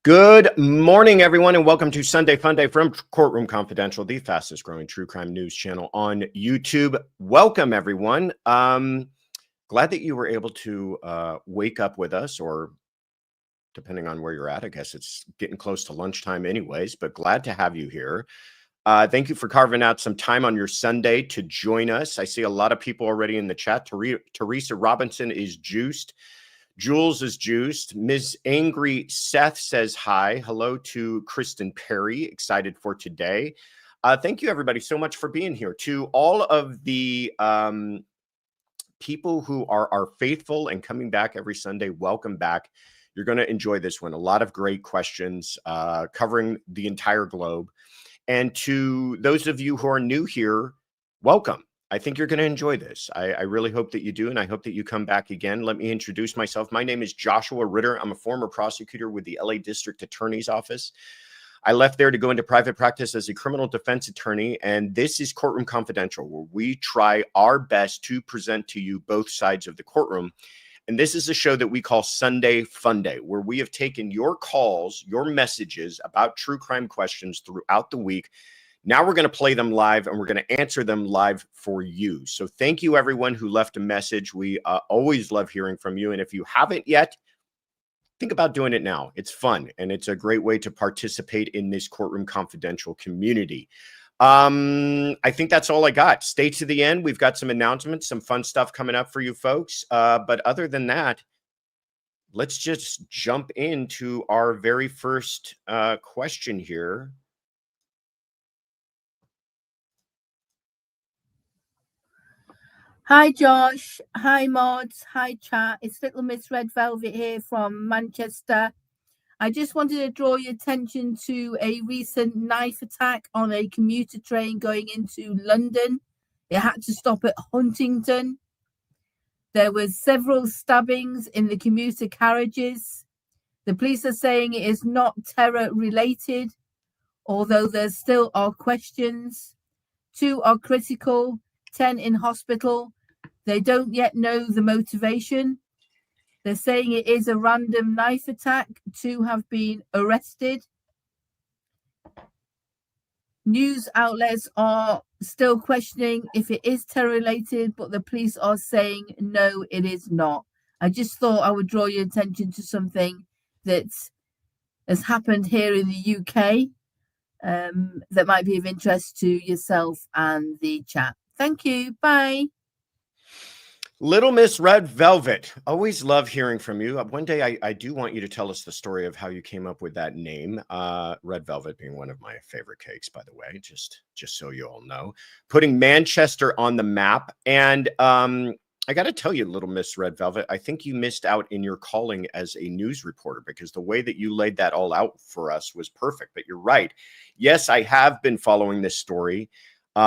Good morning, everyone, and welcome to Sunday Fun Day from Courtroom Confidential, the fastest growing true crime news channel on YouTube. Welcome, everyone. Glad that you were able to wake up with us, or depending on where you're at, I guess it's getting close to lunchtime anyways, but glad to have you here. Thank you for carving out some time on your Sunday to join us. I see a lot of people already in the chat. Teresa Robinson is juiced. Jules is juiced. Ms. Angry Seth says hi. Hello to Kristen Perry. Excited for today. Thank you, everybody, so much for being here. To all of the people who are faithful and coming back every Sunday, welcome back. You're going to enjoy this one. A lot of great questions covering the entire globe. And to those of you who are new here, welcome. I think you're going to enjoy this. I really hope that you do, and I hope that you come back again. Let me introduce myself. My name is Joshua Ritter. I'm a former prosecutor with the LA District Attorney's Office. I left there to go into private practice as a criminal defense attorney, and this is Courtroom Confidential, where we try our best to present to you both sides of the courtroom. And this is a show that we call Sunday Fun Day, where we have taken your calls, your messages about true crime questions throughout the week. Now we're going to play them live, and we're going to answer them live for you. So thank you, everyone who left a message. We always love hearing from you. And if you haven't yet, think about doing it now. It's fun, and it's a great way to participate in this Courtroom Confidential community. I think that's all I got. Stay to the end. We've got some announcements, some fun stuff coming up for you folks. But other than that, let's just jump into our very first question here. Hi, Josh. Hi, mods. Hi, chat. It's Little Miss Red Velvet here from Manchester. I just wanted to draw your attention to a recent knife attack on a commuter train going into London. It had to stop at Huntington. There was several stabbings in the commuter carriages. The police are saying it is not terror related, although there still are questions. 2 are critical, 10 in hospital. They don't yet know the motivation. They're saying it is a random knife attack. 2 have been arrested. News outlets are still questioning if it is terror related, but the police are saying no, it is not. I just thought I would draw your attention to something that has happened here in the UK that might be of interest to yourself and the chat. Thank you. Bye. Little Miss Red Velvet. Always love hearing from you. One day I do want you to tell us the story of how you came up with that name. Red Velvet being one of my favorite cakes, by the way, just so you all know. Putting Manchester on the map. And I got to tell you, Little Miss Red Velvet, I think you missed out in your calling as a news reporter, because the way that you laid that all out for us was perfect. But you're right. Yes, I have been following this story.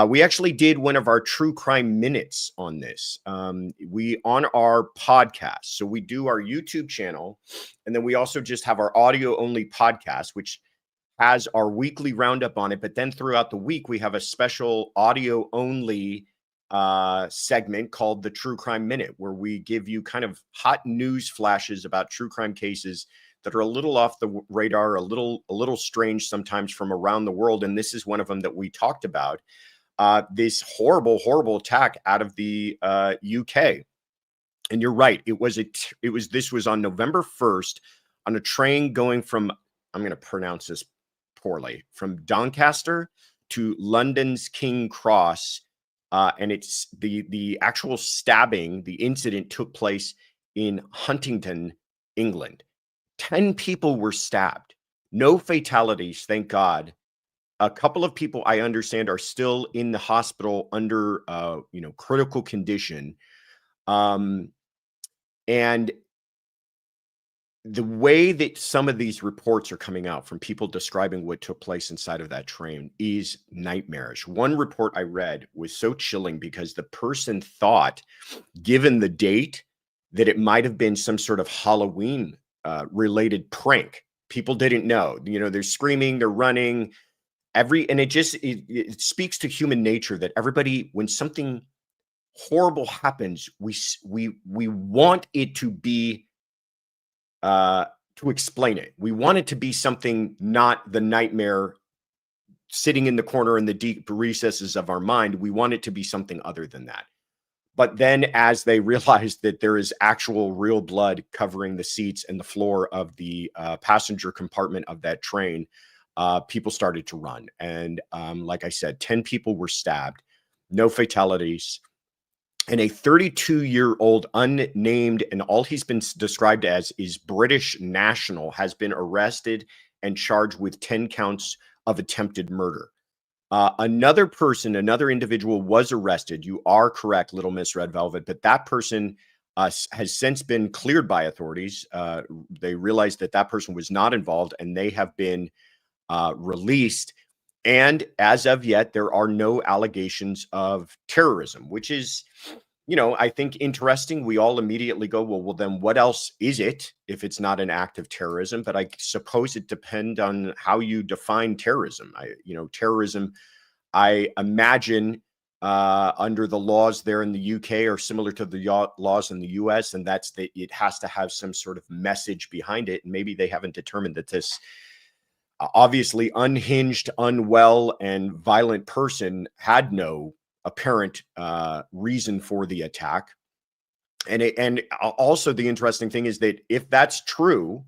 We actually did one of our true crime minutes on this. We on our podcast. So we do our YouTube channel, and then we also just have our audio only podcast, which has our weekly roundup on it. But then throughout the week, we have a special audio only segment called the True Crime Minute, where we give you kind of hot news flashes about true crime cases that are a little off the radar, a little strange sometimes from around the world. And this is one of them that we talked about. This horrible attack out of the UK. And you're right. This was on November 1st on a train going from, I'm going to pronounce this poorly, from Doncaster to London's King Cross. And it's the actual stabbing, the incident took place in Huntington, England. 10 people were stabbed. No fatalities, thank God. A couple of people, I understand, are still in the hospital under, critical condition. And the way that some of these reports are coming out from people describing what took place inside of that train is nightmarish. One report I read was so chilling because the person thought, given the date, that it might have been some sort of Halloween related prank. People didn't know. They're screaming, they're running. And it speaks to human nature that everybody, when something horrible happens, we want it to be to explain it. We want it to be something, not the nightmare sitting in the corner in the deep recesses of our mind. We want it to be something other than that. But then as they realized that there is actual real blood covering the seats and the floor of the passenger compartment of that train, people started to run. And like I said, 10 people were stabbed, no fatalities. And a 32-year-old unnamed, and all he's been described as is British national, has been arrested and charged with 10 counts of attempted murder. Another individual was arrested. You are correct, Little Miss Red Velvet, but that person has since been cleared by authorities. They realized that that person was not involved, and they have been released. And as of yet, there are no allegations of terrorism, which is, I think interesting. We all immediately go, well, then what else is it if it's not an act of terrorism? But I suppose it depends on how you define terrorism. Terrorism, I imagine under the laws there in the UK are similar to the laws in the US, and that's that it has to have some sort of message behind it. And maybe they haven't determined that this obviously unhinged, unwell, and violent person had no apparent reason for the attack. And also the interesting thing is that if that's true,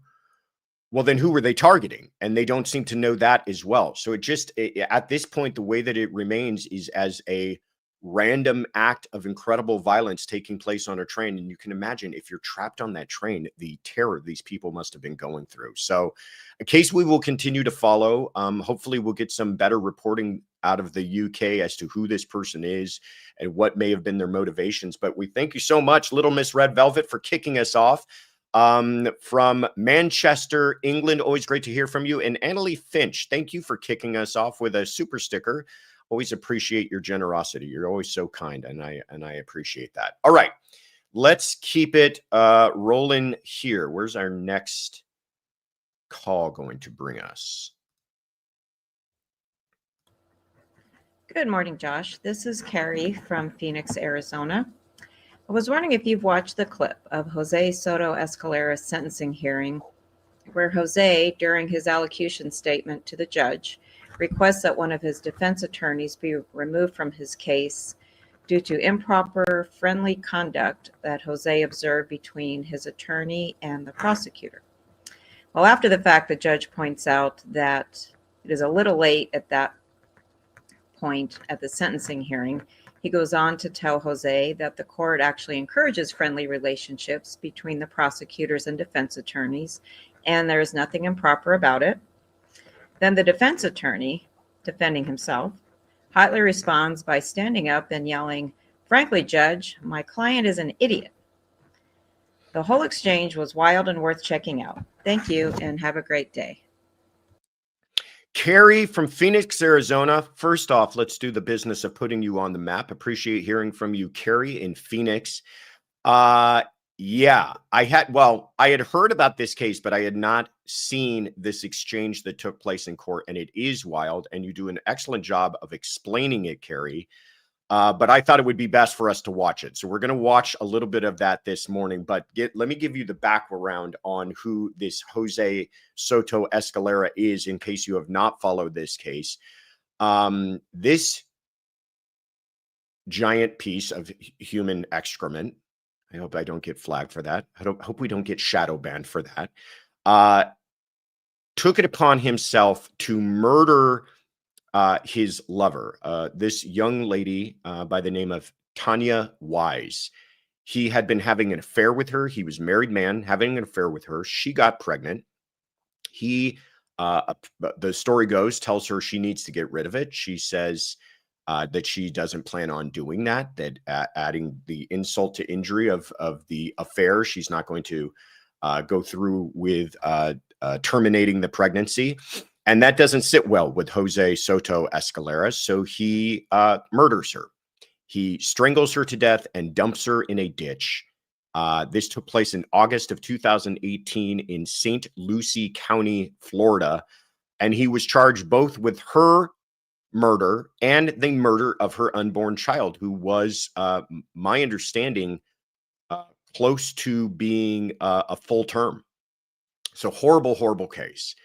well, then who were they targeting? And they don't seem to know that as well. So at this point, the way that it remains is as a random act of incredible violence taking place on a train. And you can imagine if you're trapped on that train, the terror these people must have been going through. So a case we will continue to follow. Hopefully we'll get some better reporting out of the UK as to who this person is and what may have been their motivations. But we thank you so much, Little Miss Red Velvet, for kicking us off. From Manchester, England, always great to hear from you. And Annalie Finch, thank you for kicking us off with a super sticker. Always appreciate your generosity. You're always so kind, and I appreciate that. All right, let's keep it rolling here. Where's our next call going to bring us? Good morning, Josh. This is Carrie from Phoenix, Arizona. I was wondering if you've watched the clip of Jose Soto Escalara's sentencing hearing, where Jose, during his allocution statement to the judge, requests that one of his defense attorneys be removed from his case due to improper friendly conduct that Jose observed between his attorney and the prosecutor. Well, after the fact, the judge points out that it is a little late at that point at the sentencing hearing. He goes on to tell Jose that the court actually encourages friendly relationships between the prosecutors and defense attorneys, and there is nothing improper about it. Then the defense attorney, defending himself, hotly responds by standing up and yelling, "Frankly, Judge, my client is an idiot." The whole exchange was wild and worth checking out. Thank you and have a great day. Carrie from Phoenix, Arizona. First off, let's do the business of putting you on the map. Appreciate hearing from you, Carrie in Phoenix. Yeah, I had heard about this case, but I had not seen this exchange that took place in court, and it is wild, and you do an excellent job of explaining it, Carrie. But I thought it would be best for us to watch it. So we're going to watch a little bit of that this morning, but let me give you the background on who this Jose Soto Escalara is in case you have not followed this case. This giant piece of human excrement, I hope I don't get flagged for that. I hope we don't get shadow banned for that. Took it upon himself to murder his lover, this young lady by the name of Tanya Wise. He had been having an affair with her. He was a married man having an affair with her. She got pregnant. He, the story goes, tells her she needs to get rid of it. She says that she doesn't plan on doing that, that adding the insult to injury of the affair, she's not going to go through with terminating the pregnancy. And that doesn't sit well with Jose Soto Escalara, so he murders her. He strangles her to death and dumps her in a ditch. This took place in August of 2018 in St. Lucie County, Florida, and he was charged both with her murder and the murder of her unborn child, who was, my understanding, close to being a full term. So horrible, horrible case.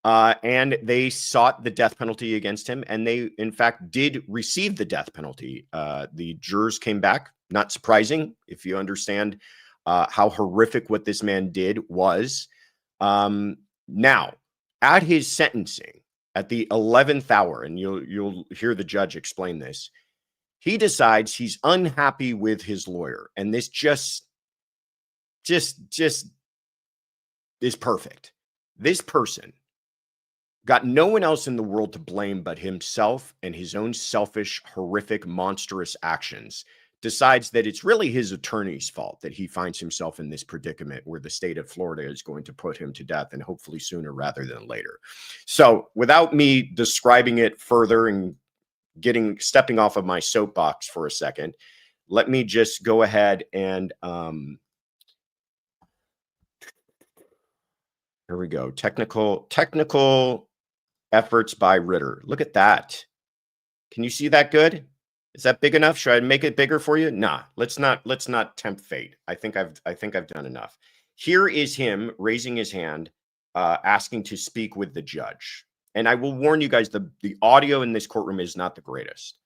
And they sought the death penalty against him, and they, in fact, did receive the death penalty. The jurors came back, not surprising if you understand how horrific what this man did was. Now, at his sentencing, at the 11th hour, and you'll hear the judge explain this, he decides he's unhappy with his lawyer, and this just is perfect. This person got no one else in the world to blame but himself and his own selfish, horrific, monstrous actions. Decides that it's really his attorney's fault that he finds himself in this predicament where the state of Florida is going to put him to death, and hopefully sooner rather than later. So without me describing it further and stepping off of my soapbox for a second, let me just go ahead and here we go. Technical efforts by Ritter. Look at that. Can you see that good? Is that big enough? Should I make it bigger for you? Nah, let's not tempt fate. I think I've done enough. Here is him raising his hand, asking to speak with the judge. And I will warn you guys, the audio in this courtroom is not the greatest.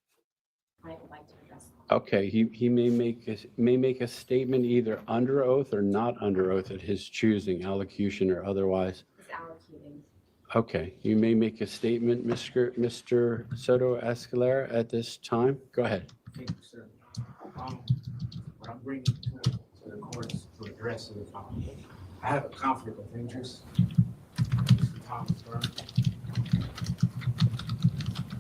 I would like to address. Okay, he may make a statement either under oath or not under oath at his choosing, allocution or otherwise. It's allocating. Okay, you may make a statement, Mr. Soto Escalara, at this time. Go ahead. Thank you, sir. What I'm bringing to the court is to address is I have a conflict of interest. Mr. Thomas Burns.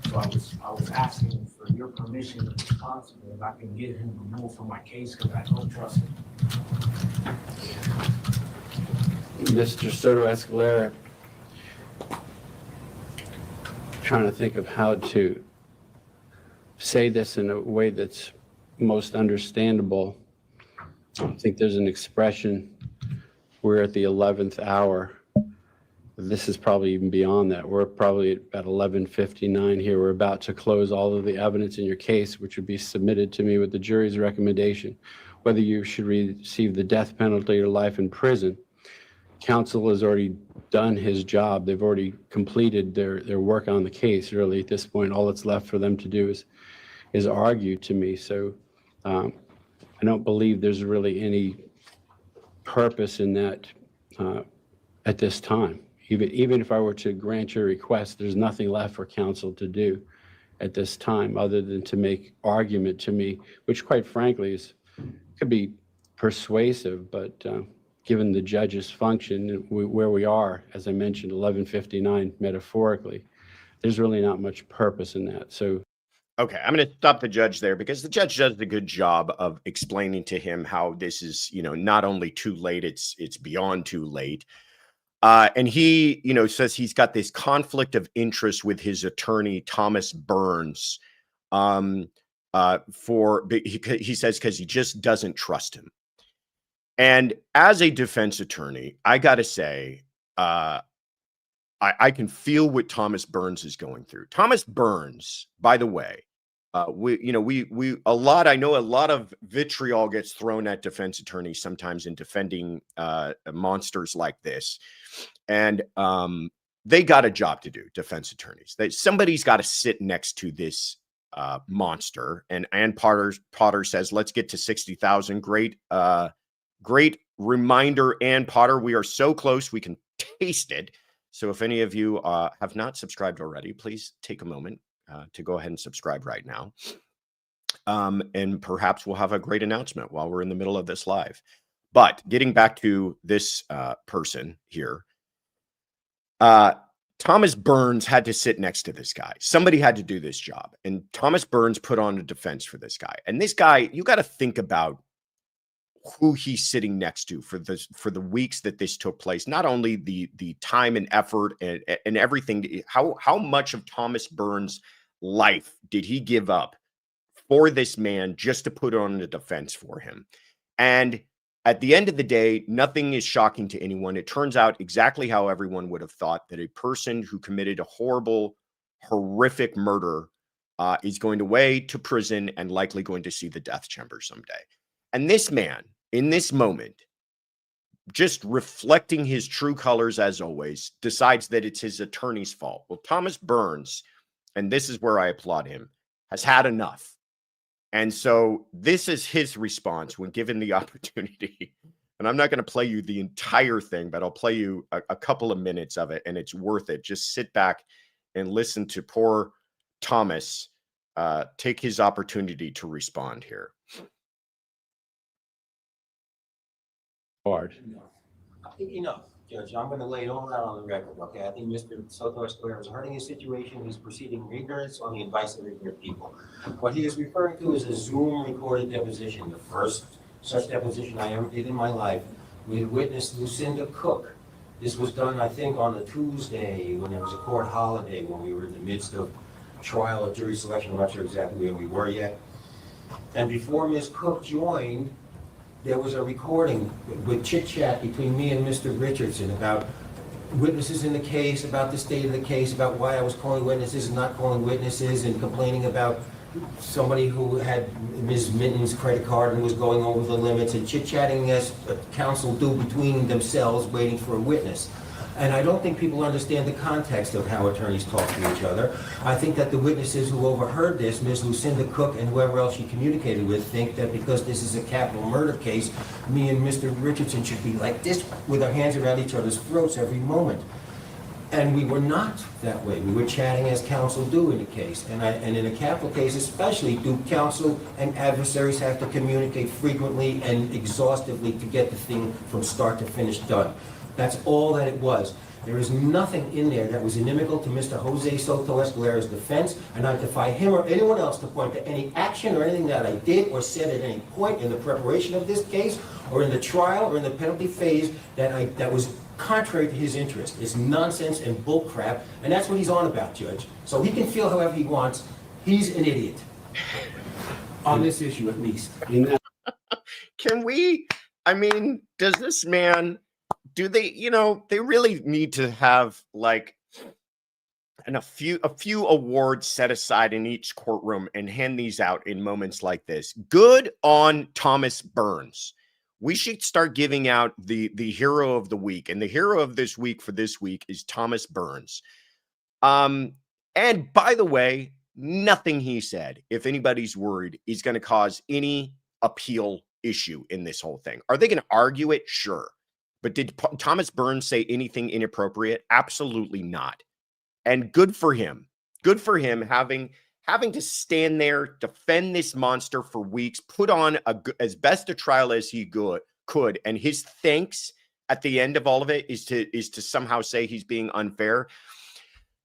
So I was asking for your permission, if possible, if I can get him removed from my case because I don't trust him. Mr. Soto Escalara, trying to think of how to say this in a way that's most understandable. I think there's an expression, we're at the 11th hour. This is probably even beyond that. We're probably at 11:59 here. We're about to close all of the evidence in your case, which would be submitted to me with the jury's recommendation, whether you should receive the death penalty or life in prison. Counsel has already done his job. They've already completed their work on the case. Really, at this point, all that's left for them to do is argue to me. So I don't believe there's really any purpose in that at this time. Even if I were to grant your request, there's nothing left for counsel to do at this time other than to make argument to me, which quite frankly could be persuasive, but given the judge's function, where we are, as I mentioned, 11:59 metaphorically, there's really not much purpose in that. So, okay, I'm going to stop the judge there because the judge does a good job of explaining to him how this is, not only too late, it's beyond too late. And he, says he's got this conflict of interest with his attorney, Thomas Burns, he says, because he just doesn't trust him. And as a defense attorney, I got to say, I can feel what Thomas Burns is going through. Thomas Burns, by the way, I know a lot of vitriol gets thrown at defense attorneys sometimes in defending monsters like this. And they got a job to do, defense attorneys. Somebody's got to sit next to this monster. And Ann Potter says, let's get to 60,000. Great reminder, Ann Potter. We are so close. We can taste it. So if any of you have not subscribed already, please take a moment to go ahead and subscribe right now. And perhaps we'll have a great announcement while we're in the middle of this live. But getting back to this person here, Thomas Burns had to sit next to this guy. Somebody had to do this job. And Thomas Burns put on a defense for this guy. And this guy, you got to think about who he's sitting next to for the weeks that this took place. Not only the time and effort and everything, how much of Thomas Burns' life did he give up for this man just to put on a defense for him? And at the end of the day, nothing is shocking to anyone. It turns out exactly how everyone would have thought, that a person who committed a horrible, horrific murder is going away to prison and likely going to see the death chamber someday. And this man, in this moment, just reflecting his true colors as always, decides that it's his attorney's fault. Well, Thomas Burns, and this is where I applaud him, has had enough. And so this is his response when given the opportunity. And I'm not going to play you the entire thing, but I'll play you a couple of minutes of it, and it's worth it. Just sit back and listen to poor Thomas take his opportunity to respond here. Hard. Enough, Judge. I'm going to lay it all out on the record, okay? I think Mr. Soto Escalara is hurting his situation. He's proceeding in ignorance on the advice of ignorant people. What he is referring to is a Zoom recorded deposition, the first such deposition I ever did in my life. We witnessed Lucinda Cook. This was done, I think, on a Tuesday when there was a court holiday, when we were in the midst of trial or jury selection. I'm not sure exactly where we were yet. And before Ms. Cook joined, there was a recording with chit-chat between me and Mr. Richardson about witnesses in the case, about the state of the case, about why I was calling witnesses and not calling witnesses, and complaining about somebody who had Ms. Minton's credit card and was going over the limits, and chit-chatting as counsel do between themselves, waiting for a witness. And I don't think people understand the context of how attorneys talk to each other. I think that the witnesses who overheard this, Ms. Lucinda Cook and whoever else she communicated with, think that because this is a capital murder case, me and Mr. Richardson should be like this with our hands around each other's throats every moment. And we were not that way. We were chatting as counsel do in a case. And in a capital case especially, do counsel and adversaries have to communicate frequently and exhaustively to get the thing from start to finish done. That's all that it was. There is nothing in there that was inimical to Mr. Jose Soto Escalara's defense, and I defy him or anyone else to point to any action or anything that I did or said at any point in the preparation of this case or in the trial or in the penalty phase that was contrary to his interest. It's nonsense and bullcrap, and that's what he's on about, Judge. So he can feel however he wants. He's an idiot. On this issue, at least. Can we, I mean, does this man, do they, they really need to have like a few awards set aside in each courtroom and hand these out in moments like this. Good on Thomas Burns. We should start giving out the hero of the week, and the hero of this week for this week is Thomas Burns. And by the way, nothing he said, if anybody's worried, is going to cause any appeal issue in this whole thing. Are they going to argue it? Sure. But did Thomas Burns say anything inappropriate? Absolutely not. And good for him. Good for him having to stand there, defend this monster for weeks, put on as best a trial as he could. And his thanks at the end of all of it is to somehow say he's being unfair.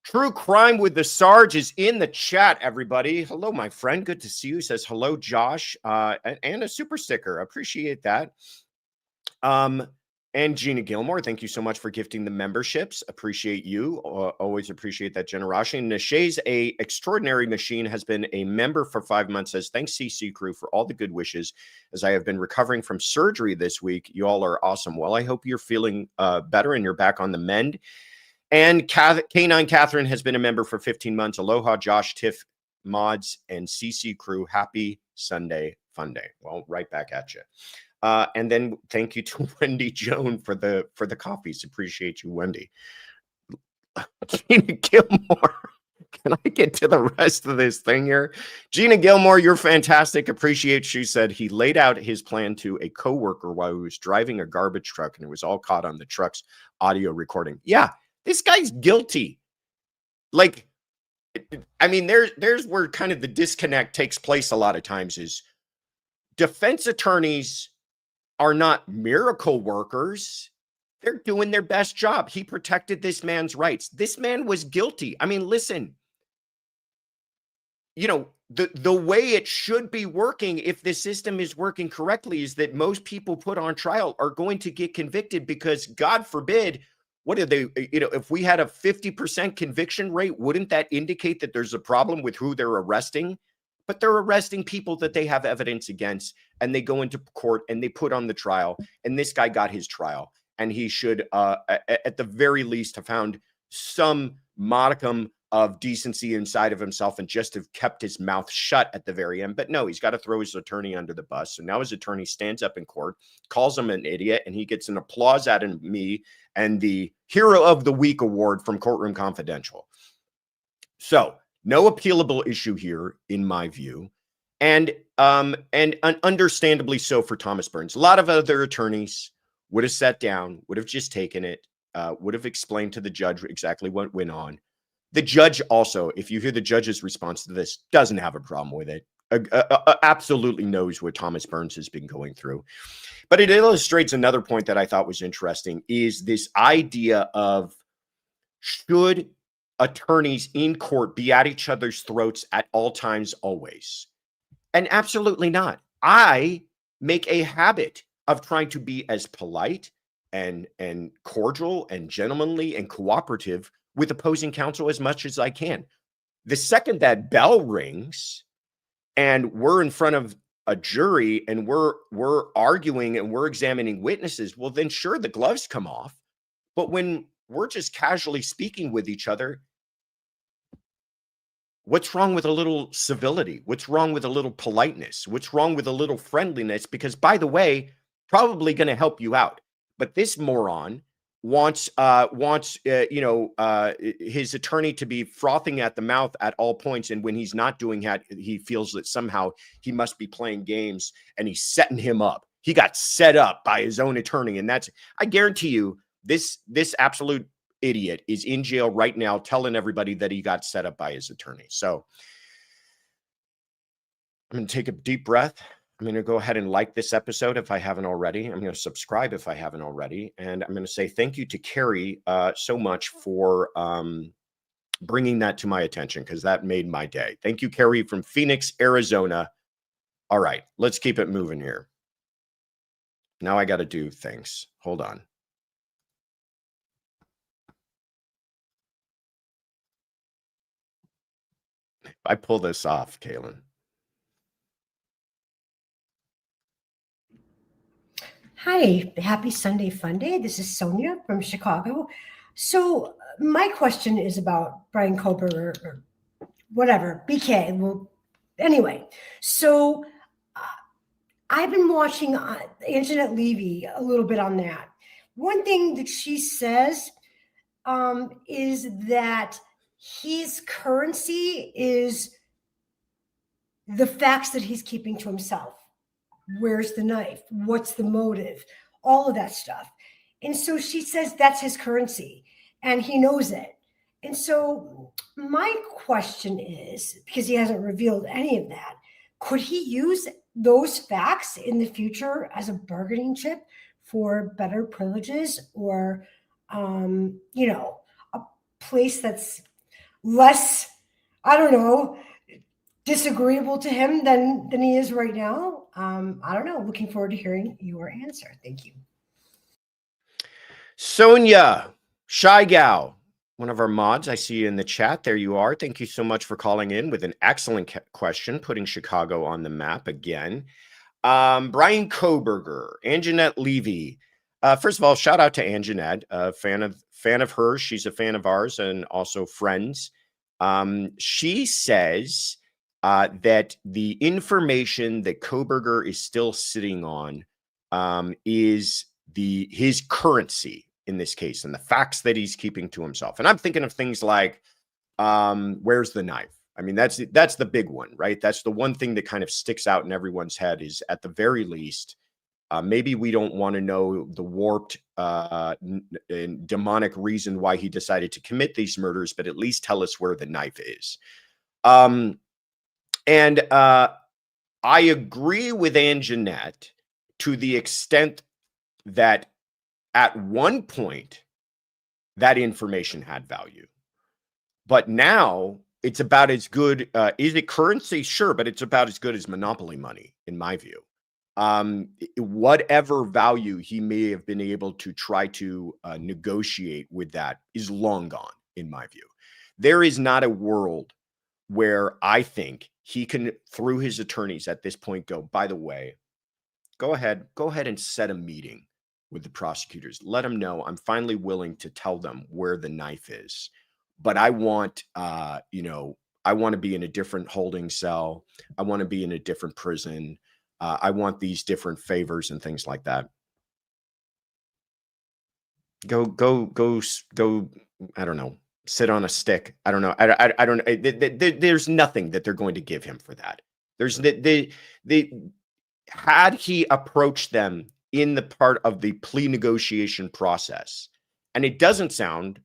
True Crime with the Sarge is in the chat, everybody. Hello, my friend. Good to see you. Says hello, Josh, and a super sticker. Appreciate that. And Gina Gilmore, thank you so much for gifting the memberships. Appreciate you. Always appreciate that generosity. Nashay's a extraordinary machine has been a member for 5 months. Says thanks CC crew for all the good wishes as I have been recovering from surgery this week. You all are awesome. Well, I hope you're feeling better and you're back on the mend. And K9 Catherine has been a member for 15 months. Aloha, Josh, Tiff, Mods, and CC crew. Happy Sunday Fun Day. Well, right back at you. And then thank you to Wendi Joan for the coffees. Appreciate you, Wendi. Gina Gilmore. Can I get to the rest of this thing here? Gina Gilmore, you're fantastic. Appreciate. She said he laid out his plan to a coworker while he was driving a garbage truck, and it was all caught on the truck's audio recording. Yeah, this guy's guilty. Like, I mean, there's where kind of the disconnect takes place a lot of times is defense attorneys are not miracle workers. They're doing their best job. He protected this man's rights. This man was guilty. I mean, listen, the way it should be working, if the system is working correctly, is that most people put on trial are going to get convicted because, God forbid, what are they, if we had a 50% conviction rate, wouldn't that indicate that there's a problem with who they're arresting? But they're arresting people that they have evidence against, and they go into court and they put on the trial. And this guy got his trial, and he should, at the very least, have found some modicum of decency inside of himself and just have kept his mouth shut at the very end. But no, he's got to throw his attorney under the bus. So now his attorney stands up in court, calls him an idiot, and he gets an applause out of me and the Hero of the Week award from Courtroom Confidential. So no appealable issue here, in my view. And understandably so for Thomas Burns. A lot of other attorneys would have sat down, would have just taken it, would have explained to the judge exactly what went on. The judge also, if you hear the judge's response to this, doesn't have a problem with it. Absolutely knows what Thomas Burns has been going through. But it illustrates another point that I thought was interesting, is this idea of, should attorneys in court be at each other's throats at all times, always? And absolutely not. I make a habit of trying to be as polite and cordial and gentlemanly and cooperative with opposing counsel as much as I can. The second that bell rings and we're in front of a jury and we're arguing and we're examining witnesses, well, then sure, the gloves come off. But when we're just casually speaking with each other, what's wrong with a little civility? What's wrong with a little politeness? What's wrong with a little friendliness? Because, by the way, probably going to help you out. But this moron wants his attorney to be frothing at the mouth at all points, and when he's not doing that, he feels that somehow he must be playing games, and he's setting him up. He got set up by his own attorney, and that's, I guarantee you, this absolute idiot is in jail right now telling everybody that he got set up by his attorney. So I'm going to take a deep breath. I'm going to go ahead and like this episode if I haven't already. I'm going to subscribe if I haven't already. And I'm going to say thank you to Carrie so much for bringing that to my attention, because that made my day. Thank you, Carrie, from Phoenix, Arizona. All right, let's keep it moving here. Now I got to do things. Hold on. I pull this off, Kaylin. Hi, happy Sunday Fun Day. This is Sonia from Chicago. So my question is about Bryan Kohberger or whatever, BK. Well, anyway, so I've been watching Anjanette Levy a little bit on that. One thing that she says is that his currency is the facts that he's keeping to himself. Where's the knife? What's the motive? All of that stuff. And so she says that's his currency and he knows it. And so my question is, because he hasn't revealed any of that, could he use those facts in the future as a bargaining chip for better privileges, or, a place that's less, I don't know, disagreeable to him than he is right now? I don't know. Looking forward to hearing your answer. Thank you. Sonia, Shy Gal, one of our mods. I see you in the chat. There you are. Thank you so much for calling in with an excellent question, putting Chicago on the map again. Bryan Kohberger, Anjanette Levy. First of all, shout out to Anjanette, a fan of hers. She's a fan of ours and also friends. She says that the information that Kohberger is still sitting on is his currency in this case, and the facts that he's keeping to himself. And I'm thinking of things like, where's the knife? I mean, that's the big one, right? That's the one thing that kind of sticks out in everyone's head, is at the very least, maybe we don't want to know the warped and demonic reason why he decided to commit these murders, but at least tell us where the knife is. And I agree with Anjanette to the extent that at one point that information had value. But now it's about as good. Is it currency? Sure, but it's about as good as monopoly money, in my view. Whatever value he may have been able to try to negotiate with that is long gone, in my view. There is not a world where I think he can, through his attorneys at this point, go, by the way, go ahead and set a meeting with the prosecutors. Let them know I'm finally willing to tell them where the knife is. but I want, I want to be in a different holding cell. I want to be in a different prison. I want these different favors and things like that. Go. I don't know. Sit on a stick. I don't know. I don't. There's nothing that they're going to give him for that. There's had he approached them in the part of the plea negotiation process, and it doesn't sound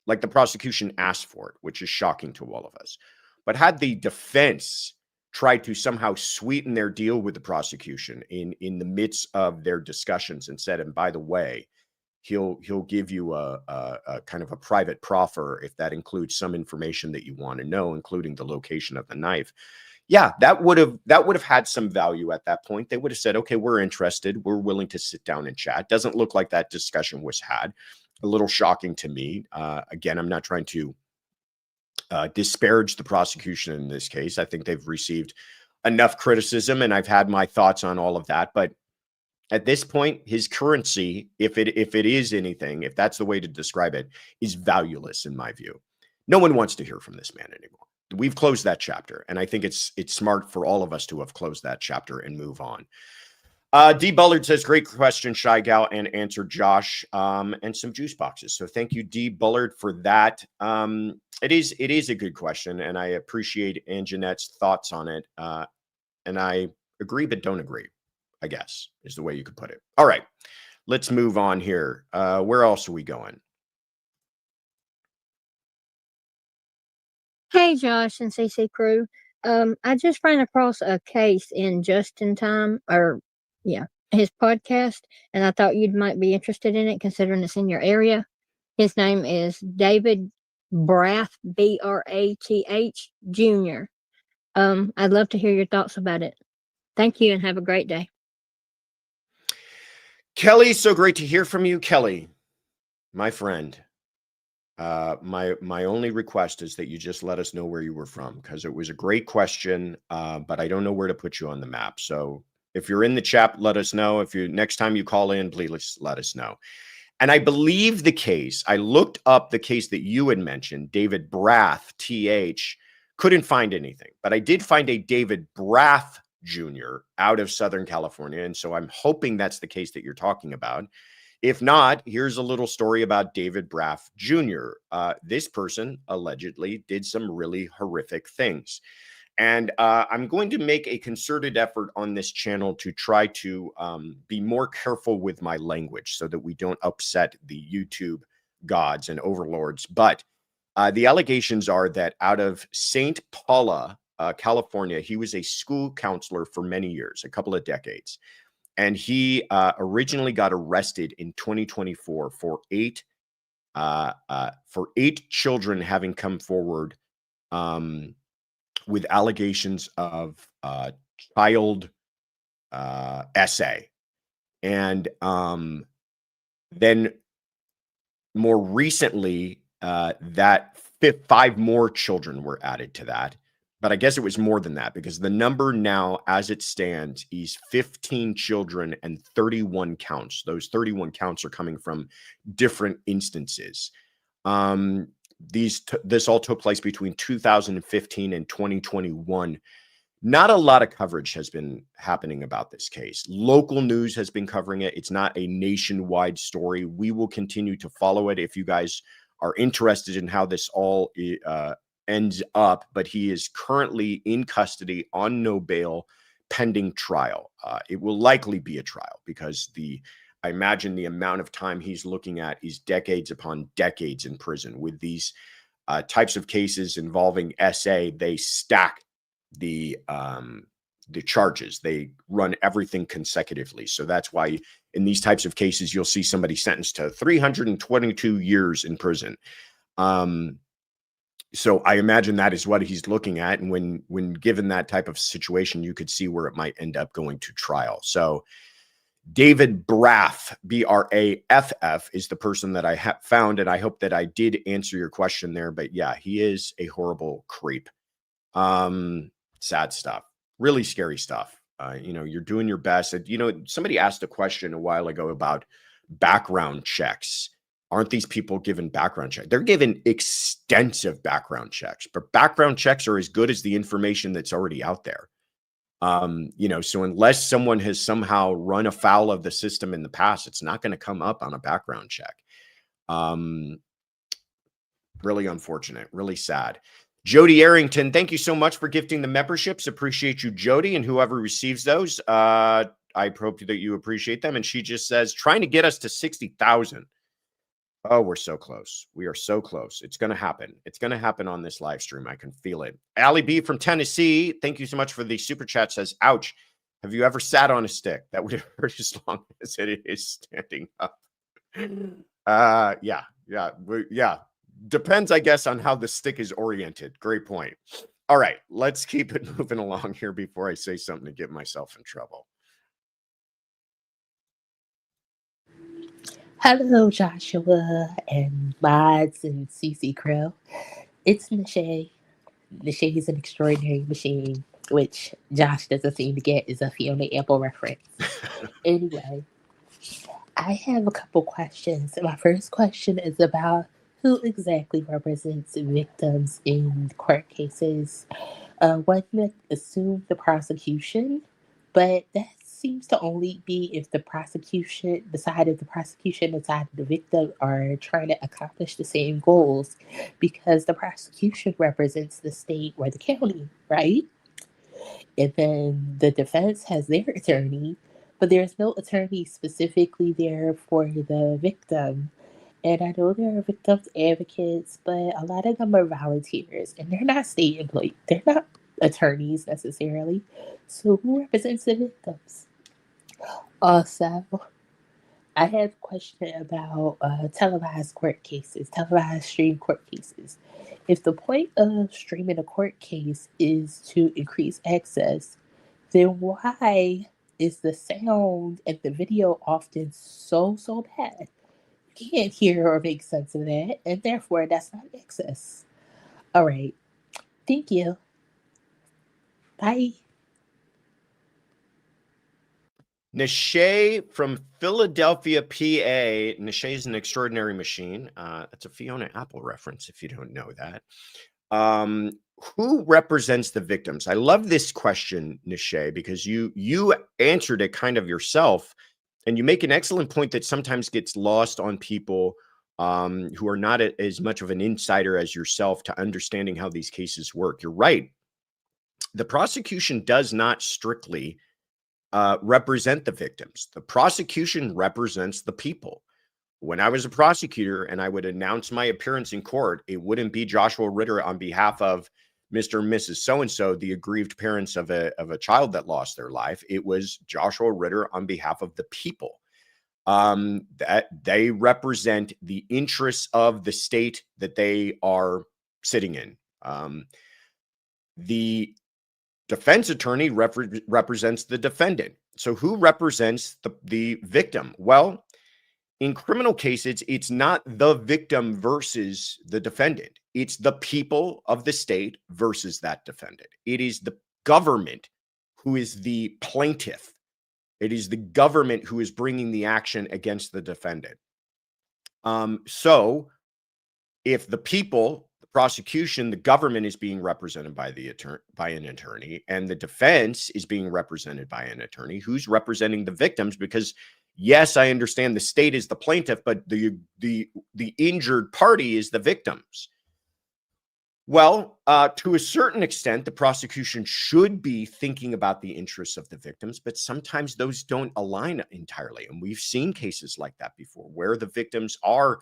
like the prosecution asked for it, which is shocking to all of us. But had the defense tried to somehow sweeten their deal with the prosecution in the midst of their discussions and said, and by the way, he'll give you a kind of a private proffer if that includes some information that you want to know, including the location of the knife. Yeah, that would have had some value at that point. They would have said, okay, we're interested. We're willing to sit down and chat. Doesn't look like that discussion was had. A little shocking to me. Again, I'm not trying to disparage the prosecution in this case. I think they've received enough criticism, and I've had my thoughts on all of that. But at this point, his currency, if it is anything, if that's the way to describe it, is valueless in my view. No one wants to hear from this man anymore. We've closed that chapter, and I think it's smart for all of us to have closed that chapter and move on. D. Bullard says, great question, Shy Gal, and answer Josh, and some juice boxes. So thank you, D. Bullard, for that. It is a good question, and I appreciate Anjanette's thoughts on it. And I agree but don't agree, I guess, is the way you could put it. All right, let's move on here. Where else are we going? Hey, Josh and CC crew. I just ran across a case in Just in Time, his podcast, and I thought you might be interested in it, considering it's in your area. His name is David Braff, B-R-A-T-H Jr. I'd love to hear your thoughts about it. Thank you, and have a great day. Kelly, so great to hear from you, Kelly, my friend. My only request is that you just let us know where you were from, because it was a great question, but I don't know where to put you on the map. So if you're in the chat, let us know. If you next time you call in, please let us know. And I believe the case, I looked up the case that you had mentioned, David Braff, TH, couldn't find anything, but I did find a David Braff Jr. out of Southern California. And so I'm hoping that's the case that you're talking about. If not, here's a little story about David Braff Jr. This person allegedly did some really horrific things. And I'm going to make a concerted effort on this channel to try to be more careful with my language so that we don't upset the YouTube gods and overlords. But the allegations are that out of St. Paula, California, he was a school counselor for many years, a couple of decades. And he originally got arrested in 2024 for eight children having come forward with allegations of child essay. And then more recently, that 5 more children were added to that. But I guess it was more than that, because the number now, as it stands, is 15 children and 31 counts. Those 31 counts are coming from different instances. This all took place between 2015 and 2021. Not a lot of coverage has been happening about this case. Local news has been covering it. It's not a nationwide story. We will continue to follow it if you guys are interested in how this all ends up, but he is currently in custody on no bail pending trial. It will likely be a trial, because I imagine the amount of time he's looking at is decades upon decades in prison. With these types of cases involving SA, they stack the charges. They run everything consecutively. So that's why in these types of cases, you'll see somebody sentenced to 322 years in prison. So I imagine that is what he's looking at. And when given that type of situation, you could see where it might end up going to trial. So David Braff, B-R-A-F-F, is the person that I found. And I hope that I did answer your question there. But yeah, he is a horrible creep. Sad stuff, really scary stuff. You're doing your best. Somebody asked a question a while ago about background checks. Aren't these people given background checks? They're given extensive background checks, but background checks are as good as the information that's already out there. So unless someone has somehow run afoul of the system in the past, it's not going to come up on a background check. Really unfortunate, really sad. Jody Arrington, thank you so much for gifting the memberships. Appreciate you, Jody, and whoever receives those. I hope that you appreciate them. And she just says, trying to get us to 60,000. Oh, we're so close. We are so close. It's going to happen. It's going to happen on this live stream. I can feel it. Allie B from Tennessee, thank you so much for the super chat. Says, ouch. Have you ever sat on a stick? That would hurt as long as it is standing up. Yeah. Depends, I guess, on how the stick is oriented. Great point. All right, let's keep it moving along here before I say something to get myself in trouble. Hello, Joshua and Mods and CC Crow. It's Nishay. Nishay is an extraordinary machine, which Josh doesn't seem to get is a Fiona Apple reference. Anyway, I have a couple questions. My first question is about who exactly represents victims in court cases. One would assume the prosecution, but that seems to only be if the prosecution, the side of the prosecution and side of the victim are trying to accomplish the same goals, because the prosecution represents the state or the county, right? And then the defense has their attorney, but there's no attorney specifically there for the victim. And I know there are victims advocates, but a lot of them are volunteers, and they're not state employees. They're not attorneys necessarily. So who represents the victims? Also, I have a question about televised court cases, televised stream court cases. If the point of streaming a court case is to increase access, then why is the sound and the video often so bad? You can't hear or make sense of that, and therefore that's not access. All right. Thank you. Bye. Nishay from Philadelphia, PA. Nishay is an extraordinary machine. That's a Fiona Apple reference, if you don't know that. Who represents the victims? I love this question, Nishay, because you answered it kind of yourself, and you make an excellent point that sometimes gets lost on people who are not as much of an insider as yourself to understanding how these cases work. You're right. The prosecution does not strictly represent the victims. The prosecution represents the people. When I was a prosecutor and I would announce my appearance in court, it wouldn't be Joshua Ritter on behalf of Mr. and Mrs. So-and-so, the aggrieved parents of a child that lost their life. It was Joshua Ritter on behalf of the people. That they represent the interests of the state that they are sitting in. The defense attorney represents the defendant. So who represents the victim? Well, in criminal cases, it's not the victim versus the defendant. It's the people of the state versus that defendant. It is the government who is the plaintiff. It is the government who is bringing the action against the defendant. So if the people, the prosecution, the government is being represented by an attorney, and the defense is being represented by an attorney, who's representing the victims? Because yes, I understand the state is the plaintiff, but the injured party is the victims. Well, to a certain extent, the prosecution should be thinking about the interests of the victims, but sometimes those don't align entirely. And we've seen cases like that before, where the victims are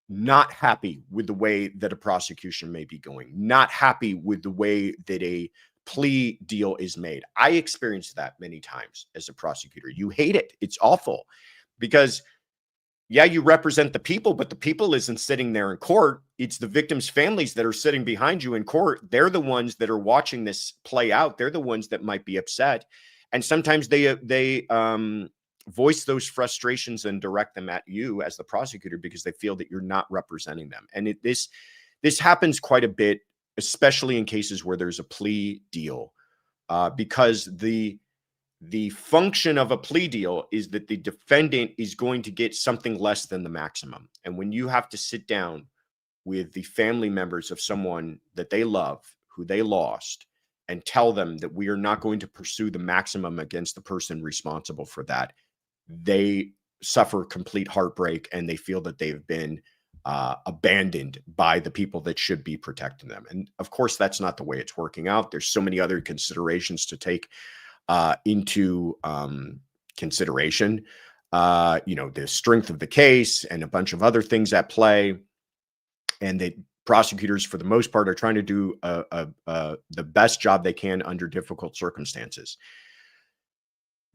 not happy with the way that a prosecution may be going, not happy with the way that a plea deal is made. I experienced that many times as a prosecutor. You hate it. It's awful because, yeah, you represent the people, but the people isn't sitting there in court. It's the victims' families that are sitting behind you in court. They're the ones that are watching this play out. They're the ones that might be upset. And sometimes they voice those frustrations and direct them at you as the prosecutor because they feel that you're not representing them. And this happens quite a bit, especially in cases where there's a plea deal, because the the function of a plea deal is that the defendant is going to get something less than the maximum. And when you have to sit down with the family members of someone that they love, who they lost, and tell them that we are not going to pursue the maximum against the person responsible for that, they suffer complete heartbreak and they feel that they've been abandoned by the people that should be protecting them. And of course, that's not the way it's working out. There's so many other considerations to take into consideration, the strength of the case and a bunch of other things at play. And the prosecutors, for the most part, are trying to do the best job they can under difficult circumstances.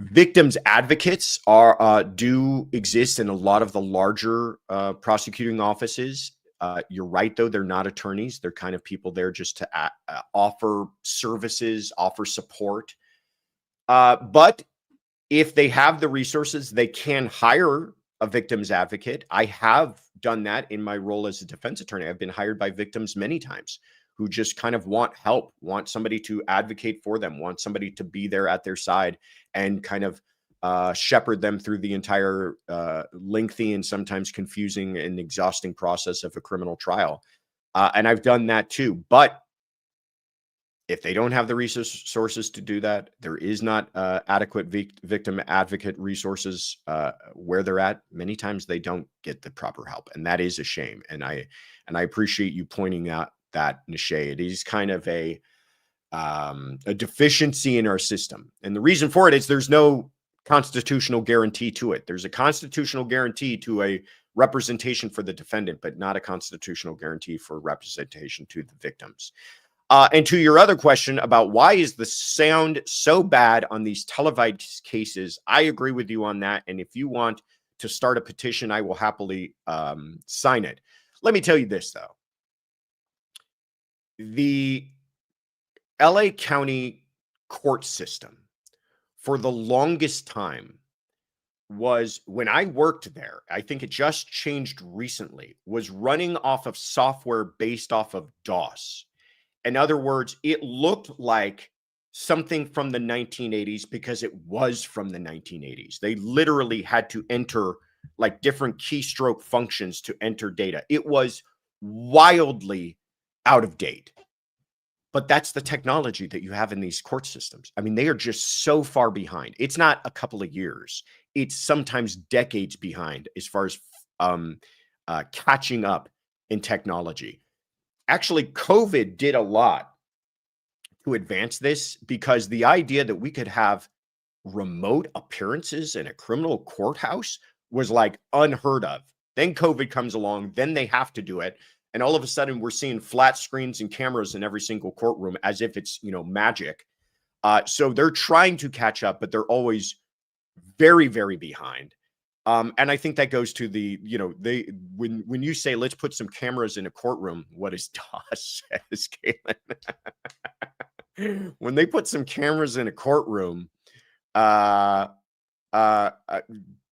Victims advocates do exist in a lot of the larger prosecuting offices. You're right, though, they're not attorneys. They're kind of people there just to offer services, offer support. But if they have the resources, they can hire a victim's advocate. I have done that in my role as a defense attorney. I've been hired by victims many times who just kind of want help, want somebody to advocate for them, want somebody to be there at their side and kind of shepherd them through the entire lengthy and sometimes confusing and exhausting process of a criminal trial. And I've done that too. But if they don't have the resources to do that, there is not adequate victim advocate resources where they're at. Many times they don't get the proper help, and that is a shame. And I appreciate you pointing out that, Nishay. It is kind of a deficiency in our system, and the reason for it is there's no constitutional guarantee to it. There's a constitutional guarantee to a representation for the defendant, but not a constitutional guarantee for representation to the victims. And to your other question about why is the sound so bad on these televised cases, I agree with you on that. And if you want to start a petition, I will happily sign it. Let me tell you this, though. The LA County court system for the longest time was, when I worked there, I think it just changed recently, was running off of software based off of DOS. In other words, it looked like something from the 1980s because it was from the 1980s. They literally had to enter like different keystroke functions to enter data. It was wildly out of date. But that's the technology that you have in these court systems. I mean, they are just so far behind. It's not a couple of years. It's sometimes decades behind as far as catching up in technology. Actually, COVID did a lot to advance this, because the idea that we could have remote appearances in a criminal courthouse was like unheard of. Then COVID comes along, then they have to do it. And all of a sudden we're seeing flat screens and cameras in every single courtroom as if it's, magic. So they're trying to catch up, but they're always very, very behind. And I think that goes to the, when you say, let's put some cameras in a courtroom, what is DOS says, Caitlin? When they put some cameras in a courtroom, ask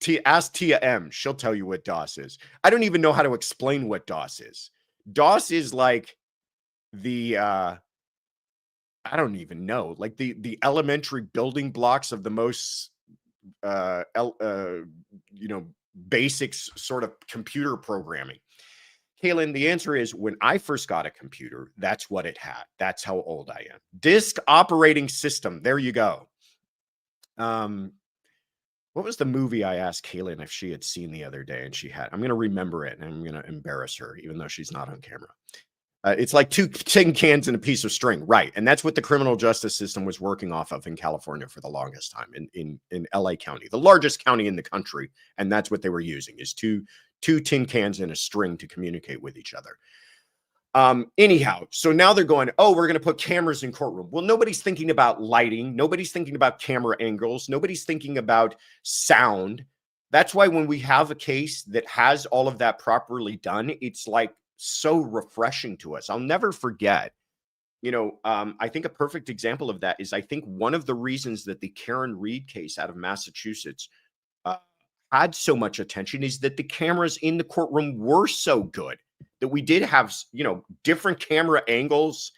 Tia M. She'll tell you what DOS is. I don't even know how to explain what DOS is. DOS is like the, I don't even know, like the elementary building blocks of the most, basics sort of computer programming. Kaylin, the answer is, when I first got a computer, that's what it had. That's how old I am. Disk operating system. There you go. What was the movie I asked Kaylin if she had seen the other day? And she had. I'm going to remember it, and I'm going to embarrass her, even though she's not on camera. It's like 2 tin cans and a piece of string. Right. And that's what the criminal justice system was working off of in California for the longest time, in LA County, the largest county in the country. And that's what they were using, is two tin cans and a string to communicate with each other. Anyhow, so now they're going, oh, we're going to put cameras in courtroom. Well, nobody's thinking about lighting. Nobody's thinking about camera angles. Nobody's thinking about sound. That's why when we have a case that has all of that properly done, it's like so refreshing to us. I'll never forget, I think a perfect example of that is, I think one of the reasons that the Karen Reed case out of Massachusetts had so much attention is that the cameras in the courtroom were so good that we did have, different camera angles,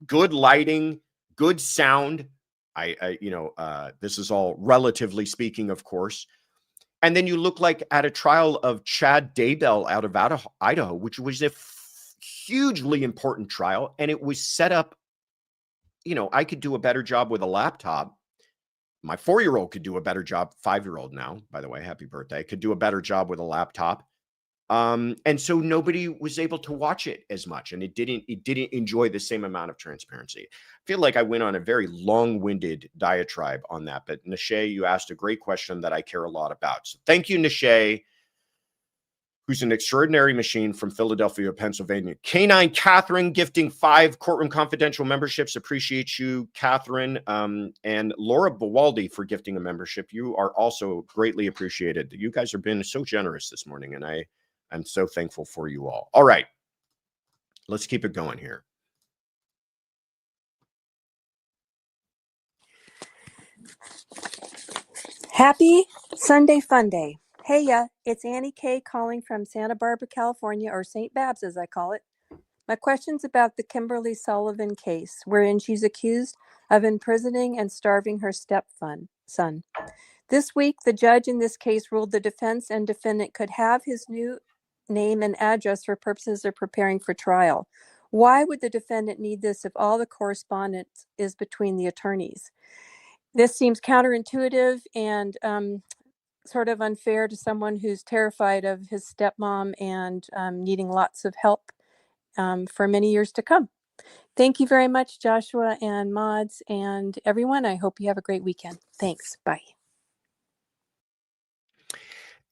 good lighting, good sound. This is all relatively speaking, of course. And then you look like at a trial of Chad Daybell out of Idaho, which was a hugely important trial. And it was set up, I could do a better job with a laptop. My 4-year-old could do a better job. 5-year-old now, by the way, happy birthday, could do a better job with a laptop. And so nobody was able to watch it as much, and it didn't enjoy the same amount of transparency. I feel like I went on a very long-winded diatribe on that, but Nishay, you asked a great question that I care a lot about. So thank you, Nishay, who's an extraordinary machine from Philadelphia, Pennsylvania. Canine Catherine gifting 5 Courtroom Confidential memberships. Appreciate you, Catherine. And Laura Bawaldi for gifting a membership. You are also greatly appreciated. You guys have been so generous this morning, and I'm so thankful for you all. All right, let's keep it going here. Happy Sunday Fun Day. Hey, it's Annie K calling from Santa Barbara, California, or St. Babs as I call it. My question's about the Kimberly Sullivan case, wherein she's accused of imprisoning and starving her stepson. This week, the judge in this case ruled the defense and defendant could have his new name and address for purposes of preparing for trial. Why would the defendant need this if all the correspondence is between the attorneys? This seems counterintuitive and sort of unfair to someone who's terrified of his stepmom and needing lots of help for many years to come. Thank you very much, Joshua and mods and everyone. I hope you have a great weekend. Thanks. Bye.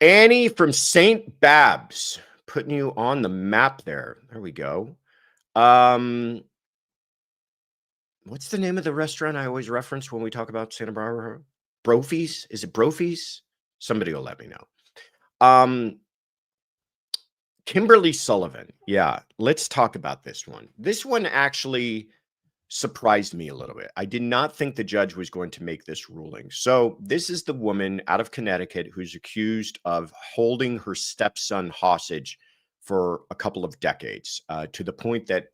Annie from St. Babs, putting you on the map there. There we go. What's the name of the restaurant I always reference when we talk about Santa Barbara? Brophy's? Is it Brophy's? Somebody will let me know. Kimberly Sullivan. Yeah, let's talk about this one. This one actually surprised me a little bit. I did not think the judge was going to make this ruling. So this is the woman out of Connecticut who's accused of holding her stepson hostage for a couple of decades, to the point that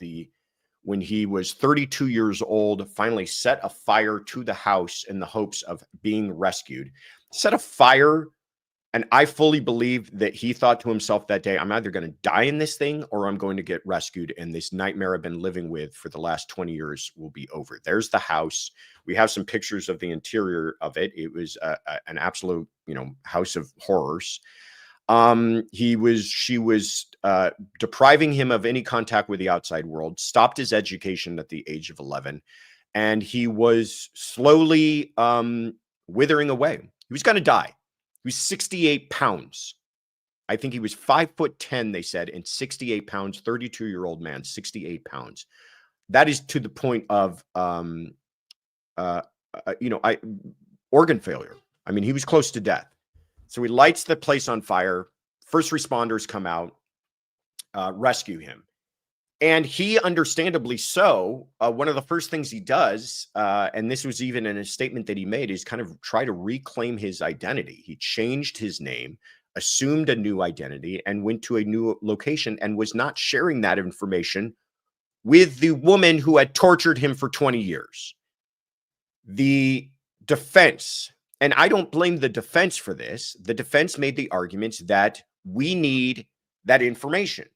when he was 32 years old, finally set a fire to the house in the hopes of being rescued. Set a fire, and I fully believe that he thought to himself that day, I'm either going to die in this thing or I'm going to get rescued, and this nightmare I've been living with for the last 20 years will be over. There's the house. We have some pictures of the interior of it. It was an absolute, house of horrors. She was depriving him of any contact with the outside world, stopped his education at the age of 11, and he was slowly withering away. He was going to die. He was 68 pounds. I think he was 5'10", they said, and 68 pounds, 32-year-old man, 68 pounds. That is to the point of, organ failure. I mean, he was close to death. So he lights the place on fire. First responders come out, rescue him. And he, understandably so, one of the first things he does, and this was even in a statement that he made, is kind of try to reclaim his identity. He changed his name, assumed a new identity, and went to a new location and was not sharing that information with the woman who had tortured him for 20 years. The defense, and I don't blame the defense for this, the defense made the arguments that we need that information.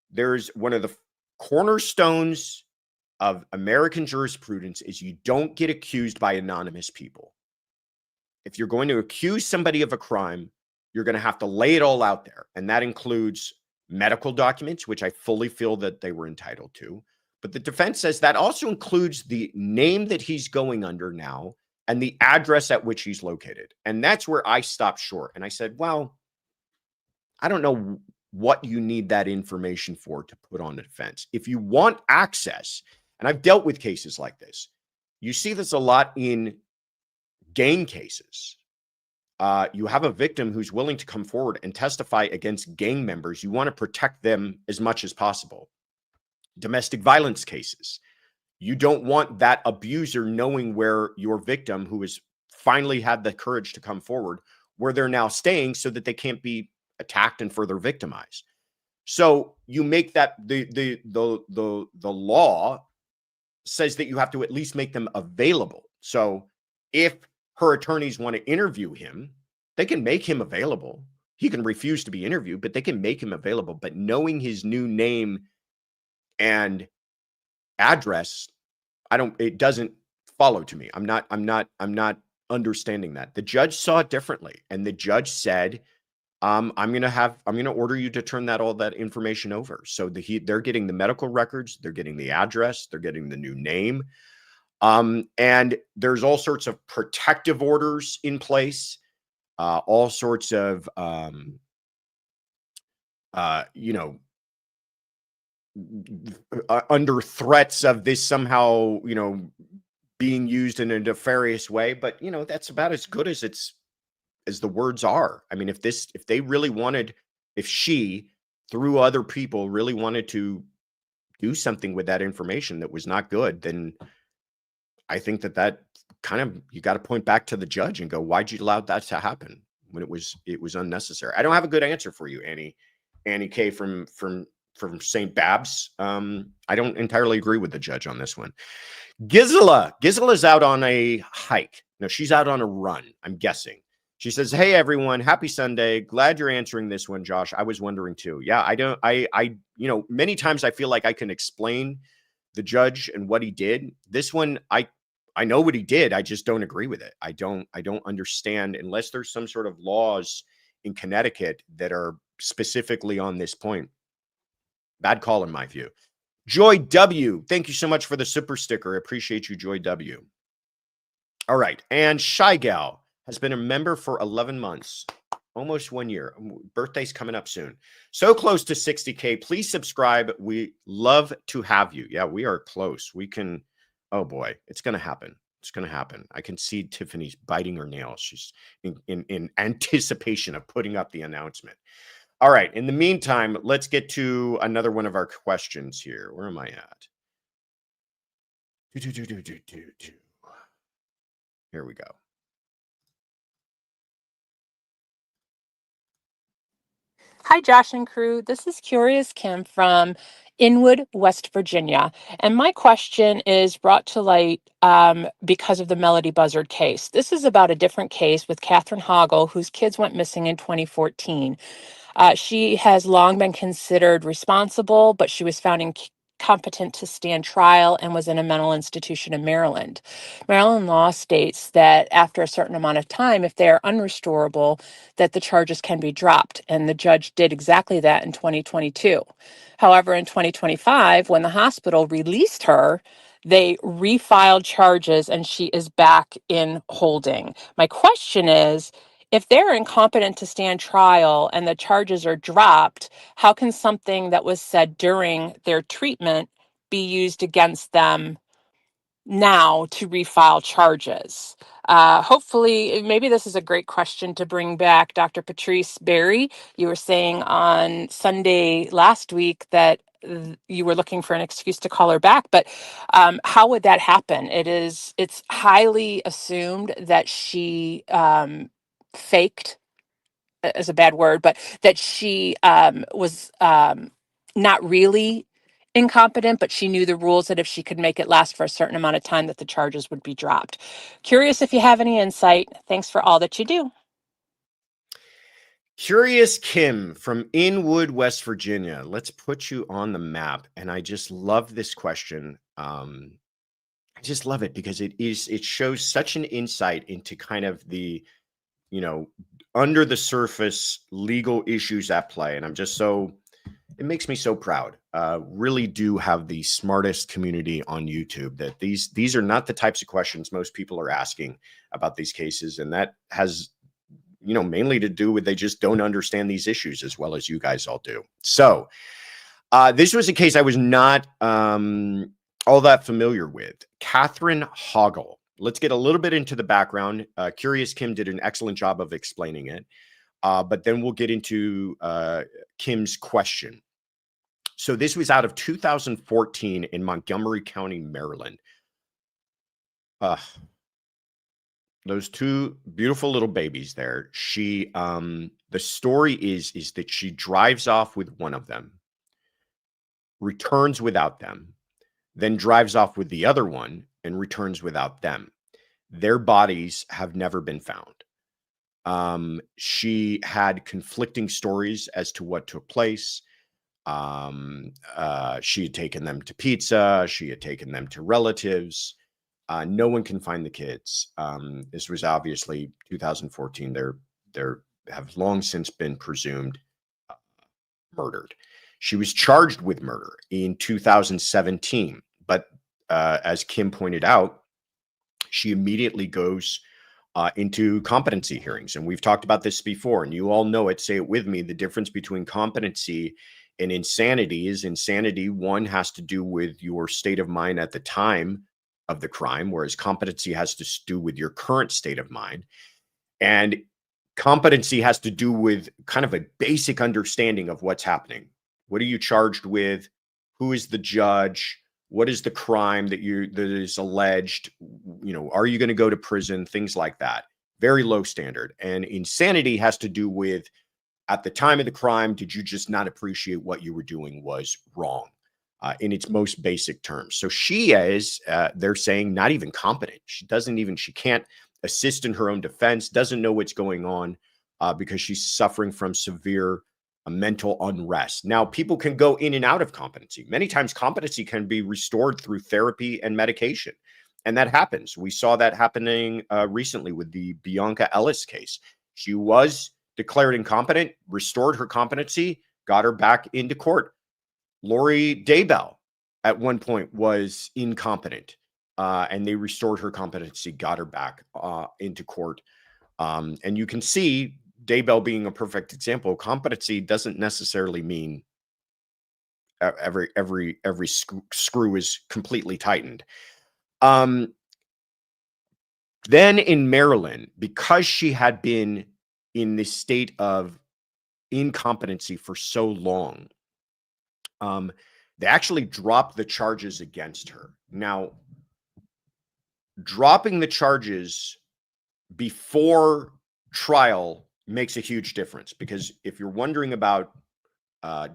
There's one of the cornerstones of American jurisprudence is you don't get accused by anonymous people. If you're going to accuse somebody of a crime, you're going to have to lay it all out there. And that includes medical documents, which I fully feel that they were entitled to. But the defense says that also includes the name that he's going under now and the address at which he's located. And that's where I stopped short. And I said, well, I don't know what you need that information for to put on a defense. If you want access, and I've dealt with cases like this, you see this a lot in gang cases. You have a victim who's willing to come forward and testify against gang members. You want to protect them as much as possible. Domestic violence cases. You don't want that abuser knowing where your victim, who has finally had the courage to come forward, where they're now staying so that they can't be attacked and further victimized. So you make that the law says that you have to at least make them available. So if her attorneys want to interview him, they can make him available. He can refuse to be interviewed, but they can make him available. But knowing his new name and address, it doesn't follow to me. I'm not understanding that. The judge saw it differently. And the judge said, I'm going to order you to turn all that information over. So they're getting the medical records, they're getting the address, they're getting the new name. And there's all sorts of protective orders in place, all sorts of, under threats of this somehow, being used in a nefarious way. But, that's about as good as the words are. I mean, if she, through other people, really wanted to do something with that information that was not good, then I think that kind of, you got to point back to the judge and go, why'd you allow that to happen when it was unnecessary? I don't have a good answer for you, Annie K from St. Babs. I don't entirely agree with the judge on this one. Gisela's out on a hike. No, she's out on a run, I'm guessing. She says, hey, everyone, happy Sunday. Glad you're answering this one, Josh. I was wondering too. Yeah, many times I feel like I can explain the judge and what he did. This one, I know what he did. I just don't agree with it. I don't understand, unless there's some sort of laws in Connecticut that are specifically on this point. Bad call in my view. Joy W, thank you so much for the super sticker. I appreciate you, Joy W. All right. And Shy Gal has been a member for 11 months, almost 1 year. Birthday's coming up soon. So close to 60K. Please subscribe. We love to have you. Yeah, we are close. We can, oh boy, it's going to happen. It's going to happen. I can see Tiffany's biting her nails. She's in anticipation of putting up the announcement. All right. In the meantime, let's get to another one of our questions here. Where am I at? Here we go. Hi, Josh and crew. This is Curious Kim from Inwood, West Virginia. And my question is brought to light because of the Melodee Buzzard case. This is about a different case with Catherine Hoggle, whose kids went missing in 2014. She has long been considered responsible, but she was found incompetent to stand trial and was in a mental institution in Maryland. Maryland law states that after a certain amount of time, if they are unrestorable, that the charges can be dropped. And the judge did exactly that in 2022. However, in 2025, when the hospital released her, they refiled charges and she is back in holding. My question is, if they're incompetent to stand trial and the charges are dropped, how can something that was said during their treatment be used against them now to refile charges? Hopefully, maybe this is a great question to bring back Dr. Patrice Berry. You were saying on Sunday last week that you were looking for an excuse to call her back, but how would that happen? It's highly assumed that she faked is a bad word, but that she was not really incompetent, but she knew the rules that if she could make it last for a certain amount of time, that the charges would be dropped. Curious if you have any insight. Thanks for all that you do. Curious Kim from Inwood, West Virginia. Let's put you on the map. And I just love this question. I just love it because it shows such an insight into kind of the, under the surface legal issues at play. And it makes me so proud. Really do have the smartest community on YouTube, that these are not the types of questions most people are asking about these cases. And that has, mainly to do with, they just don't understand these issues as well as you guys all do. So this was a case I was not all that familiar with. Catherine Hoggle. Let's get a little bit into the background. Curious Kim did an excellent job of explaining it. But then we'll get into Kim's question. So this was out of 2014 in Montgomery County, Maryland. Those two beautiful little babies there. She, the story is that she drives off with one of them, returns without them, then drives off with the other one and returns without them. Their bodies have never been found. She had conflicting stories as to what took place. She had taken them to pizza. She had taken them to relatives. No one can find the kids. This was obviously 2014. They're have long since been presumed murdered. She was charged with murder in 2017, but as Kim pointed out, she immediately goes into competency hearings. And we've talked about this before, and you all know it. Say it with me. The difference between competency and insanity is insanity, one, has to do with your state of mind at the time of the crime, whereas competency has to do with your current state of mind. And competency has to do with kind of a basic understanding of what's happening. What are you charged with? Who is the judge? What is the crime that is alleged? You know, are you going to go to prison? Things like that. Very low standard. And insanity has to do with, at the time of the crime, did you just not appreciate what you were doing was wrong, in its most basic terms? So she is, they're saying, not even competent. She can't assist in her own defense, doesn't know what's going on because she's suffering from severe mental unrest. Now, people can go in and out of competency. Many times competency can be restored through therapy and medication. And that happens. We saw that happening recently with the Bianca Ellis case. She was declared incompetent, restored her competency, got her back into court. Lori Daybell at one point was incompetent, and they restored her competency, got her back into court. And you can see Daybell being a perfect example. Competency doesn't necessarily mean every screw is completely tightened. Then in Maryland, because she had been in this state of incompetency for so long, they actually dropped the charges against her. Now, dropping the charges before trial makes a huge difference, because if you're wondering about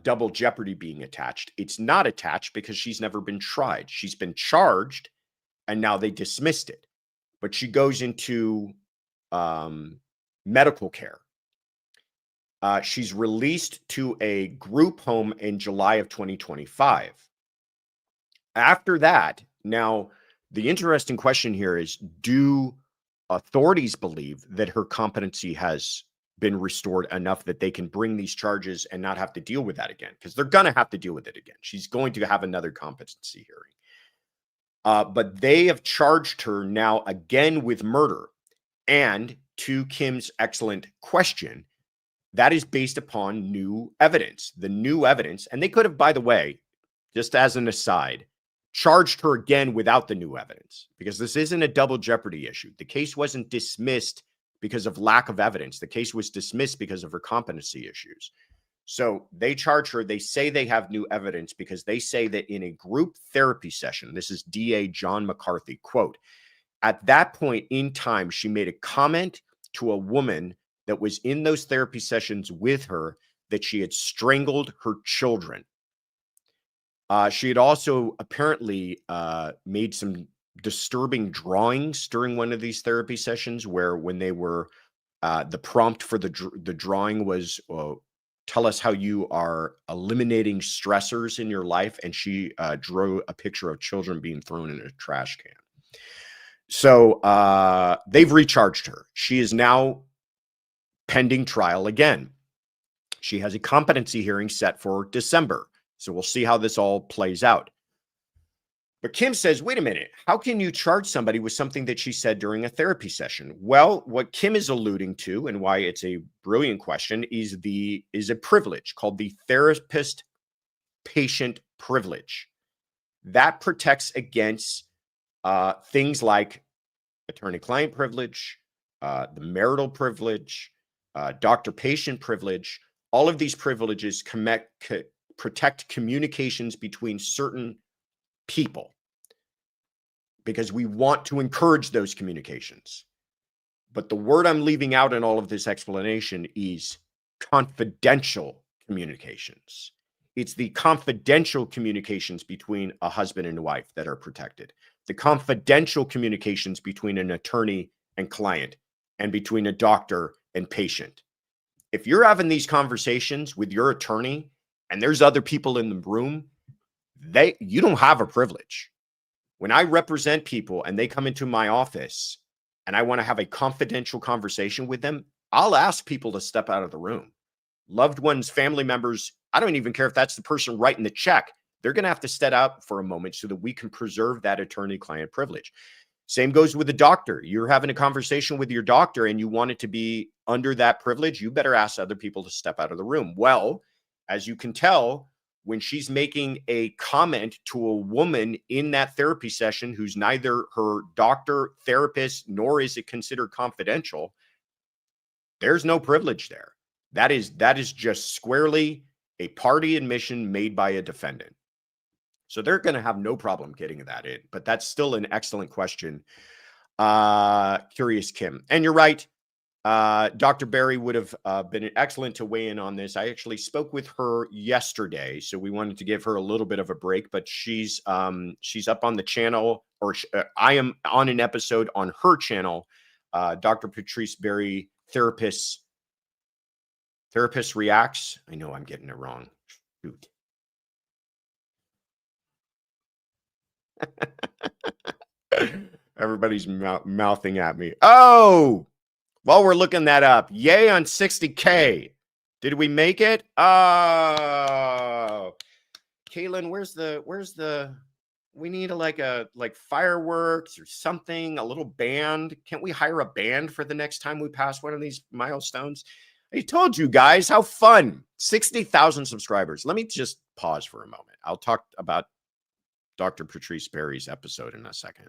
double jeopardy being attached, it's not attached because she's never been tried. She's been charged and now they dismissed it, but she goes into medical care. She's released to a group home in July of 2025. After that, now the interesting question here is, do authorities believe that her competency has been restored enough that they can bring these charges and not have to deal with that again? Because they're going to have to deal with it again. She's going to have another competency hearing. But they have charged her now again with murder. And to Kim's excellent question, that is based upon new evidence. The new evidence, and they could have, by the way, just as an aside, charged her again without the new evidence, because this isn't a double jeopardy issue. The case wasn't dismissed because of lack of evidence. The case was dismissed because of her competency issues. So they charge her. They say they have new evidence because they say that in a group therapy session, this is DA John McCarthy, quote, at that point in time, she made a comment to a woman that was in those therapy sessions with her that she had strangled her children. She had also apparently made some disturbing drawings during one of these therapy sessions, where when they were, the prompt for the drawing was, tell us how you are eliminating stressors in your life. And she drew a picture of children being thrown in a trash can. So they've recharged her. She is now pending trial again. She has a competency hearing set for December. So we'll see how this all plays out. But Kim says, wait a minute, how can you charge somebody with something that she said during a therapy session? Well, what Kim is alluding to, and why it's a brilliant question, is a privilege called the therapist-patient privilege. That protects against things like attorney-client privilege, the marital privilege, doctor-patient privilege. All of these privileges protect communications between certain people, because we want to encourage those communications. But the word I'm leaving out in all of this explanation is confidential communications. It's the confidential communications between a husband and wife that are protected. the confidential communications between an attorney and client and between a doctor and patient. If you're having these conversations with your attorney and there's other people in the room, you don't have a privilege. When I represent people and they come into my office and I want to have a confidential conversation with them, I'll ask people to step out of the room. Loved ones, family members, I don't even care if that's the person writing the check. They're going to have to step out for a moment so that we can preserve that attorney-client privilege. Same goes with the doctor. You're having a conversation with your doctor and you want it to be under that privilege, you better ask other people to step out of the room. Well, as you can tell, when she's making a comment to a woman in that therapy session who's neither her doctor, therapist, nor is it considered confidential, there's no privilege there. That is just squarely a party admission made by a defendant. So they're going to have no problem getting that in, but that's still an excellent question. Curious Kim. And you're right. Dr. Berry would have been excellent to weigh in on this. I actually spoke with her yesterday, so we wanted to give her a little bit of a break, but she's up on the channel, or I am on an episode on her channel, Dr. Patrice Berry, Therapist Reacts. I know I'm getting it wrong. Shoot. Everybody's mouthing at me. Oh, while we're looking that up, yay on 60K. Did we make it? Oh, Kaylin, where's the, we need like fireworks or something, a little band. Can't we hire a band for the next time we pass one of these milestones? I told you guys how fun. 60,000 subscribers. Let me just pause for a moment. I'll talk about Dr. Patrice Berry's episode in a second.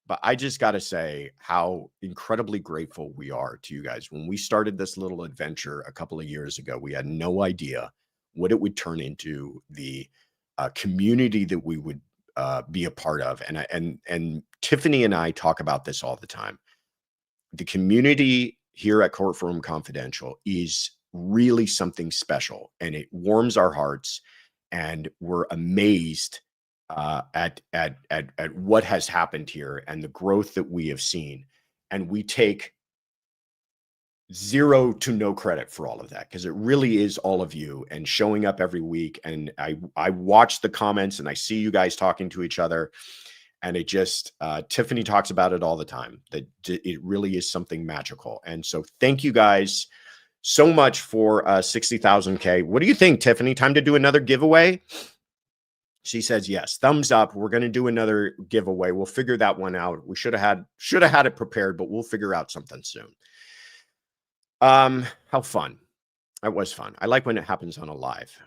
But I just got to say how incredibly grateful we are to you guys. When we started this little adventure a couple of years ago, we had no idea what it would turn into, the community that we would be a part of. And Tiffany and I talk about this all the time. The community here at Courtroom Confidential is really something special, and it warms our hearts, and we're amazed at what has happened here and the growth that we have seen. And we take zero to no credit for all of that, because it really is all of you and showing up every week. And I watch the comments and I see you guys talking to each other, and it just, Tiffany talks about it all the time, that it really is something magical. And so thank you guys so much for 60,000K. What do you think, Tiffany? Time to do another giveaway? She says yes. Thumbs up. We're going to do another giveaway. We'll figure that one out. We should have had it prepared, but we'll figure out something soon. How fun. That was fun. I like when it happens on a live.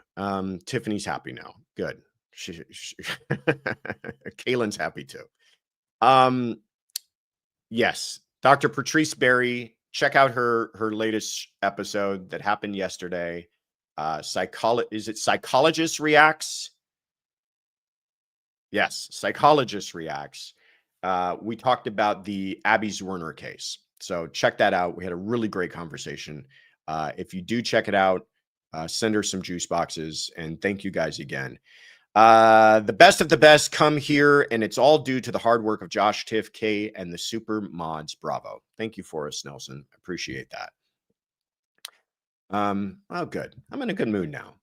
Tiffany's happy now. Good. Kaylin's happy too. Yes. Dr. Patrice Berry, check out her latest episode that happened yesterday. Is it Psychologist Reacts? Yes, Psychologist Reacts. We talked about the Abby Zwerner case. So check that out. We had a really great conversation. If you do check it out, send her some juice boxes. And thank you guys again. The best of the best come here, and it's all due to the hard work of Josh, Tiff, Kay, and the super mods. Bravo. Thank you, Forrest Nelson. Appreciate that. Oh, good. I'm in a good mood now.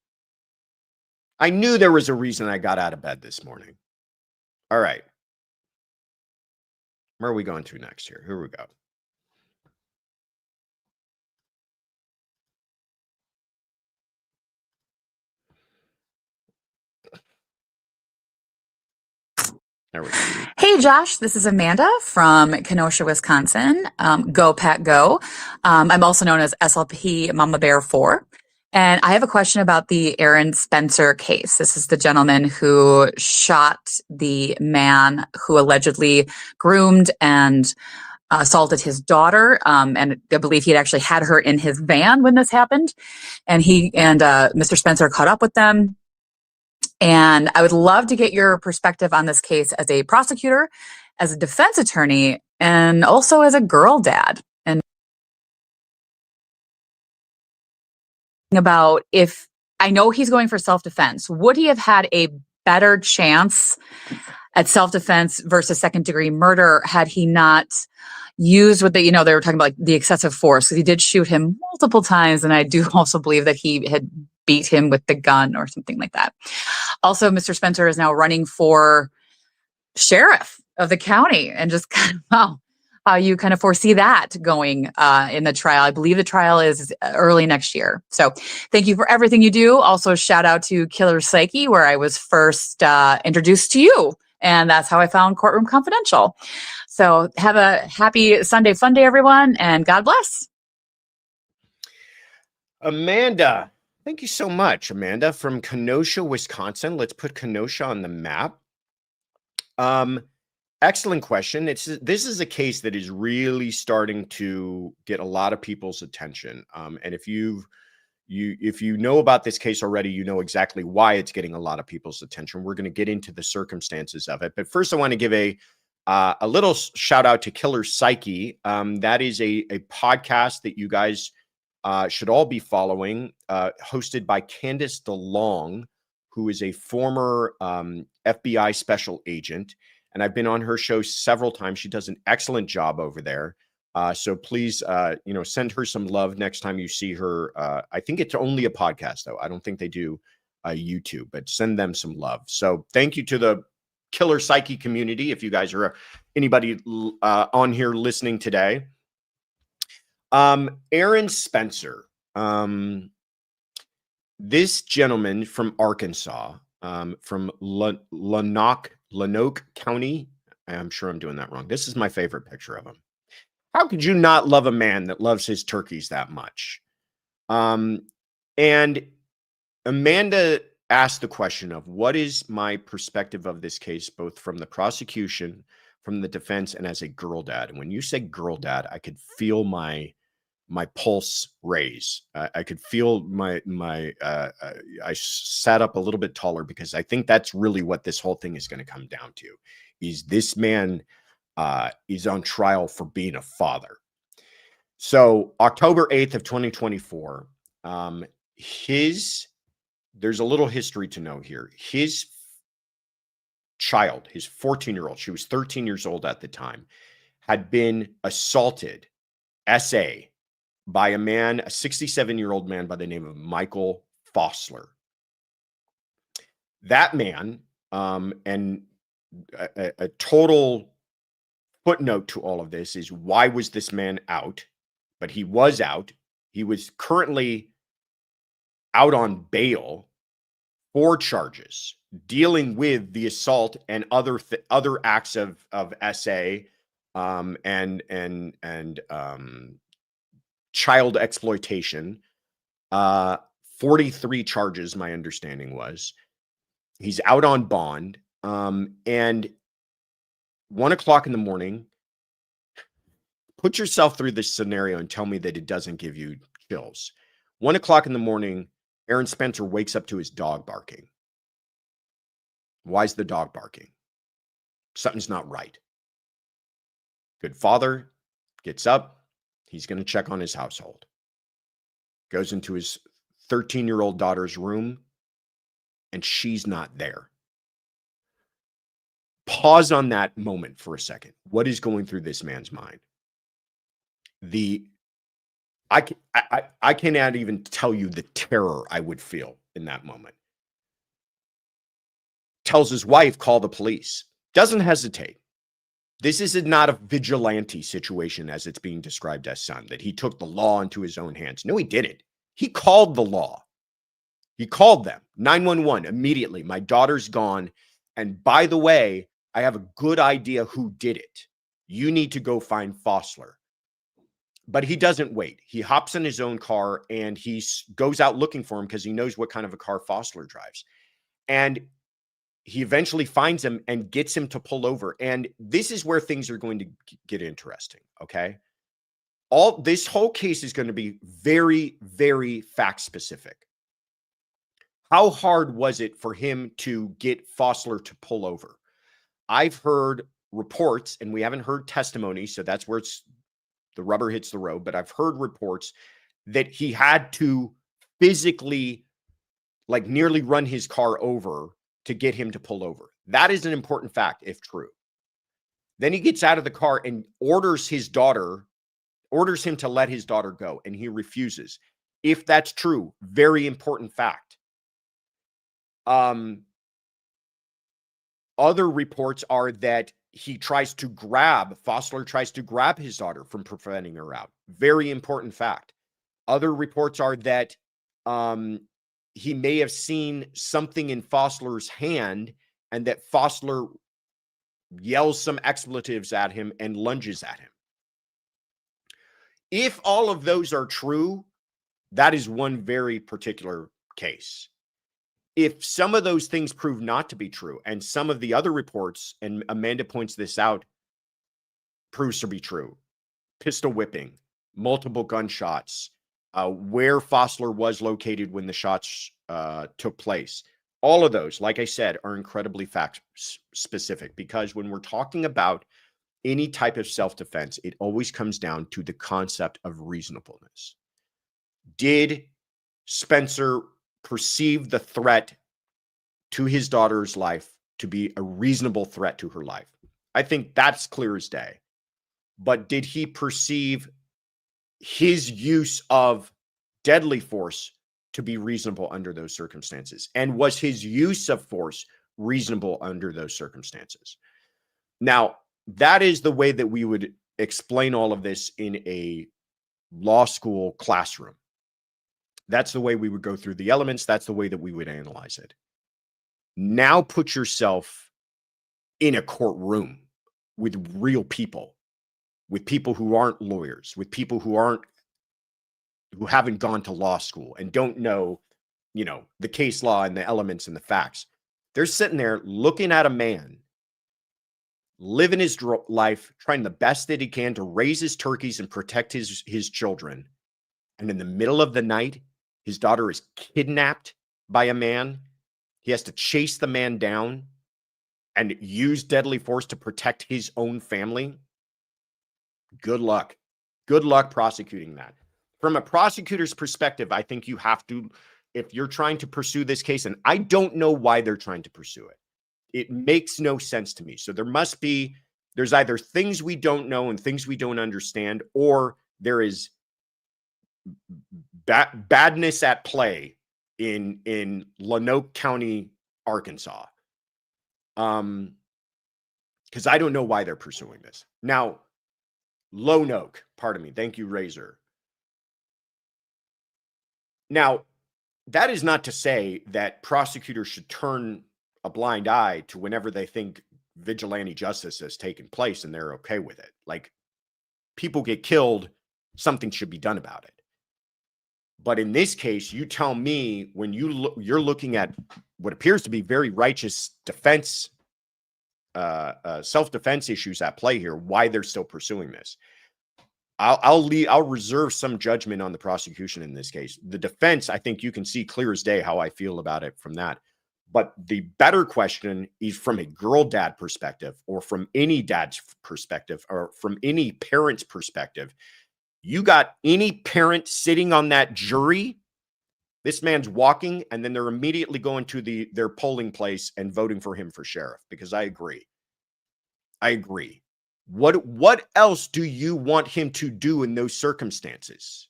I knew there was a reason I got out of bed this morning. All right. Where are we going to next here? Here we go. There we go. Hey, Josh, this is Amanda from Kenosha, Wisconsin. Go, Pat, go. I'm also known as SLP Mama Bear 4. And I have a question about the Aaron Spencer case. This is the gentleman who shot the man who allegedly groomed and assaulted his daughter. And I believe he had actually had her in his van when this happened. And Mr. Spencer caught up with them. And I would love to get your perspective on this case as a prosecutor, as a defense attorney, and also as a girl dad. And about, if I know he's going for self-defense, would he have had a better chance at self-defense versus second-degree murder had he not used what they were talking about, like the excessive force. So he did shoot him multiple times, and I do also believe that he had beat him with the gun or something like that. Also, Mr. Spencer is now running for sheriff of the county, and just kind of, how you kind of foresee that going in the trial. I believe the trial is early next year. So thank you for everything you do. Also, shout out to Killer Psyche, where I was first introduced to you. And that's how I found Courtroom Confidential. So have a happy Sunday fun day, everyone, and God bless. Amanda, thank you so much, Amanda, from Kenosha, Wisconsin. Let's put Kenosha on the map. Excellent question. This is a case that is really starting to get a lot of people's attention. And if you know about this case already, you know exactly why it's getting a lot of people's attention. We're going to get into the circumstances of it. But first, I want to give a little shout out to Killer Psyche. That is a podcast that you guys should all be following, hosted by Candace DeLong, who is a former FBI special agent. And I've been on her show several times. She does an excellent job over there. So please, send her some love next time you see her. I think it's only a podcast, though. I don't think they do YouTube, but send them some love. So thank you to the Killer Psyche community. If you guys are anybody on here listening today. Aaron Spencer, this gentleman from Arkansas, from Lanoke County. I'm sure I'm doing that wrong. This is my favorite picture of him. How could you not love a man that loves his turkeys that much? And Amanda asked the question of what is my perspective of this case, both from the prosecution, from the defense, and as a girl dad. And when you say girl dad, I could feel my pulse raise. I could feel I sat up a little bit taller, because I think that's really what this whole thing is going to come down to. Is this man is on trial for being a father. So October 8th of 2024, there's a little history to know here. His child, his 14-year-old, she was 13 years old at the time, had been assaulted, SA, by a 67-year-old man by the name of Michael Fossler. That man, and a total footnote to all of this is, why was this man out? But he was out. He was currently out on bail for charges dealing with the assault and other acts of SA and child exploitation. 43 charges, my understanding was. He's out on bond. And 1 o'clock in the morning, put yourself through this scenario and tell me that it doesn't give you chills. 1 o'clock in the morning, Aaron Spencer wakes up to his dog barking. Why is the dog barking? Something's not right. Good father gets up. He's going to check on his household. Goes into his 13-year-old daughter's room, and she's not there. Pause on that moment for a second. What is going through this man's mind? I cannot even tell you the terror I would feel in that moment. Tells his wife, call the police. Doesn't hesitate. This is not a vigilante situation as it's being described as son, that he took the law into his own hands. No, he didn't. He called the law. He called them. 911 immediately. My daughter's gone. And by the way, I have a good idea who did it. You need to go find Fossler. But he doesn't wait. He hops in his own car and he goes out looking for him because he knows what kind of a car Fossler drives. And he eventually finds him and gets him to pull over. And this is where things are going to get interesting, okay? This whole case is going to be very, very fact specific. How hard was it for him to get Fossler to pull over? I've heard reports, and we haven't heard testimony, so that's where the rubber hits the road, but I've heard reports that he had to physically, like, nearly run his car over to get him to pull over. That is an important fact, if true. Then he gets out of the car and orders him to let his daughter go, and he refuses. If that's true, very important fact. Other reports are that Fossler tries to grab his daughter from preventing her out. Very important fact. Other reports are that he may have seen something in Fossler's hand and that Fossler yells some expletives at him and lunges at him. If all of those are true, that is one very particular case. If some of those things prove not to be true, and some of the other reports, and Amanda points this out, proves to be true, pistol whipping, multiple gunshots, where Fossler was located when the shots took place, all of those, like I said, are incredibly fact specific, because when we're talking about any type of self-defense, it always comes down to the concept of reasonableness. Did Spencer perceive the threat to his daughter's life to be a reasonable threat to her life? I think that's clear as day. But did he perceive his use of deadly force to be reasonable under those circumstances? And was his use of force reasonable under those circumstances? Now, that is the way that we would explain all of this in a law school classroom. That's the way we would go through the elements. That's the way that we would analyze it. Now put yourself in a courtroom with real people, with people who aren't lawyers, with people who haven't gone to law school and don't know, the case law and the elements and the facts. They're sitting there looking at a man living his life, trying the best that he can to raise his turkeys and protect his children. And in the middle of the night, his daughter is kidnapped by a man. He has to chase the man down and use deadly force to protect his own family. Good luck. Good luck prosecuting that. From a prosecutor's perspective, I think you have to, if you're trying to pursue this case, and I don't know why they're trying to pursue it. It makes no sense to me. So there's either things we don't know and things we don't understand, or there is badness at play in Lonoke County, Arkansas. Because I don't know why they're pursuing this. Now, Lonoke, pardon me. Thank you, Razor. Now, that is not to say that prosecutors should turn a blind eye to whenever they think vigilante justice has taken place and they're okay with it. Like, people get killed, something should be done about it. But in this case, you tell me when you're looking at what appears to be very righteous defense, self-defense issues at play here, why they're still pursuing this. I'll reserve some judgment on the prosecution in this case. The defense, I think you can see clear as day how I feel about it from that. But the better question is from a girl dad perspective, or from any dad's perspective, or from any parent's perspective. You got any parent sitting on that jury, this man's walking, and then they're immediately going to their polling place and voting for him for sheriff, because I agree. What else do you want him to do in those circumstances?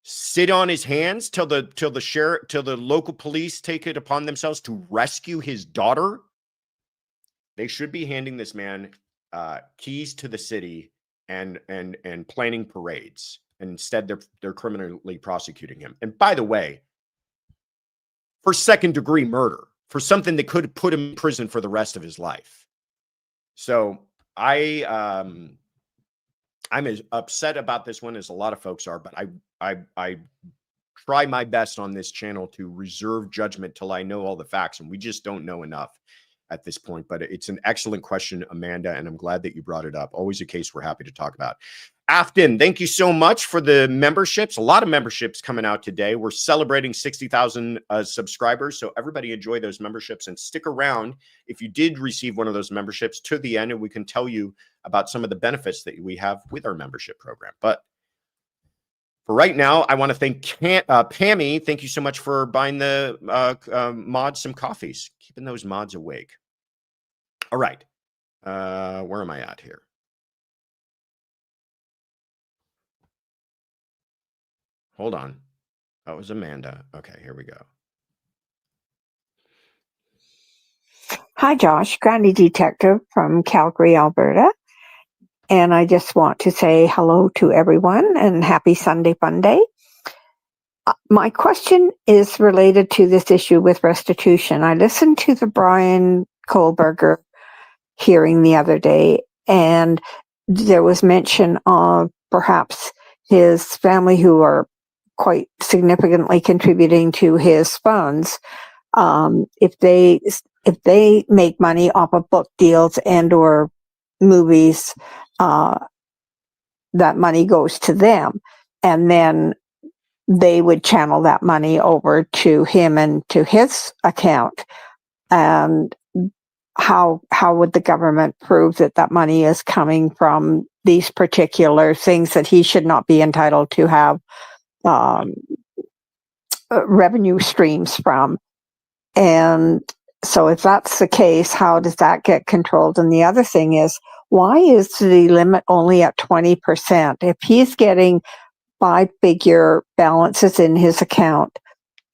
Sit on his hands till the local police take it upon themselves to rescue his daughter? They should be handing this man keys to the city and planning parades. And instead, they're criminally prosecuting him. And by the way, for second-degree murder, for something that could put him in prison for the rest of his life. So I'm as upset about this one as a lot of folks are, but I try my best on this channel to reserve judgment till I know all the facts, and we just don't know enough at this point. But it's an excellent question, Amanda, and I'm glad that you brought it up. Always a case we're happy to talk about. Afton, thank you so much for the memberships. A lot of memberships coming out today. We're celebrating 60,000 subscribers, so everybody enjoy those memberships and stick around if you did receive one of those memberships to the end, and we can tell you about some of the benefits that we have with our membership program. But For right now, I want to thank Pammy. Thank you so much for buying the mods some coffees, keeping those mods awake. All right. Where am I at here? Hold on. That was Amanda. Okay, here we go. Hi, Josh, Granny Detective from Calgary, Alberta. And I just want to say hello to everyone and happy Sunday Fun Day. My question is related to this issue with restitution. I listened to the Bryan Kohberger hearing the other day, and there was mention of perhaps his family who are quite significantly contributing to his funds. If they make money off of book deals and or movies, that money goes to them, and then they would channel that money over to him and to his account. And how would the government prove that that money is coming from these particular things that he should not be entitled to have revenue streams from? And so if that's the case, how does that get controlled? And the other thing is, why is the limit only at 20%? If he's getting 5-figure balances in his account,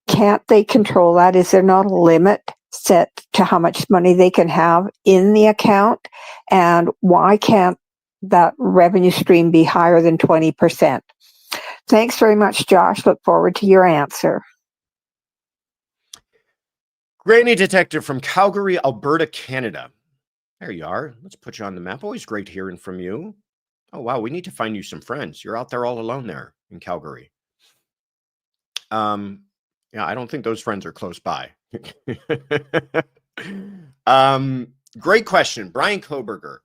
can't they control that? Is there not a limit set to how much money they can have in the account? And why can't that revenue stream be higher than 20%? Thanks very much, Josh. Look forward to your answer. Granny Detective from Calgary, Alberta, Canada. There you are. Let's put you on the map. Always great hearing from you. Oh, wow. We need to find you some friends. You're out there all alone there in Calgary. Yeah, I don't think those friends are close by. Great question, Bryan Kohberger.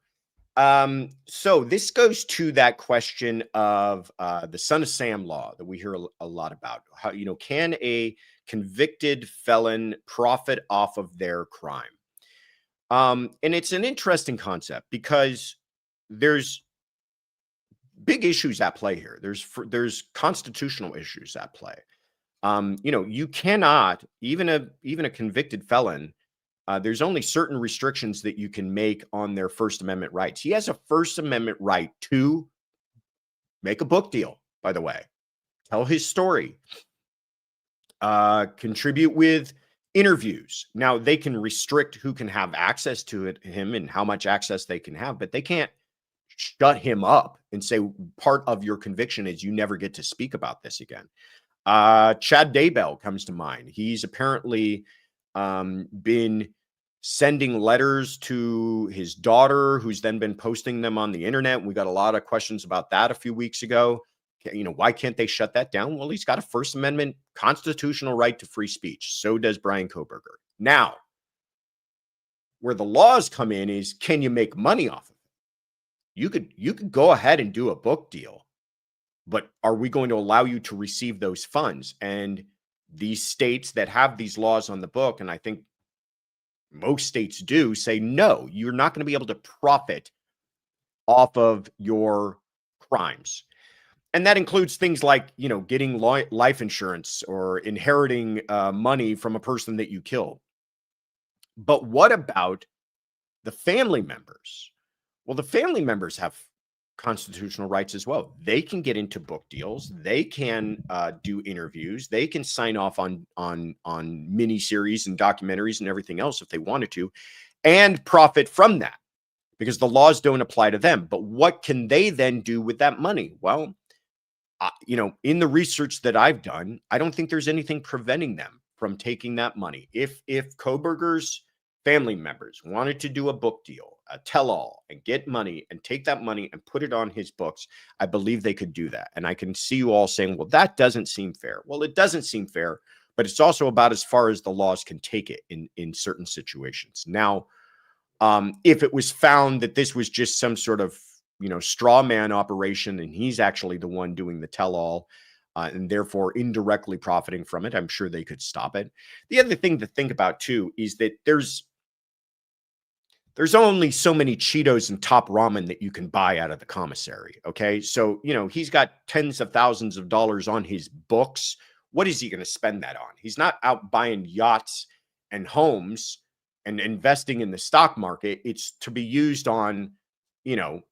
So this goes to that question of the Son of Sam law that we hear a lot about. How, can a convicted felon profit off of their crime? And it's an interesting concept because there's big issues at play here. There's constitutional issues at play. You cannot, even a convicted felon, there's only certain restrictions that you can make on their First Amendment rights. He has a First Amendment right to make a book deal, by the way, tell his story, contribute with interviews. Now, they can restrict who can have access to him and how much access they can have, but they can't shut him up and say part of your conviction is you never get to speak about this again. Chad Daybell comes to mind. He's apparently been sending letters to his daughter, who's then been posting them on the internet. We got a lot of questions about that a few weeks ago. Why can't they shut that down? Well, he's got a First Amendment constitutional right to free speech. So does Bryan Kohberger. Now, where the laws come in is, can you make money off of it? You could go ahead and do a book deal, but are we going to allow you to receive those funds? And these states that have these laws on the book, and I think most states do, say, no, you're not going to be able to profit off of your crimes. And that includes things like, getting life insurance or inheriting money from a person that you killed. But what about the family members? Well, the family members have constitutional rights as well. They can get into book deals. They can do interviews. They can sign off on miniseries and documentaries and everything else if they wanted to, and profit from that because the laws don't apply to them. But what can they then do with that money? Well, in the research that I've done, I don't think there's anything preventing them from taking that money. If Kohberger's family members wanted to do a book deal, a tell-all, and get money and take that money and put it on his books, I believe they could do that. And I can see you all saying, well, that doesn't seem fair. Well, it doesn't seem fair, but it's also about as far as the laws can take it in certain situations. Now, if it was found that this was just some sort of straw man operation and he's actually the one doing the tell-all and therefore indirectly profiting from it, I'm sure they could stop it. The other thing to think about too is that there's there's only so many Cheetos and top ramen that you can buy out of the commissary. Okay. So, you know, he's got tens of thousands of dollars on his books. What is he going to spend that on? He's not out buying yachts and homes and investing in the stock market. It's to be used on, you know,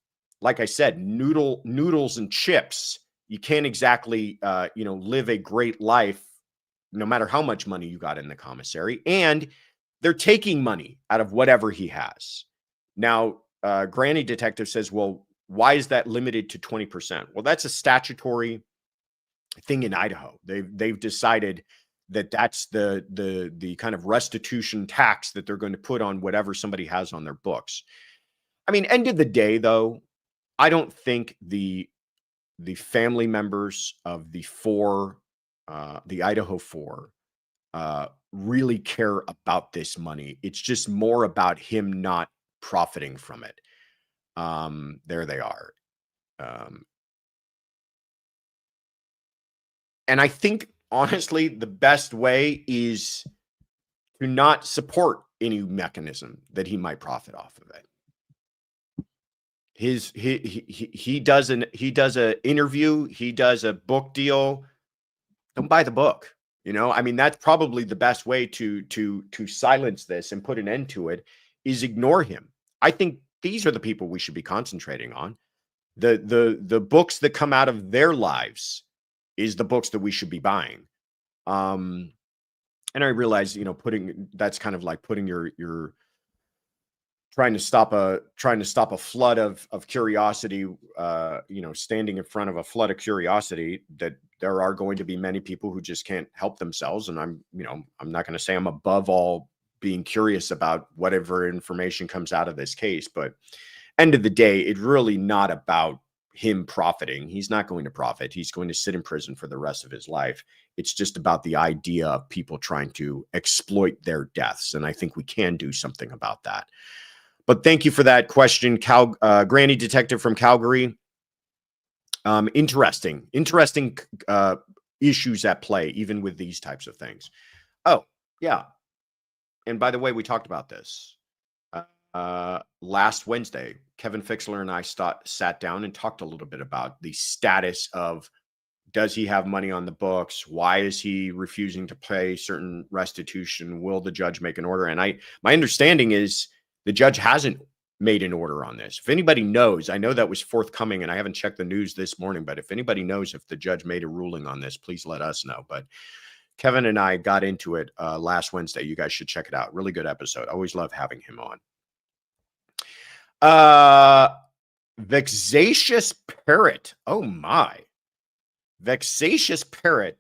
like I said, noodles and chips. You can't exactly, you know, live a great life no matter how much money you got in the commissary. And they're taking money out of whatever he has. Now, Granny Detective says, well, why is that limited to 20%? Well, that's a statutory thing in Idaho. They've decided that that's the kind of restitution tax that they're going to put on whatever somebody has on their books. I mean, end of the day, though, I don't think the family members of the Idaho Four, really care about this money. It's just more about him not profiting from it. There they are. And I think, honestly, the best way is to not support any mechanism that he might profit off of it. He does an interview, he does a book deal. Don't buy the book. You know, I mean, that's probably the best way to silence this and put an end to it, is ignore him. I think these are the people we should be concentrating on. The books that come out of their lives is the books that we should be buying. And I realize, you know, that's kind of like putting your trying to stop a flood of curiosity, you know, standing in front of a flood of curiosity, that there are going to be many people who just can't help themselves. And I'm not going to say I'm above all being curious about whatever information comes out of this case, but end of the day, it's really not about him profiting. He's not going to profit. He's going to sit in prison for the rest of his life. It's just about the idea of people trying to exploit their deaths. And I think we can do something about that. But thank you for that question, Granny Detective from Calgary. Interesting issues at play, even with these types of things. Oh, yeah. And by the way, we talked about this last Wednesday. Kevin Fixler and I sat down and talked a little bit about the status of, does he have money on the books? Why is he refusing to pay certain restitution? Will the judge make an order? And my understanding is the judge hasn't made an order on this. If anybody knows, I know that was forthcoming and I haven't checked the news this morning, but if anybody knows if the judge made a ruling on this, please let us know. But Kevin and I got into it last Wednesday. You guys should check it out. Really good episode. Always love having him on. Vexatious Parrot. Oh my. Vexatious Parrot,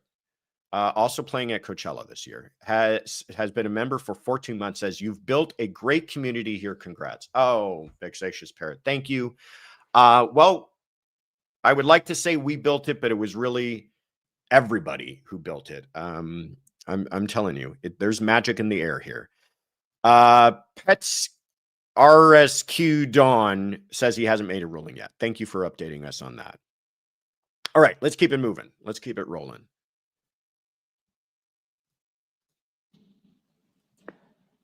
also playing at Coachella this year, has been a member for 14 months, says, you've built a great community here. Congrats. Oh, Vexatious Parrot. Thank you. Well, I would like to say we built it, but it was really everybody who built it. I'm telling you, there's magic in the air here. Pets RSQ Dawn says he hasn't made a ruling yet. Thank you for updating us on that. All right, let's keep it moving. Let's keep it rolling.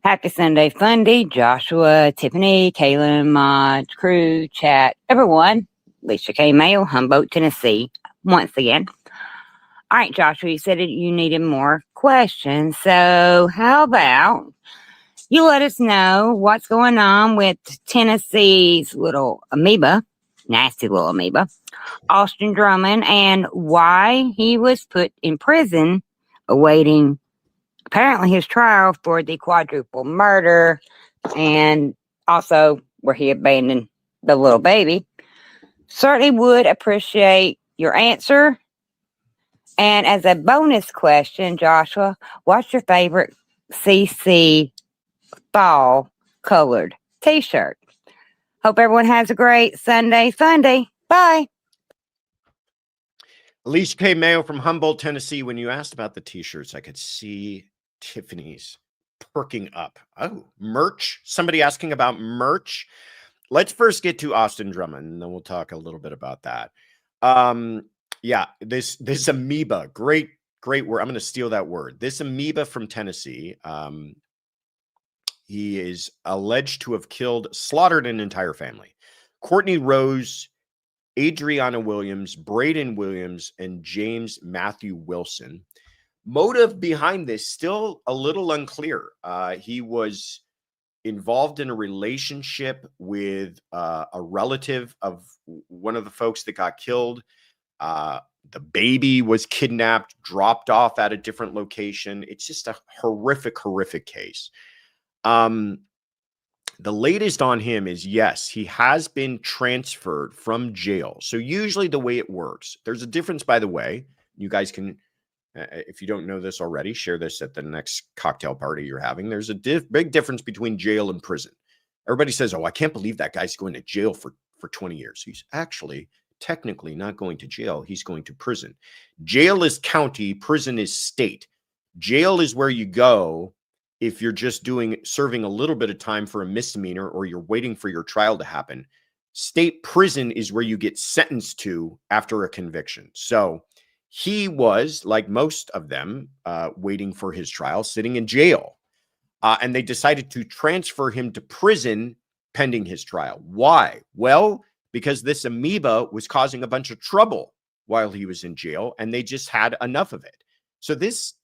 Happy Sunday Fun Day, Joshua, Tiffany, Kaylin, Mod, crew, chat, everyone. Alicia K. Mayo, Humboldt, Tennessee, once again. All right, Joshua, you said you needed more questions. So how about you let us know what's going on with Tennessee's little amoeba, nasty little amoeba, Austin Drummond, and why he was put in prison awaiting apparently his trial for the quadruple murder, and also where he abandoned the little baby. Certainly would appreciate your answer. And as a bonus question, Joshua, what's your favorite CC fall colored t-shirt? Hope everyone has a great Sunday Fun Day. Bye. Alicia K. Mayo from Humboldt, Tennessee. When you asked about the t-shirts, I could see Tiffany's perking up. Oh, merch. Somebody asking about merch. Let's first get to Austin Drummond, and then we'll talk a little bit about that. Yeah, this amoeba, great word. I'm going to steal that word. This amoeba from Tennessee He is alleged to have slaughtered an entire family. Courtney Rose, Adriana Williams, Braden Williams, and James Matthew Wilson. Motive behind this still a little unclear. He was involved in a relationship with a relative of one of the folks that got killed. The baby was kidnapped, dropped off at a different location. It's just a horrific case. The latest on him is, yes, he has been transferred from jail. So usually the way it works, there's a difference, by the way. You guys can, if you don't know this already, share this at the next cocktail party you're having. There's a big difference between jail and prison. Everybody says, oh, I can't believe that guy's going to jail for 20 years. He's actually technically not going to jail. He's going to prison. Jail is county, prison is state. Jail is where you go if you're just serving a little bit of time for a misdemeanor or you're waiting for your trial to happen. State prison is where you get sentenced to after a conviction. So he was, like most of them, waiting for his trial, sitting in jail. And they decided to transfer him to prison pending his trial. Why? Well, because this amoeba was causing a bunch of trouble while he was in jail, and they just had enough of it. So this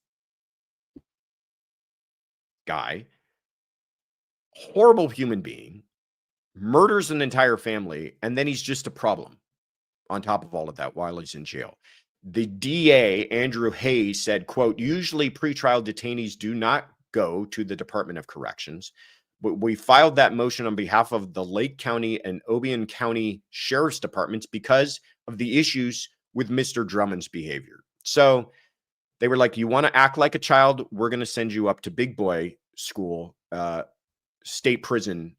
guy, horrible human being, murders an entire family, and then he's just a problem on top of all of that while he's in jail. The DA, Andrew Hayes, said, quote, usually pretrial detainees do not go to the Department of Corrections, but we filed that motion on behalf of the Lake County and Obion County Sheriff's Departments because of the issues with Mr. Drummond's behavior. So they were like, you want to act like a child? We're going to send you up to big boy school, state prison,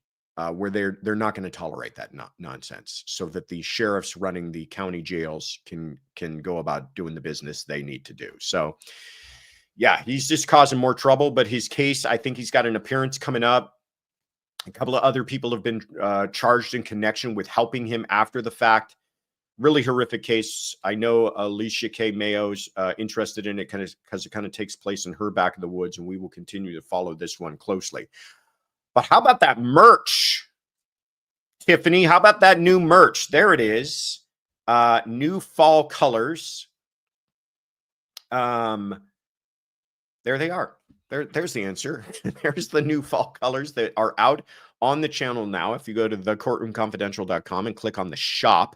where they're not going to tolerate that nonsense, so that the sheriffs running the county jails can go about doing the business they need to do. So yeah, he's just causing more trouble, but his case, I think he's got an appearance coming up. A couple of other people have been charged in connection with helping him after the fact. Really horrific case. I know Alicia K. Mayo's interested in it because it kind of takes place in her back of the woods, and we will continue to follow this one closely. But how about that merch, Tiffany? How about that new merch? There it is. New fall colors. There they are. There's the answer. There's the new fall colors that are out on the channel now. If you go to thecourtroomconfidential.com and click on the shop,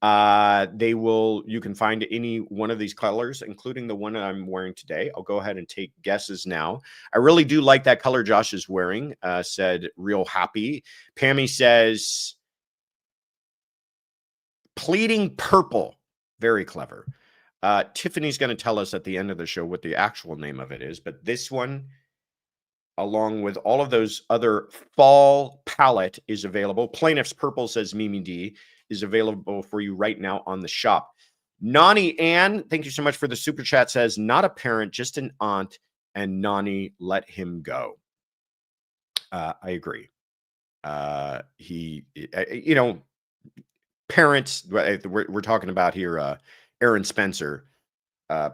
you can find any one of these colors, including the one I'm wearing today. I'll go ahead and take guesses now. I really do like that color Josh is wearing, said Real Happy. Pammy says pleading purple. Very clever. Tiffany's going to tell us at the end of the show what the actual name of it is, but this one, along with all of those other fall palette, is available. Plaintiff's Purple, says Mimi D, is available for you right now on the shop. Nani Ann, thank you so much for the super chat, says, not a parent, just an aunt, and Nani, let him go. I agree. Parents, we're talking about here, Aaron Spencer,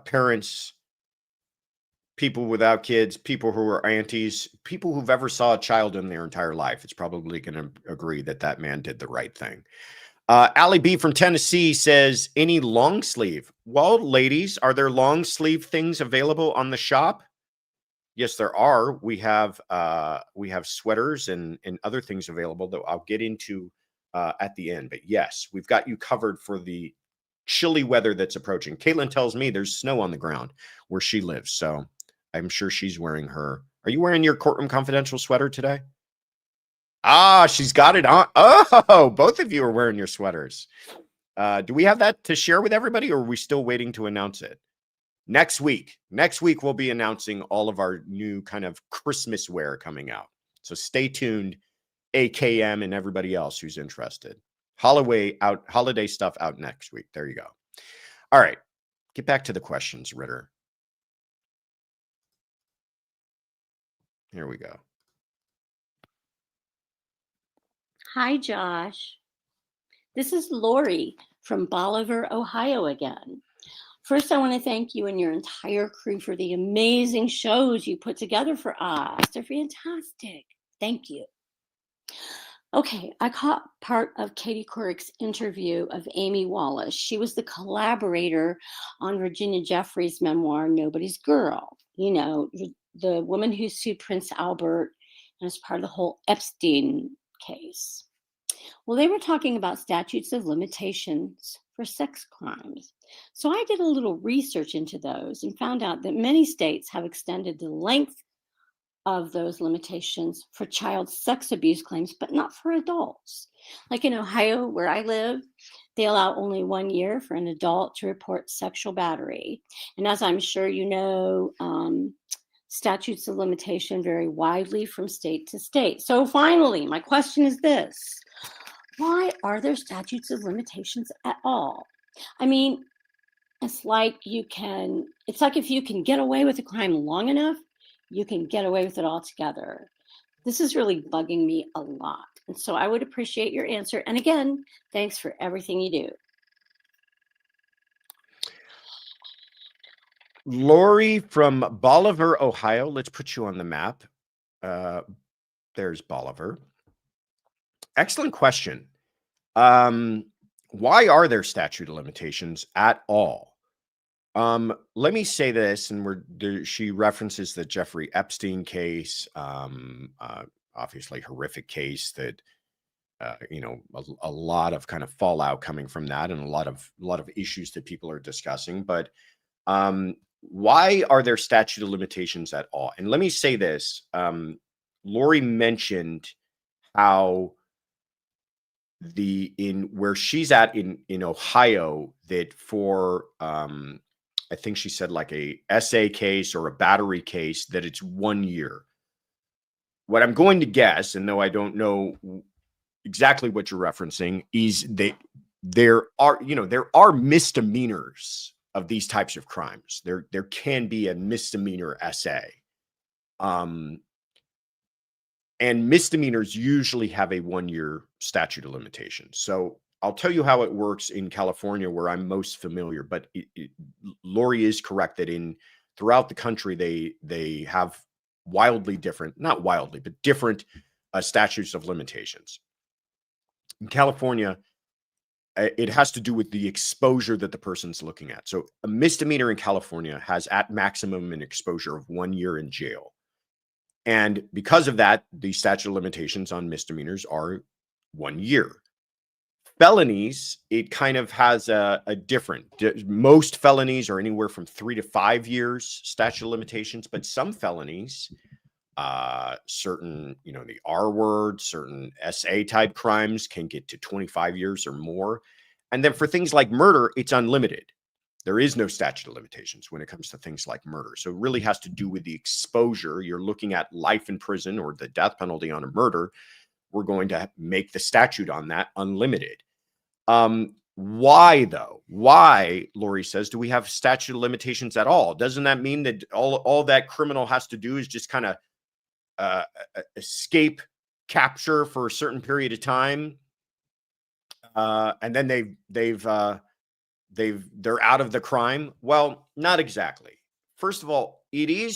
parents, people without kids, people who are aunties, people who've ever saw a child in their entire life, it's probably going to agree that man did the right thing. Allie B from Tennessee says, any long sleeve? Well, ladies, are there long sleeve things available on the shop? Yes, there are. We have sweaters and other things available that I'll get into at the end. But yes, we've got you covered for the chilly weather that's approaching. Caitlin tells me there's snow on the ground where she lives, so I'm sure she's wearing her. Are you wearing your Courtroom Confidential sweater today? Ah, she's got it on. Oh, both of you are wearing your sweaters. Do we have that to share with everybody, or are we still waiting to announce it? Next week we'll be announcing all of our new kind of Christmas wear coming out. So stay tuned, AKM and everybody else who's interested. Holiday stuff out next week. There you go. All right, get back to the questions, Ritter. Here we go. Hi, Josh. This is Lori from Bolivar, Ohio again. First, I want to thank you and your entire crew for the amazing shows you put together for us. They're fantastic. Thank you. Okay, I caught part of Katie Couric's interview of Amy Wallace. She was the collaborator on Virginia Jeffrey's memoir, Nobody's Girl. You know, the woman who sued Prince Albert and was part of the whole Epstein case. Well, they were talking about statutes of limitations for sex crimes. So I did a little research into those and found out that many states have extended the length of those limitations for child sex abuse claims, but not for adults. Like in Ohio, where I live, they allow only 1 year for an adult to report sexual battery. And as I'm sure you know, statutes of limitation vary widely from state to state. So finally, my question is this: why are there statutes of limitations at all? I mean, it's like if you can get away with a crime long enough, you can get away with it altogether. This is really bugging me a lot. And so I would appreciate your answer. And again, thanks for everything you do. Lori from Bolivar, Ohio. Let's put you on the map. There's Bolivar. Excellent question. Why are there statute of limitations at all? Let me say this, and she references the Jeffrey Epstein case, obviously horrific case that, a lot of kind of fallout coming from that, and a lot of issues that people are discussing. But why are there statute of limitations at all? And let me say this: Lori mentioned how where she's at in Ohio, that for I think she said like a SA case or a battery case, that it's 1 year. What I'm going to guess, and though I don't know exactly what you're referencing, is that there are misdemeanors of these types of crimes. There can be a misdemeanor SA. And misdemeanors usually have a 1 year statute of limitations. So I'll tell you how it works in California, where I'm most familiar. But Lori is correct that throughout the country, they have wildly different, not wildly, but different statutes of limitations. In California, it has to do with the exposure that the person's looking at. So a misdemeanor in California has at maximum an exposure of 1 year in jail. And because of that, the statute of limitations on misdemeanors are 1 year. Felonies, it kind of has a different. Most felonies are anywhere from 3 to 5 years statute of limitations, but some felonies, certain, the R word, certain SA type crimes can get to 25 years or more. And then for things like murder, it's unlimited. There is no statute of limitations when it comes to things like murder. So it really has to do with the exposure. You're looking at life in prison or the death penalty on a murder. We're going to make the statute on that unlimited. Why though? Why, Lori says, do we have statute of limitations at all? Doesn't that mean that all that criminal has to do is just kind of escape capture for a certain period of time, and then they're out of the crime? Well, not exactly. First of all, the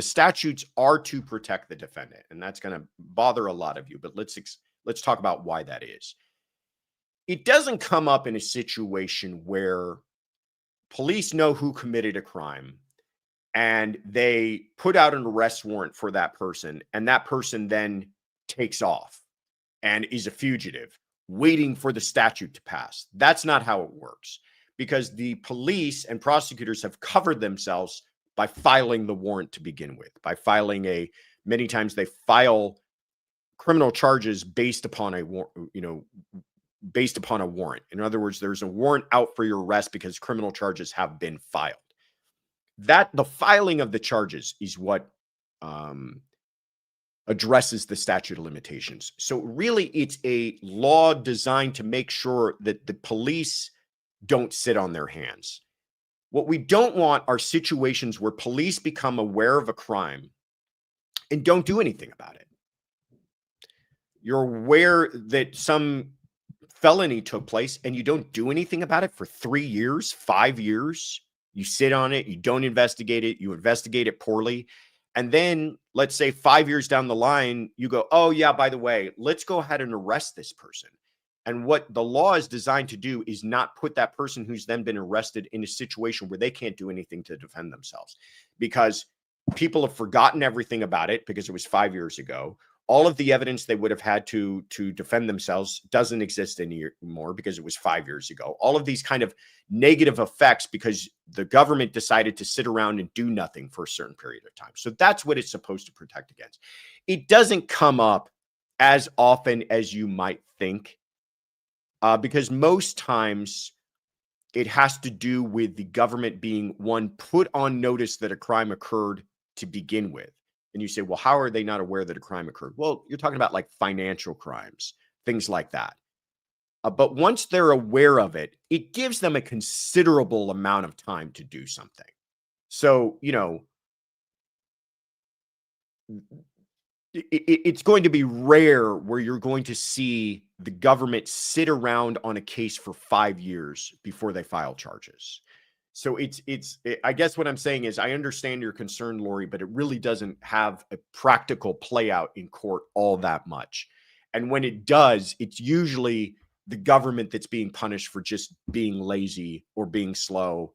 statutes are to protect the defendant, and that's going to bother a lot of you, but let's talk about why that is. It doesn't come up in a situation where police know who committed a crime and they put out an arrest warrant for that person, and that person then takes off and is a fugitive, waiting for the statute to pass. That's not how it works, because the police and prosecutors have covered themselves by filing the warrant to begin with, by filing many times they file criminal charges based upon a warrant. In other words, there's a warrant out for your arrest because criminal charges have been filed. The filing of the charges is what addresses the statute of limitations. So really, it's a law designed to make sure that the police don't sit on their hands. What we don't want are situations where police become aware of a crime and don't do anything about it. You're aware that some felony took place and you don't do anything about it for 3 years, 5 years. You sit on it, you don't investigate it, you investigate it poorly, And then let's say 5 years down the line, you go, oh yeah, by the way, let's go ahead and arrest this person. And what the law is designed to do is not put that person who's then been arrested in a situation where they can't do anything to defend themselves, because people have forgotten everything about it because it was 5 years ago. All of the evidence they would have had to defend themselves doesn't exist anymore because it was 5 years ago. All of these kind of negative effects because the government decided to sit around and do nothing for a certain period of time. So that's what it's supposed to protect against. It doesn't come up as often as you might think, because most times it has to do with the government being, one, put on notice that a crime occurred to begin with. And you say, well, how are they not aware that a crime occurred? Well, you're talking about like financial crimes, things like that. But once they're aware of it, it gives them a considerable amount of time to do something. So, you know, it's going to be rare where you're going to see the government sit around on a case for 5 years before they file charges. So I guess what I'm saying is I understand your concern, Lori, but it really doesn't have a practical play out in court all that much. And when it does, it's usually the government that's being punished for just being lazy or being slow.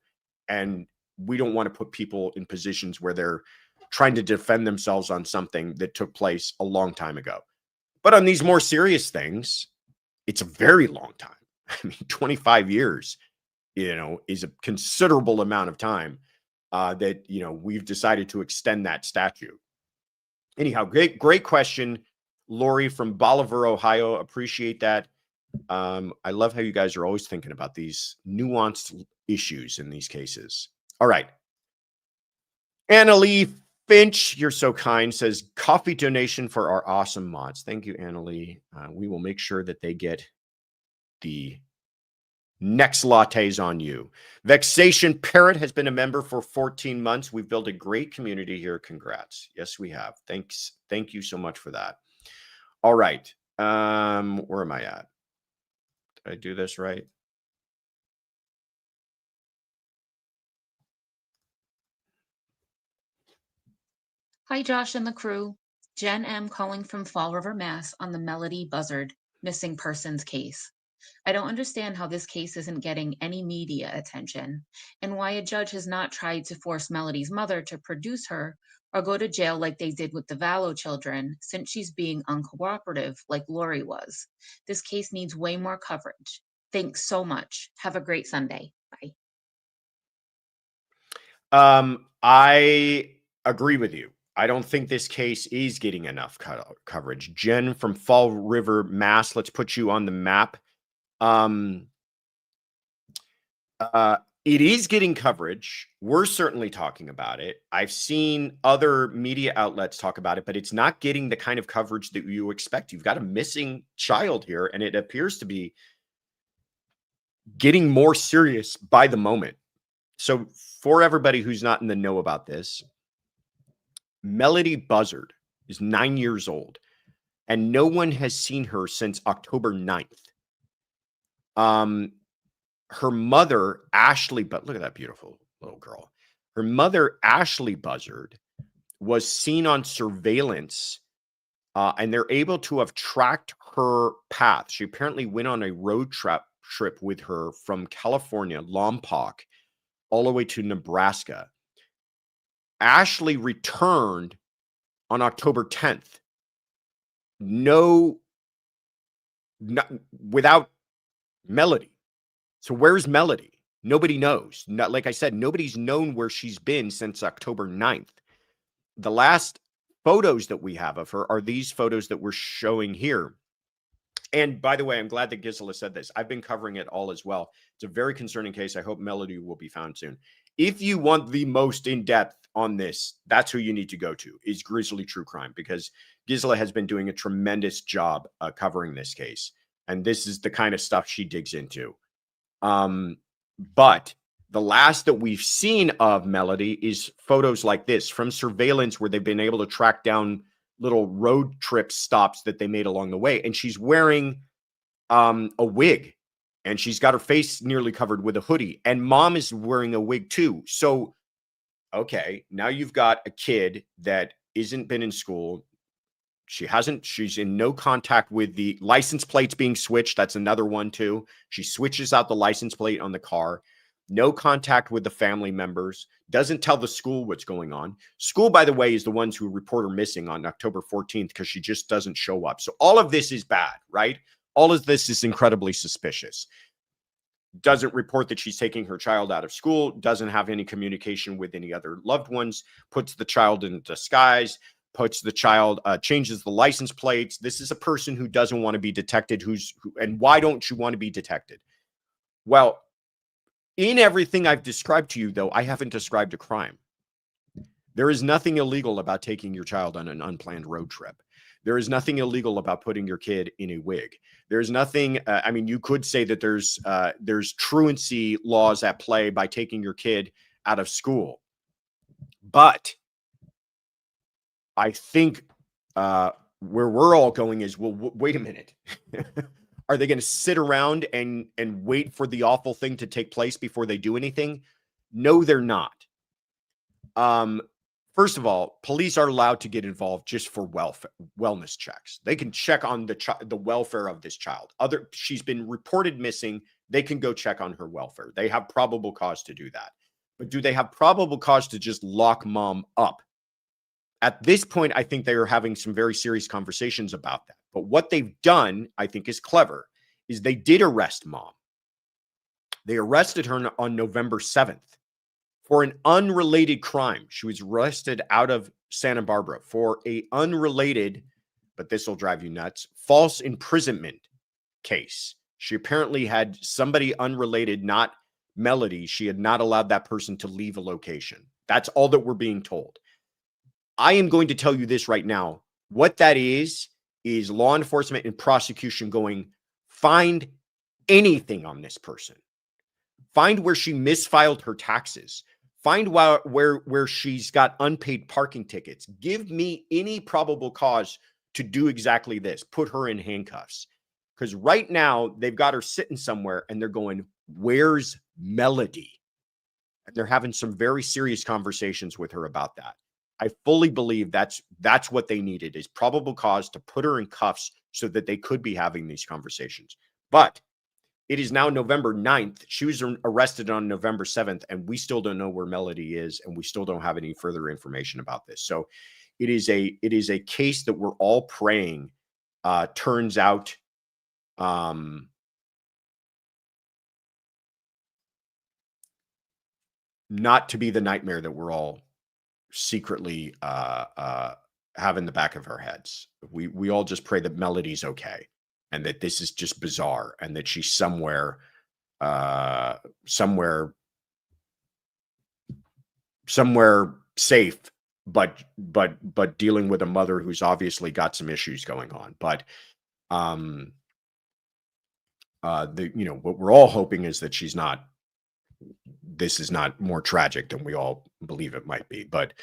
And we don't want to put people in positions where they're trying to defend themselves on something that took place a long time ago. But on these more serious things, it's a very long time. I mean, 25 years. You know, is a considerable amount of time that, you know, we've decided to extend that statute. Anyhow, great question, Lori from Bolivar, Ohio. Appreciate that. I love how you guys are always thinking about these nuanced issues in these cases. All right. Annalie Finch, you're so kind, says coffee donation for our awesome mods. Thank you, Annalie. We will make sure that they get the next lattes on you. Vexation Parrot has been a member for 14 months. We've built a great community here. Congrats. Yes, we have. Thanks. Thank you so much for that. All right. Where am I at? Did I do this right? Hi, Josh and the crew. Jen M. calling from Fall River, Mass. On the Melodee Buzzard missing persons case. I don't understand how this case isn't getting any media attention, and why a judge has not tried to force Melodee's mother to produce her or go to jail like they did with the Vallow children, since she's being uncooperative like Lori was. This case needs way more coverage. Thanks so much. Have a great Sunday. Bye. I agree with you. I don't think this case is getting enough coverage. Jen from Fall River, Mass. Let's put you on the map. It is getting coverage. We're certainly talking about it. I've seen other media outlets talk about it, but it's not getting the kind of coverage that you expect. You've got a missing child here, and it appears to be getting more serious by the moment. So for everybody who's not in the know about this, Melodee Buzzard is 9 years old, and no one has seen her since October 9th. Her mother, Ashley, but look at that beautiful little girl. Her mother, Ashley Buzzard, was seen on surveillance, and they're able to have tracked her path. She apparently went on a road trip with her from California, Lompoc, all the way to Nebraska. Ashley returned on October 10th. Without Melodee. So where's Melodee? Nobody knows. Like I said, nobody's known where she's been since October 9th. The last photos that we have of her are these photos that we're showing here. And by the way, I'm glad that Gisela said this. I've been covering it all as well. It's a very concerning case. I hope Melodee will be found soon. If you want the most in-depth on this, that's who you need to go to, is Grizzly True Crime, because Gisela has been doing a tremendous job covering this case. And this is the kind of stuff she digs into. But the last that we've seen of Melodee is photos like this from surveillance where they've been able to track down little road trip stops that they made along the way. And she's wearing a wig, and she's got her face nearly covered with a hoodie, and mom is wearing a wig too. So Okay, now you've got a kid that isn't been in school. She's in no contact with the license plates being switched. That's another one too. She switches out the license plate on the car. No contact with the family members. Doesn't tell the school what's going on. School, by the way, is the ones who report her missing on October 14th because she just doesn't show up. So all of this is bad, right? All of this is incredibly suspicious. Doesn't report that she's taking her child out of school. Doesn't have any communication with any other loved ones. Puts the child in disguise. Puts the child, changes the license plates. This is a person who doesn't want to be detected. And why don't you want to be detected? Well, in everything I've described to you, though, I haven't described a crime. There is nothing illegal about taking your child on an unplanned road trip. There is nothing illegal about putting your kid in a wig. There's nothing, I mean, you could say that there's truancy laws at play by taking your kid out of school. But I think where we're all going is, well, wait a minute. Are they going to sit around and wait for the awful thing to take place before they do anything? No, they're not. First of all, police are allowed to get involved just for wellness checks. They can check on the welfare of this child. She's been reported missing. They can go check on her welfare. They have probable cause to do that. But do they have probable cause to just lock mom up? At this point, I think they are having some very serious conversations about that. But what they've done, I think, is clever, is they did arrest mom. They arrested her on November 7th for an unrelated crime. She was arrested out of Santa Barbara for an unrelated, but this will drive you nuts, false imprisonment case. She apparently had somebody unrelated, not Melodee. She had not allowed that person to leave a location. That's all that we're being told. I am going to tell you this right now. What that is law enforcement and prosecution going, find anything on this person. Find where she misfiled her taxes. Find where she's got unpaid parking tickets. Give me any probable cause to do exactly this. Put her in handcuffs. Because right now, they've got her sitting somewhere and they're going, where's Melodee? And they're having some very serious conversations with her about that. I fully believe that's what they needed, is probable cause to put her in cuffs so that they could be having these conversations. But it is now November 9th. She was arrested on November 7th, and we still don't know where Melodee is, and we still don't have any further information about this. So it is a case that we're all praying turns out not to be the nightmare that we're all secretly have in the back of our heads. We all just pray that Melodee's okay, and that this is just bizarre, and that she's somewhere safe, but dealing with a mother who's obviously got some issues going on. But what we're all hoping is that this is not more tragic than we all believe it might be. But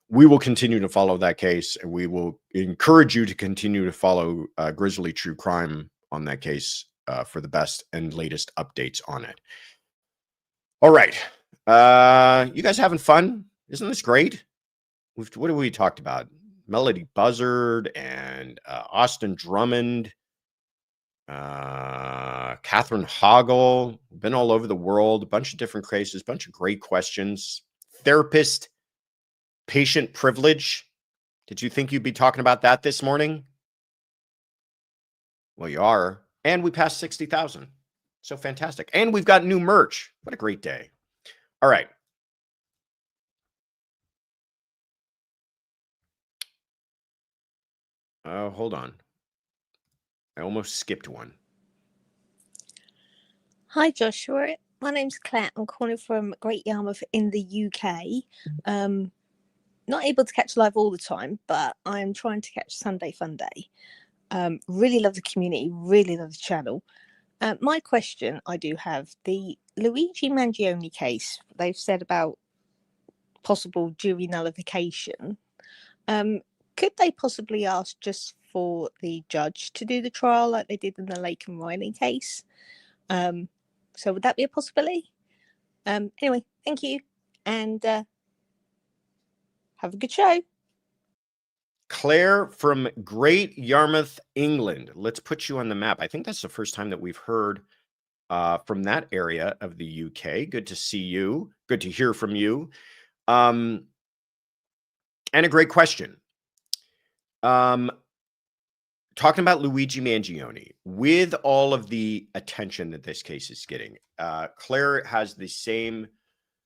we will continue to follow that case, and we will encourage you to continue to follow Grizzly True Crime on that case for the best and latest updates on it. All right. You guys having fun? Isn't this great? What have we talked about? Melodee Buzzard and Austin Drummond, Catherine Hoggle, been all over the world, a bunch of different cases, a bunch of great questions. Therapist, patient privilege. Did you think you'd be talking about that this morning? Well, you are. And we passed 60,000. So fantastic. And we've got new merch. What a great day. All right. Hold on. I almost skipped one. Hi, Joshua. My name's Claire. I'm calling from Great Yarmouth in the UK. Not able to catch live all the time, but I'm trying to catch Sunday Fun Day. Really love the community, really love the channel. My question I do have, the Luigi Mangione case, they've said about possible jury nullification. Could they possibly ask just for the judge to do the trial like they did in the Lake and Riley case? So would that be a possibility? Anyway, thank you. And Have a good show. Claire from Great Yarmouth, England. Let's put you on the map. I think that's the first time that we've heard from that area of the UK. Good to see you. Good to hear from you. And a great question. Talking about Luigi Mangione, with all of the attention that this case is getting, Claire has the same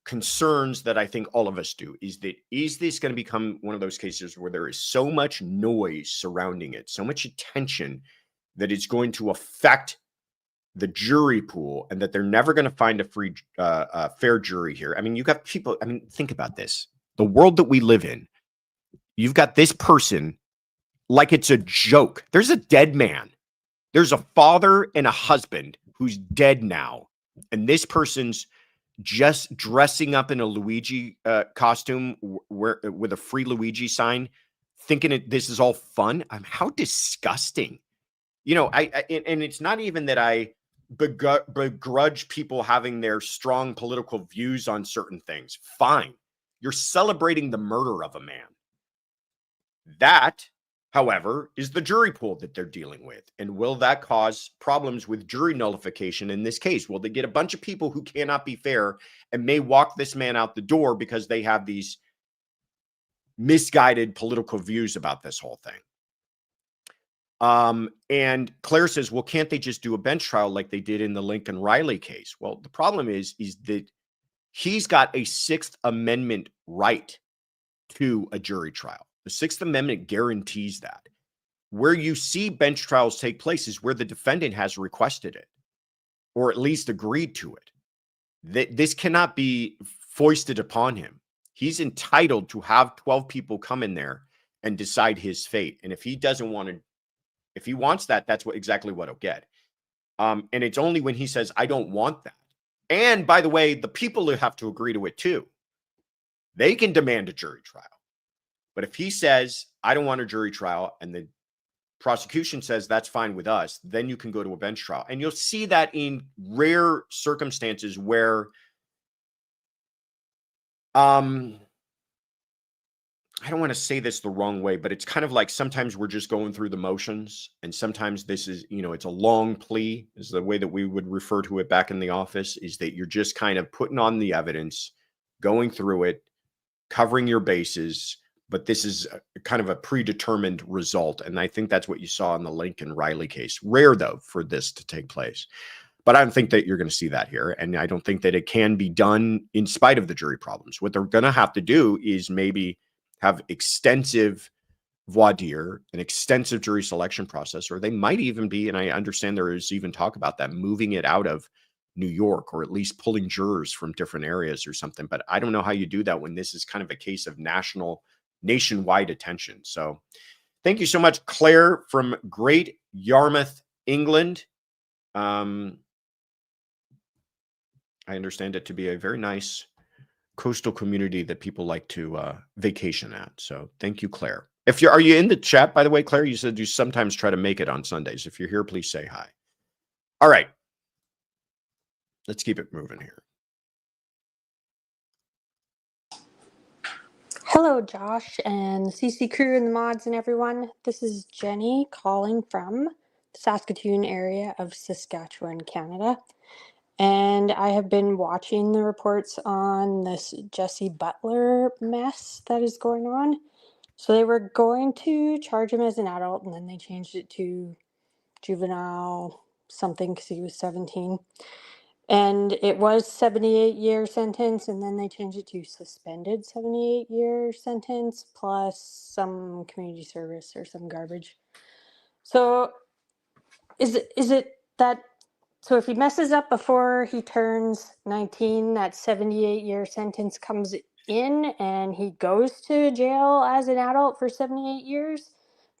concerns that I think all of us do. Is this going to become one of those cases where there is so much noise surrounding it, so much attention, that it's going to affect the jury pool, and that they're never going to find a fair jury here? I mean, you got people. I mean, think about this: the world that we live in. You've got this person like it's a joke. There's a dead man. There's a father and a husband who's dead now, and this person's just dressing up in a Luigi costume with a free Luigi sign, thinking this is all fun. How disgusting. You know, and it's not even that I begrudge people having their strong political views on certain things. Fine. You're celebrating the murder of a man. That, however, is the jury pool that they're dealing with. And will that cause problems with jury nullification in this case? Will they get a bunch of people who cannot be fair and may walk this man out the door because they have these misguided political views about this whole thing? And Claire says, well, can't they just do a bench trial like they did in the Lincoln Riley case? Well, the problem is that he's got a Sixth Amendment right to a jury trial. The Sixth Amendment guarantees that. Where you see bench trials take place is where the defendant has requested it, or at least agreed to it. This cannot be foisted upon him. He's entitled to have 12 people come in there and decide his fate. And if he doesn't want to, if he wants that, that's exactly what he'll get. And it's only when he says, I don't want that. And by the way, the people have to agree to it too. They can demand a jury trial. But if he says, I don't want a jury trial, and the prosecution says that's fine with us, then you can go to a bench trial. And you'll see that in rare circumstances where I don't want to say this the wrong way, but it's kind of like sometimes we're just going through the motions, and sometimes this is, you know, it's a long plea is the way that we would refer to it back in the office, is that you're just kind of putting on the evidence, going through it, covering your bases. But this is kind of a predetermined result. And I think that's what you saw in the Lincoln Riley case. Rare, though, for this to take place. But I don't think that you're going to see that here. And I don't think that it can be done in spite of the jury problems. What they're going to have to do is maybe have extensive voir dire, an extensive jury selection process, or they might even be, and I understand there is even talk about that, moving it out of New York, or at least pulling jurors from different areas or something. But I don't know how you do that when this is kind of a case of nationwide attention. So thank you so much, Claire from Great Yarmouth, England. I understand it to be a very nice coastal community that people like to vacation at. So thank you, Claire. Are you in the chat, by the way, Claire? You said you sometimes try to make it on Sundays. If you're here, please say hi. All right. Let's keep it moving here. Hello, Josh and CC crew and the mods and everyone. This is Jenny calling from the Saskatoon area of Saskatchewan, Canada. And I have been watching the reports on this Jesse Butler mess that is going on. So they were going to charge him as an adult, and then they changed it to juvenile something because he was 17. And it was 78-year sentence, and then they changed it to suspended 78-year sentence plus some community service or some garbage. So is it that, so if he messes up before he turns 19, that 78-year sentence comes in and he goes to jail as an adult for 78 years,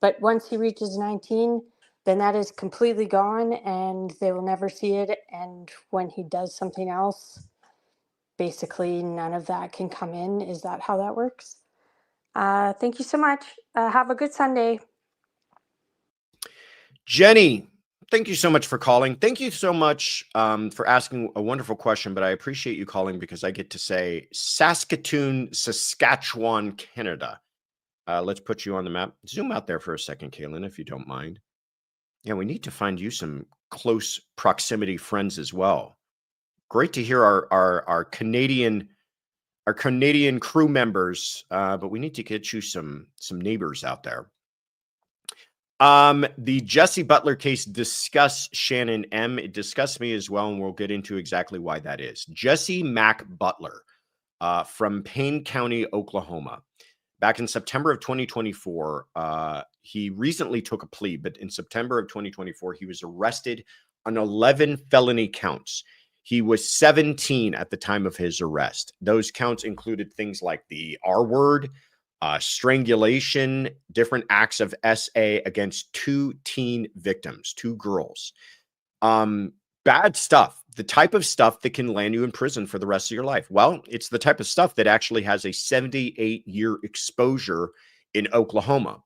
but once he reaches 19, then that is completely gone and they will never see it. And when he does something else, basically none of that can come in. Is that how that works? Thank you so much. Have a good Sunday. Jenny, Thank you so much for calling. Thank you so much for asking a wonderful question, but I appreciate you calling because I get to say Saskatoon, Saskatchewan, Canada. Let's put you on the map. Zoom out there for a second, Kaylin, if you don't mind. Yeah, we need to find you some close proximity friends as well. Great to hear our Canadian crew members, but we need to get you some neighbors out there. The Jesse Butler case discussed Shannon M. It discussed me as well, and we'll get into exactly why that is. Jesse Mack Butler from Payne County, Oklahoma. Back in September of 2024, he recently took a plea, but in September of 2024, he was arrested on 11 felony counts. He was 17 at the time of his arrest. Those counts included things like the R word, strangulation, different acts of SA against 2 teen victims, 2 girls. Bad stuff, the type of stuff that can land you in prison for the rest of your life. Well, it's the type of stuff that actually has a 78-year exposure in Oklahoma.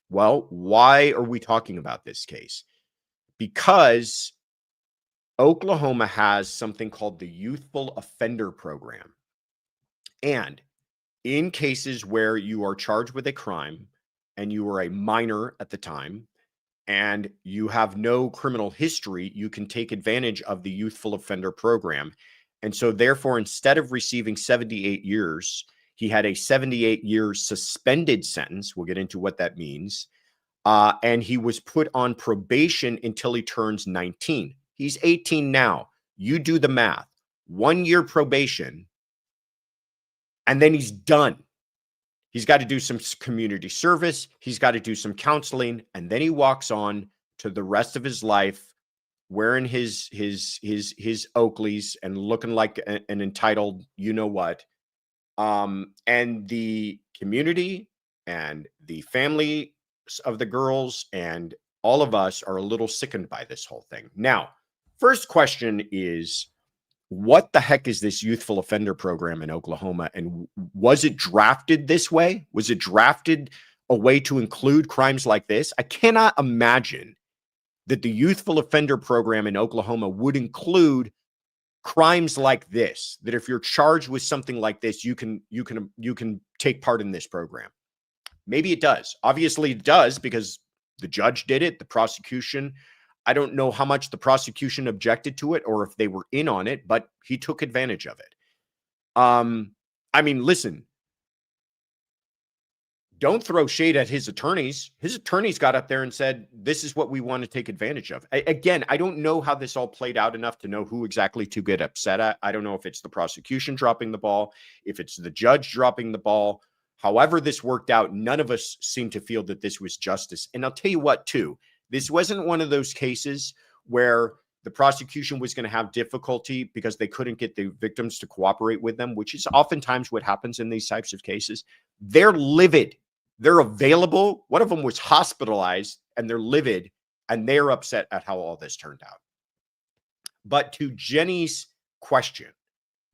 Well, why are we talking about this case? Because Oklahoma has something called the Youthful Offender Program. And in cases where you are charged with a crime and you were a minor at the time and you have no criminal history, you can take advantage of the Youthful Offender Program. And so therefore, instead of receiving 78 years, he had a 78-year suspended sentence. We'll get into what that means. And he was put on probation until he turns 19. He's 18 now. You do the math. 1 year probation, and then he's done. He's got to do some community service. He's got to do some counseling, and then he walks on to the rest of his life wearing his Oakleys and looking like an entitled you know what. And the community and the family of the girls and all of us are a little sickened by this whole thing. Now, first question is, what the heck is this Youthful Offender Program in Oklahoma? And was it drafted this way? Was it drafted a way to include crimes like this? I cannot imagine that the Youthful Offender Program in Oklahoma would include crimes like this, that if you're charged with something like this, you can take part in this program. Maybe it does. Obviously it does, because the judge did it, the prosecution. I don't know how much the prosecution objected to it or if they were in on it, but he took advantage of it. I mean, listen, don't throw shade at his attorneys. His attorneys got up there and said, this is what we want to take advantage of. Again, I don't know how this all played out enough to know who exactly to get upset at. I don't know if it's the prosecution dropping the ball, if it's the judge dropping the ball. However this worked out, none of us seem to feel that this was justice. And I'll tell you what, too. This wasn't one of those cases where the prosecution was going to have difficulty because they couldn't get the victims to cooperate with them, which is oftentimes what happens in these types of cases. They're livid. They're available. One of them was hospitalized, and they're livid, and they're upset at how all this turned out. But to Jenny's question,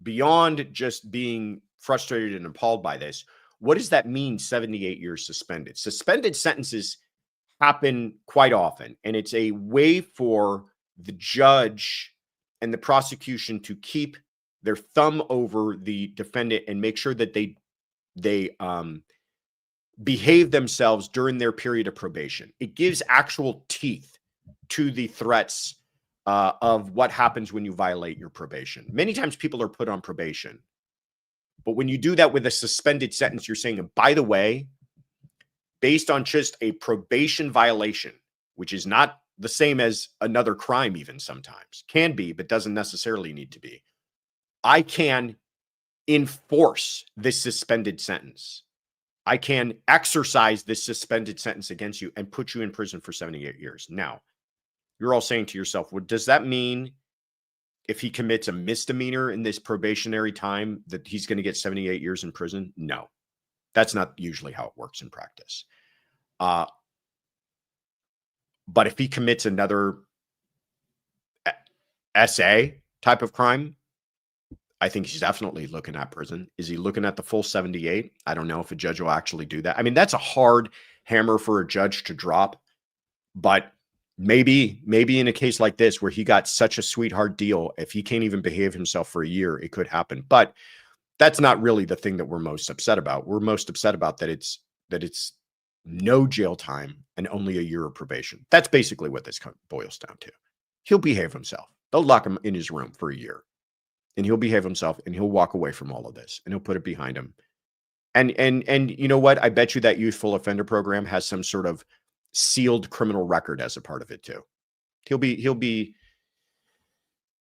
beyond just being frustrated and appalled by this, what does that mean, 78 years suspended? Suspended sentences happen quite often, and it's a way for the judge and the prosecution to keep their thumb over the defendant and make sure that they behave themselves during their period of probation. It gives actual teeth to the threats of what happens when you violate your probation. Many times people are put on probation, but when you do that with a suspended sentence, you're saying, and by the way, based on just a probation violation, which is not the same as another crime, even sometimes can be, but doesn't necessarily need to be, I can enforce this suspended sentence. I can exercise this suspended sentence against you and put you in prison for 78 years. Now, you're all saying to yourself, well, does that mean if he commits a misdemeanor in this probationary time that he's going to get 78 years in prison? No. That's not usually how it works in practice. But if he commits another SA type of crime, I think he's definitely looking at prison. Is he looking at the full 78? I don't know if a judge will actually do that. I mean, that's a hard hammer for a judge to drop, but Maybe in a case like this where he got such a sweetheart deal, if he can't even behave himself for a year, it could happen. But that's not really the thing that we're most upset about. We're most upset about that it's no jail time and only a year of probation. That's basically what this boils down to. He'll behave himself. They'll lock him in his room for a year, and he'll behave himself, and he'll walk away from all of this, and he'll put it behind him. And you know what? I bet you that youthful offender program has some sort of sealed criminal record as a part of it too. He'll be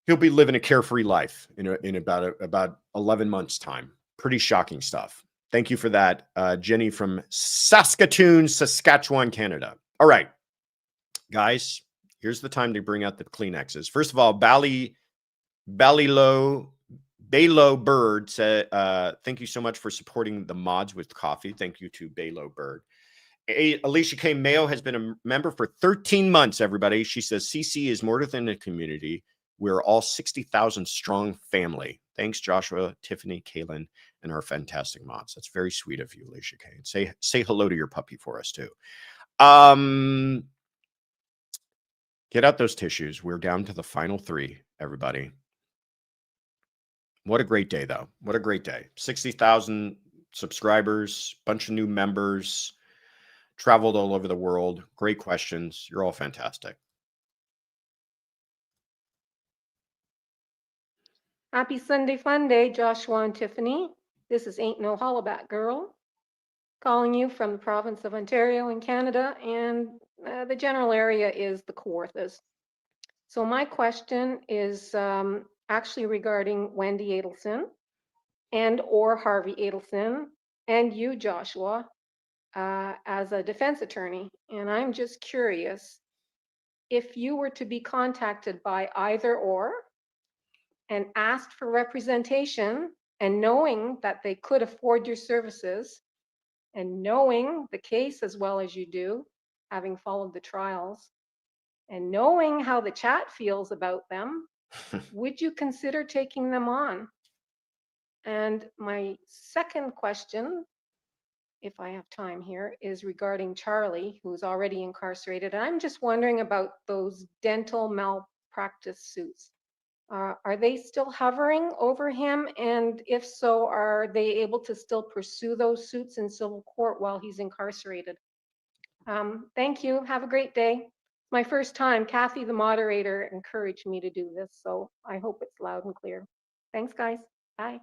living a carefree life in about 11 months time. Pretty shocking stuff. Thank you for that, Jenny from Saskatoon, Saskatchewan, Canada. All right, guys, here's the time to bring out the Kleenexes. First of all, Baylo Bird said, thank you so much for supporting the mods with coffee. Thank you to Baylo Bird. Alicia K. Mayo has been a member for 13 months, everybody. She says, CC is more than a community. We're all 60,000 strong family. Thanks, Joshua, Tiffany, Kaylin, and our fantastic mods. That's very sweet of you, Alicia K. And say hello to your puppy for us, too. Get out those tissues. We're down to the final 3, everybody. What a great day, though. What a great day. 60,000 subscribers, bunch of new members, traveled all over the world. Great questions. You're all fantastic. Happy Sunday Fun Day, Joshua and Tiffany. This is Ain't No Hollaback Girl, calling you from the province of Ontario in Canada, and the general area is the Kawarthas. So my question is actually regarding Wendi Adelson and or Harvey Adelson and you, Joshua, as a defense attorney. And I'm just curious, if you were to be contacted by either or and asked for representation, and knowing that they could afford your services, and knowing the case as well as you do, having followed the trials, and knowing how the chat feels about them, would you consider taking them on? And my second question, if I have time here, is regarding Charlie, who's already incarcerated. And I'm just wondering about those dental malpractice suits. Are they still hovering over him? And if so, are they able to still pursue those suits in civil court while he's incarcerated? Thank you. Have a great day. My first time. Kathy, the moderator, encouraged me to do this, so I hope it's loud and clear. Thanks, guys. Bye.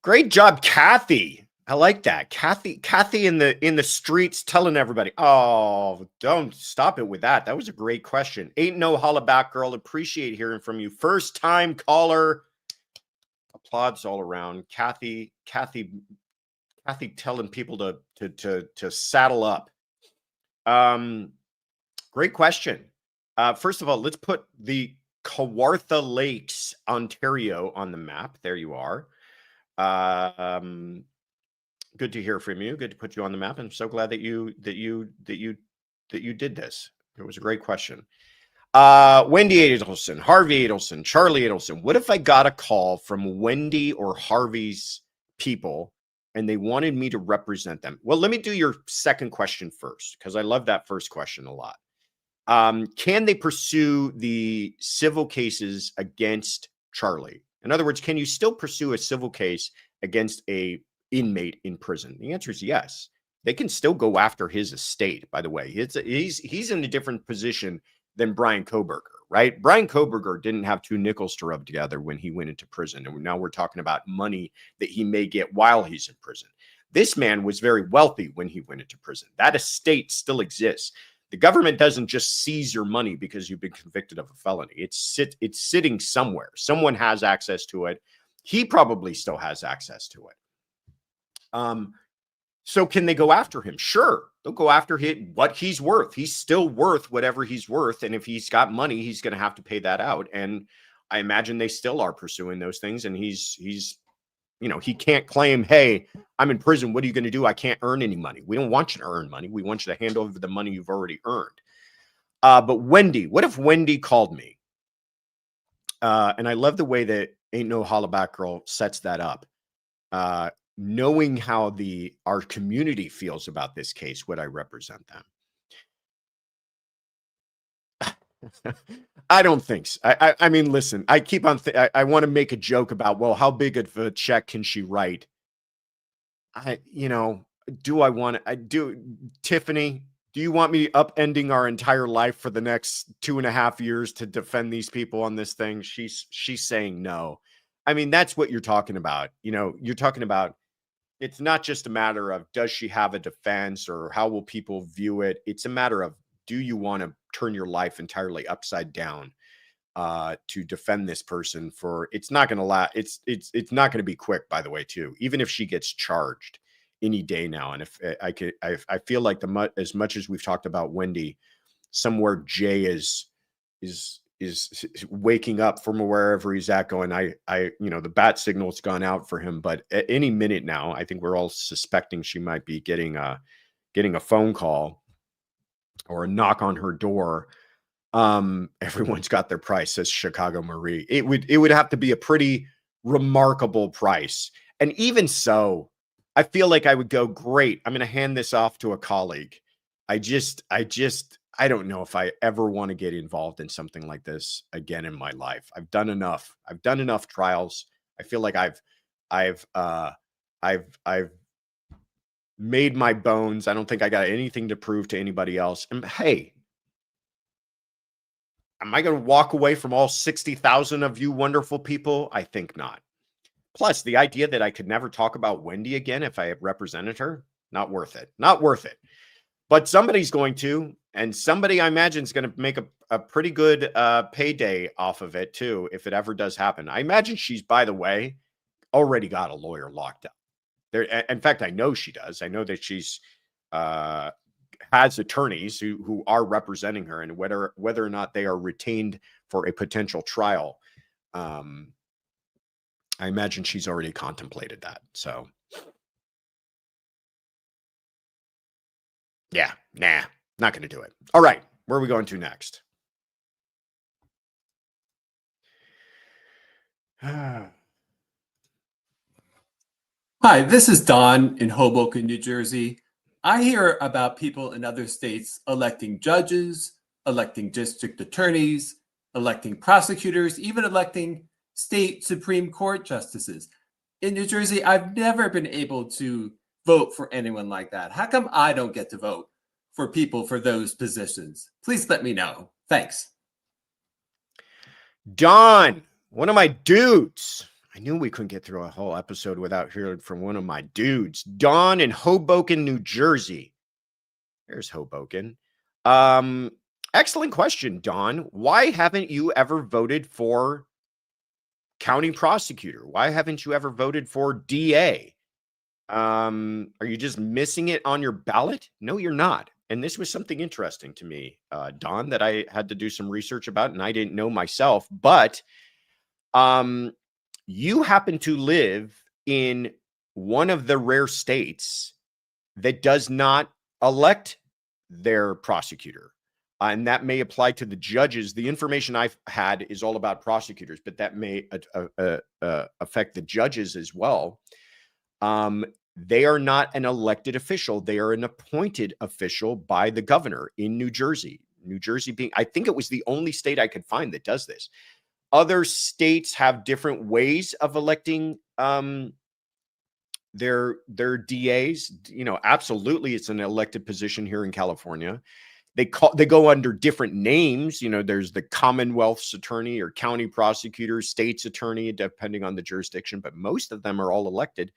Great job, Kathy. I like that. Kathy in the streets telling everybody, oh, don't stop it with that. That was a great question. Ain't no hollaback girl. Appreciate hearing from you. First time caller. Applause all around. Kathy telling people to saddle up. Great question. First of all, let's put the Kawartha Lakes, Ontario on the map. There you are. Good to hear from you. Good to put you on the map. I'm so glad that you did this. It was a great question. Wendi Adelson, Harvey Adelson, Charlie Adelson. What if I got a call from Wendi or Harvey's people and they wanted me to represent them? Well, let me do your second question first, because I love that first question a lot. Can they pursue the civil cases against Charlie? In other words, can you still pursue a civil case against a inmate in prison? The answer is yes. They can still go after his estate, by the way. He's in a different position than Bryan Kohberger, right? Bryan Kohberger didn't have 2 nickels to rub together when he went into prison. And now we're talking about money that he may get while he's in prison. This man was very wealthy when he went into prison. That estate still exists. The government doesn't just seize your money because you've been convicted of a felony. It's sitting somewhere. Someone has access to it. He probably still has access to it. So can they go after him? Sure. They'll go after what he's worth. He's still worth whatever he's worth. And if he's got money, he's going to have to pay that out. And I imagine they still are pursuing those things. And he's, he can't claim, hey, I'm in prison. What are you going to do? I can't earn any money. We don't want you to earn money. We want you to hand over the money you've already earned. But Wendi, what if Wendi called me? And I love the way that Ain't No Hollaback Girl sets that up. Knowing how our community feels about this case, would I represent them? I don't think so. I mean, listen, I keep on, I want to make a joke about, well, how big of a check can she write? Do I want to, Tiffany, do you want me upending our entire life for the next 2.5 years to defend these people on this thing? She's saying no. I mean, that's what you're talking about. You're talking about, it's not just a matter of, does she have a defense or how will people view it? It's a matter of, do you want to turn your life entirely upside down to defend this person for, it's not going to last. It's not going to be quick, by the way, too, even if she gets charged any day now. And if I feel like as much as we've talked about Wendi, somewhere Jay is waking up from wherever he's at going, the bat signal's gone out for him, but at any minute now, I think we're all suspecting she might be getting a phone call or a knock on her door. Everyone's got their price, says Chicago Marie. It would have to be a pretty remarkable price. And even so, I feel like I would go, great, I'm going to hand this off to a colleague. I don't know if I ever want to get involved in something like this again in my life. I've done enough. I've done enough trials. I feel like I've made my bones. I don't think I got anything to prove to anybody else. And hey, am I going to walk away from all 60,000 of you wonderful people? I think not. Plus, the idea that I could never talk about Wendi again if I had represented her, not worth it. Not worth it. But somebody's going to, and somebody I imagine is going to make a pretty good payday off of it too, if it ever does happen. I imagine she's, by the way, already got a lawyer locked up. There, in fact, I know she does. I know that she's has attorneys who are representing her, and whether or not they are retained for a potential trial. I imagine she's already contemplated that. So, yeah, nah, not going to do it. All right, where are we going to next? Hi, this is Don in Hoboken, New Jersey. I hear about people in other states electing judges, electing district attorneys, electing prosecutors, even electing state Supreme Court justices. In New Jersey, I've never been able to vote for anyone like that. How come I don't get to vote for people for those positions? Please let me know. Thanks. Don, one of my dudes. I knew we couldn't get through a whole episode without hearing from one of my dudes. Don in Hoboken, New Jersey. There's Hoboken. Excellent question, Don. Why haven't you ever voted for county prosecutor? Why haven't you ever voted for DA? Are you just missing it on your ballot? No, you're not. And this was something interesting to me, Don, that I had to do some research about, and I didn't know myself. But you happen to live in one of the rare states that does not elect their prosecutor. And that may apply to the judges. The information I've had is all about prosecutors, but that may affect the judges as well. They are not an elected official. They are an appointed official by the governor in New Jersey. New Jersey being, I think it was the only state I could find that does this. Other states have different ways of electing their DAs. Absolutely, it's an elected position here in California. They go under different names. There's the Commonwealth's attorney or county prosecutor, state's attorney, depending on the jurisdiction, but most of them are all elected.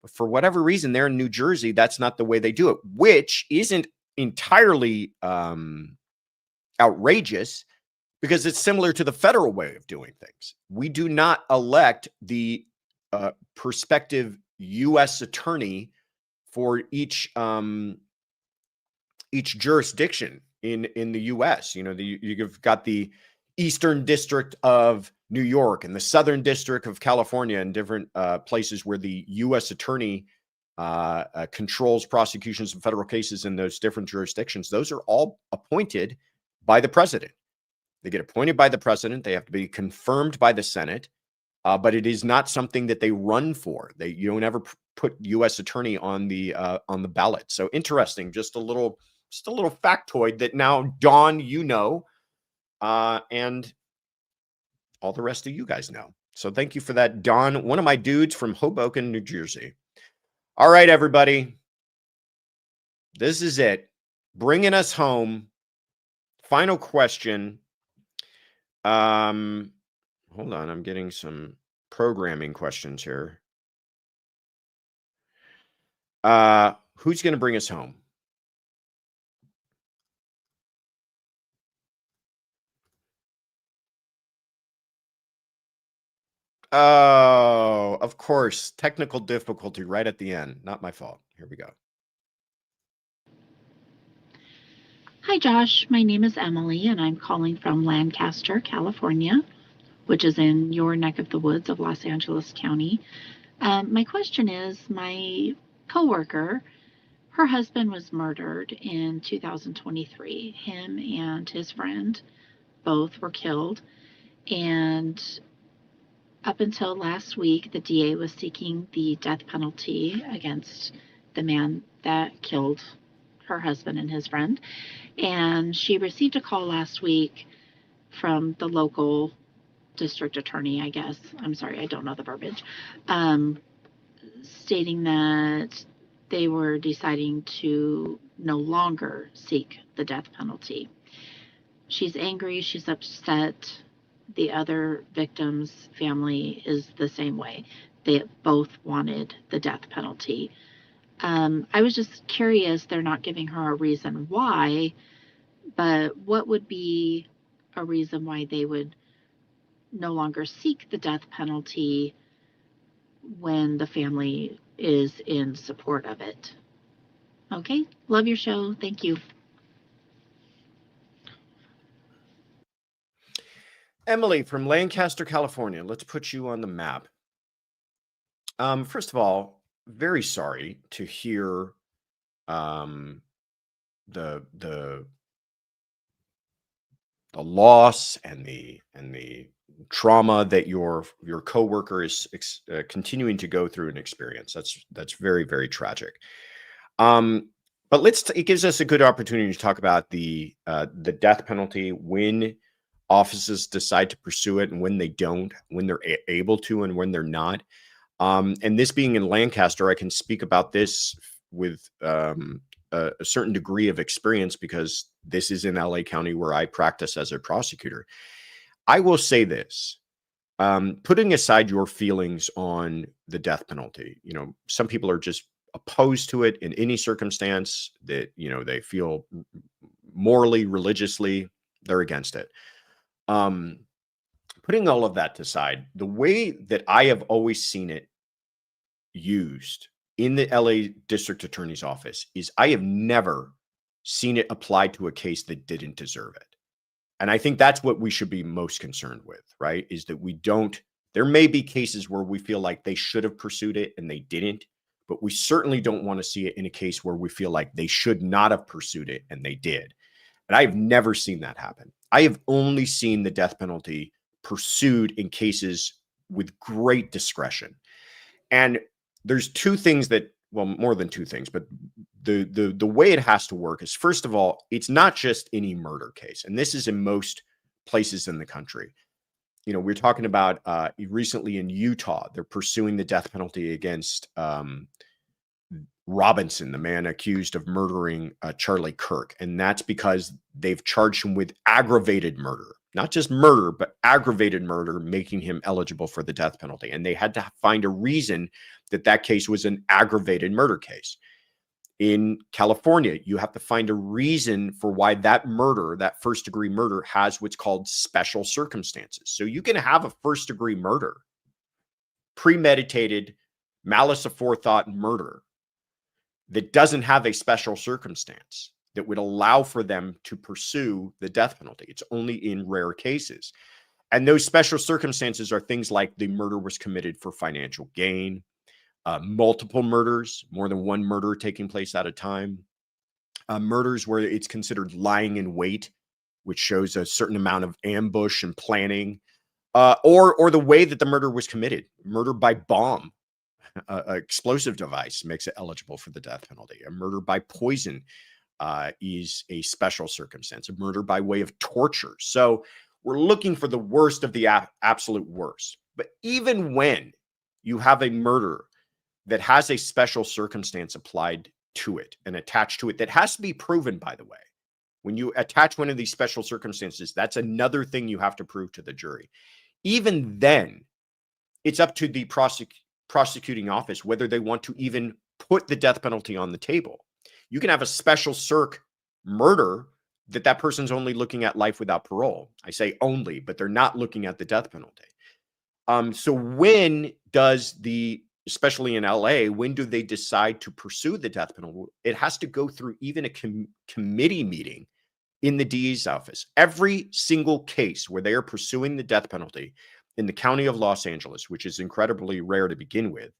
But for whatever reason, they're in New Jersey. That's not the way they do it, which isn't entirely outrageous, because it's similar to the federal way of doing things. We do not elect the prospective U.S. attorney for each jurisdiction in the U.S. You've got the Eastern District of New York and the Southern District of California and different places where the U.S. attorney controls prosecutions of federal cases in those different jurisdictions. Those are all appointed by the president. They get appointed by the president. They have to be confirmed by the Senate, but it is not something that they run for. You don't ever put U.S. attorney on the ballot. So interesting. Just a little factoid that now, Dawn, and all the rest of you guys know. So thank you for that, Don, one of my dudes from Hoboken, New Jersey. All right, everybody. This is it. Bringing us home. Final question. Hold on. I'm getting some programming questions here. Who's going to bring us home? Oh, of course. Technical difficulty right at the end. Not my fault. Here we go. Hi, Josh. My name is Emily, and I'm calling from Lancaster, California, which is in your neck of the woods of Los Angeles County. My question is, my coworker, her husband was murdered in 2023. Him and his friend both were killed. And up until last week, the DA was seeking the death penalty against the man that killed her husband and his friend. And she received a call last week from the local district attorney, I guess. I'm sorry, I don't know the verbiage. Stating that they were deciding to no longer seek the death penalty. She's angry, she's upset. The other victim's family is the same way. They both wanted the death penalty. I was just curious, they're not giving her a reason why, but what would be a reason why they would no longer seek the death penalty when the family is in support of it? Okay, love your show. Thank you. Emily from Lancaster, California. Let's put you on the map. First of all, very sorry to hear the loss and the trauma that your coworker is continuing to go through and experience. That's very, very tragic. But it gives us a good opportunity to talk about the death penalty, when offices decide to pursue it and when they don't, when they're able to and when they're not. And this being in Lancaster, I can speak about this with a certain degree of experience because this is in LA County where I practice as a prosecutor. I will say this, putting aside your feelings on the death penalty, some people are just opposed to it in any circumstance that, they feel morally, religiously, they're against it. Putting all of that aside, the way that I have always seen it used in the LA District Attorney's Office is I have never seen it applied to a case that didn't deserve it. And I think that's what we should be most concerned with, right? Is that there may be cases where we feel like they should have pursued it and they didn't, but we certainly don't want to see it in a case where we feel like they should not have pursued it and they did. And I've never seen that happen. I have only seen the death penalty pursued in cases with great discretion. And there's two things more than two things, but the way it has to work is, first of all, it's not just any murder case. And this is in most places in the country. We're talking about recently in Utah, they're pursuing the death penalty against Robinson, the man accused of murdering Charlie Kirk. And that's because they've charged him with aggravated murder, not just murder, but aggravated murder, making him eligible for the death penalty. And they had to find a reason that case was an aggravated murder case. In California, you have to find a reason for why that murder, that first degree murder, has what's called special circumstances. So you can have a first degree murder, premeditated, malice aforethought murder, that doesn't have a special circumstance that would allow for them to pursue the death penalty. It's only in rare cases. And those special circumstances are things like the murder was committed for financial gain, multiple murders, more than one murder taking place at a time, murders where it's considered lying in wait, which shows a certain amount of ambush and planning, or the way that the murder was committed, murder by bomb. Explosive device makes it eligible for the death penalty. A murder by poison is a special circumstance, a murder by way of torture. So we're looking for the worst of the absolute worst. But even when you have a murder that has a special circumstance applied to it and attached to it, that has to be proven, by the way. When you attach one of these special circumstances, that's another thing you have to prove to the jury. Even then, it's up to the prosecuting office whether they want to even put the death penalty on the table. You can have a special circ murder that person's only looking at life without parole. I say only, but they're not looking at the death penalty. So when does especially in LA, when do they decide to pursue the death penalty? It has to go through even a committee meeting in the DA's office. Every single case where they are pursuing the death penalty in the county of Los Angeles, which is incredibly rare to begin with,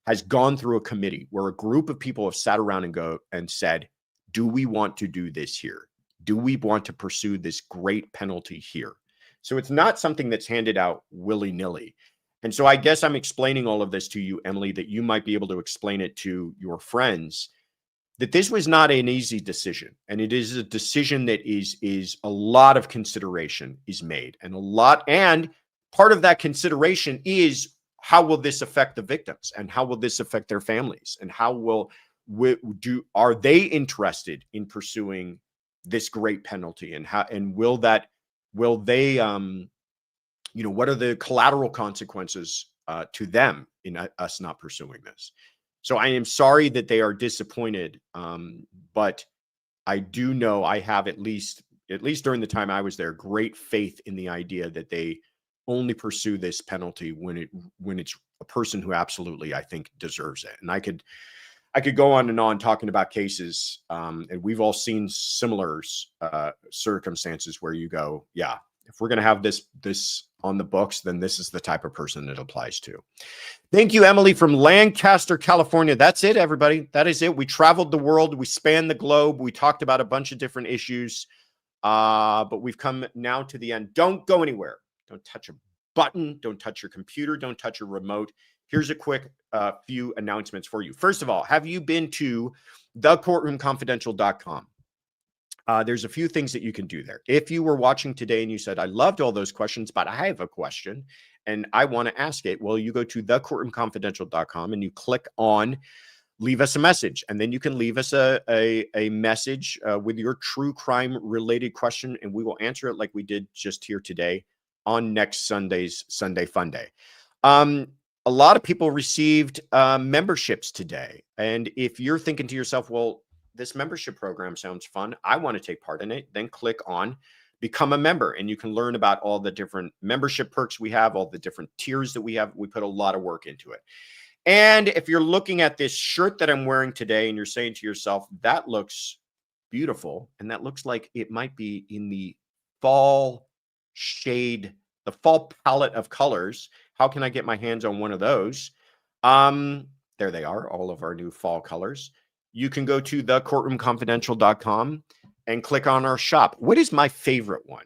has gone through a committee where a group of people have sat around and said, do we want to do this here? Do we want to pursue this great penalty here? So it's not something that's handed out willy-nilly. And so I guess I'm explaining all of this to you, Emily, that you might be able to explain it to your friends, that this was not an easy decision. And it is a decision that is a lot of consideration is made, and part of that consideration is, how will this affect the victims, and how will this affect their families, and how are they interested in pursuing this great penalty, and will they what are the collateral consequences to them in us not pursuing this? So I am sorry that they are disappointed, but I do know I have at least during the time I was there, great faith in the idea that they only pursue this penalty when it's a person who absolutely, I think, deserves it. And I could go on and on talking about cases, and we've all seen similar circumstances where you go, yeah, if we're going to have this on the books, then this is the type of person it applies to. Thank you, Emily from Lancaster, California. That's it, everybody. That is it. We traveled the world. We spanned the globe. We talked about a bunch of different issues, but we've come now to the end. Don't go anywhere. Don't touch a button. Don't touch your computer. Don't touch your remote. Here's a quick few announcements for you. First of all, have you been to thecourtroomconfidential.com? There's a few things that you can do there. If you were watching today and you said, I loved all those questions, but I have a question and I want to ask it. Well, you go to thecourtroomconfidential.com and you click on leave us a message. And then you can leave us a message with your true crime related question. And we will answer it like we did just here today on next Sunday's Sunday Fun Day. A lot of people received memberships today. And if you're thinking to yourself, well, this membership program sounds fun, I want to take part in it, then click on become a member and you can learn about all the different membership perks we have, all the different tiers that we have. We put a lot of work into it. And if you're looking at this shirt that I'm wearing today and you're saying to yourself, that looks beautiful, and that looks like it might be in the fall shade, the fall palette of colors, how can I get my hands on one of those? There they are, all of our new fall colors. You can go to thecourtroomconfidential.com and click on our shop. What is my favorite one?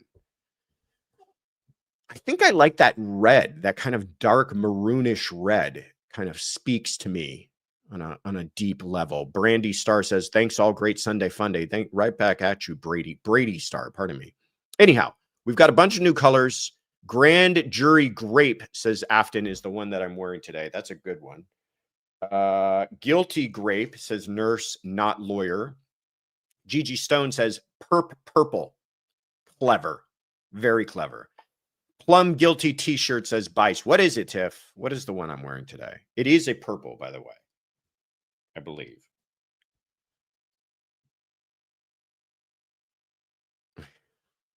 I think I like that red, that kind of dark maroonish red kind of speaks to me on a deep level. Brandy Star says, thanks, all great Sunday Fun Day. Right back at you, Brady Star, pardon me. Anyhow, we've got a bunch of new colors. Grand Jury Grape says Afton is the one that I'm wearing today. That's a good one. Guilty Grape says nurse, not lawyer. Gigi Stone says purple. Clever. Very clever. Plum Guilty T-shirt says Bice. What is it, Tiff? What is the one I'm wearing today? It is a purple, by the way, I believe.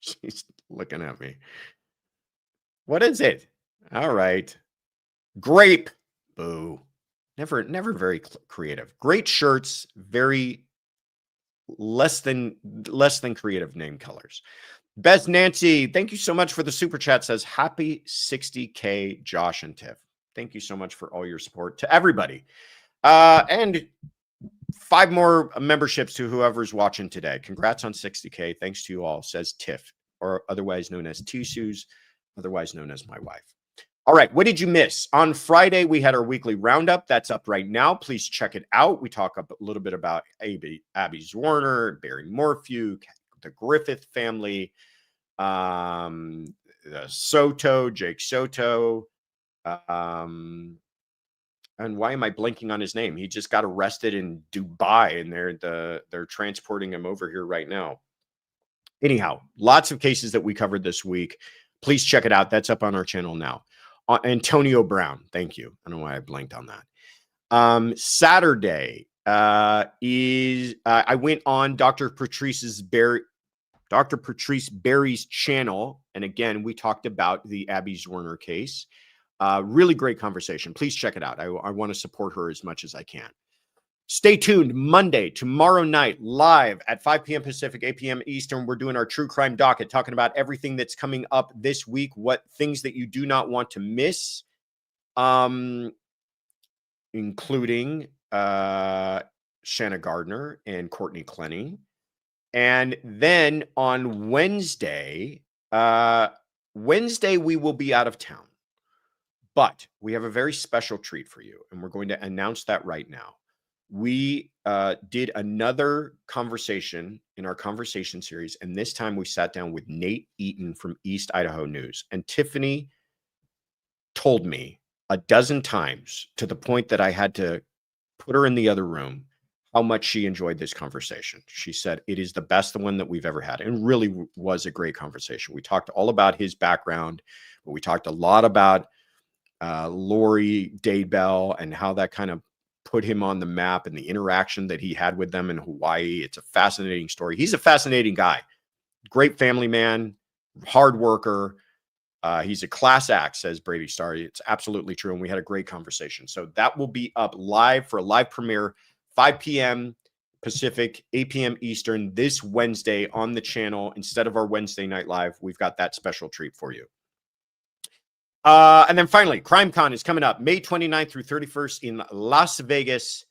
She's looking at me. What is it? All right. Grape. Boo. Never very creative. Great shirts, very less than creative name colors. Best Nancy, thank you so much for the super chat. Says happy 60K, Josh and Tiff. Thank you so much for all your support to everybody. And 5 more memberships to whoever's watching today. Congrats on 60K. Thanks to you all, says Tiff, or otherwise known as Tissues, otherwise known as my wife. All right, what did you miss? On Friday, we had our weekly roundup. That's up right now. Please check it out. We talk a little bit about Abby Zwerner, Barry Morphew, the Griffith family, Soto, Jake Soto, and why am I blanking on his name? He just got arrested in Dubai, and they're transporting him over here right now. Anyhow, lots of cases that we covered this week. Please check it out. That's up on our channel now. Antonio Brown, thank you. I don't know why I blanked on that. Saturday I went on Dr. Patrice Berry's channel, and again we talked about the Abby Zwerner case. Really great conversation. Please check it out. I want to support her as much as I can. Stay tuned. Monday, tomorrow night, live at 5 p.m. Pacific, 8 p.m. Eastern. We're doing our true crime docket, talking about everything that's coming up this week, what things that you do not want to miss, including Shanna Gardner and Courtney Clenny. And then on Wednesday, we will be out of town. But we have a very special treat for you, and we're going to announce that right now. We did another conversation in our conversation series, and this time we sat down with Nate Eaton from East Idaho News. And Tiffany told me a dozen times, to the point that I had to put her in the other room, how much she enjoyed this conversation. She said it is the best one that we've ever had, and really was a great conversation. We talked all about his background, but we talked a lot about Lori Daybell and how that kind of put him on the map and the interaction that he had with them in Hawaii. It's a fascinating story. He's a fascinating guy. Great family man, hard worker. He's a class act, says Brady Starr. It's absolutely true. And we had a great conversation. So that will be up live for a live premiere, 5 p.m. Pacific, 8 p.m. Eastern this Wednesday on the channel. Instead of our Wednesday night live, we've got that special treat for you. And then finally, CrimeCon is coming up May 29th through 31st in Las Vegas,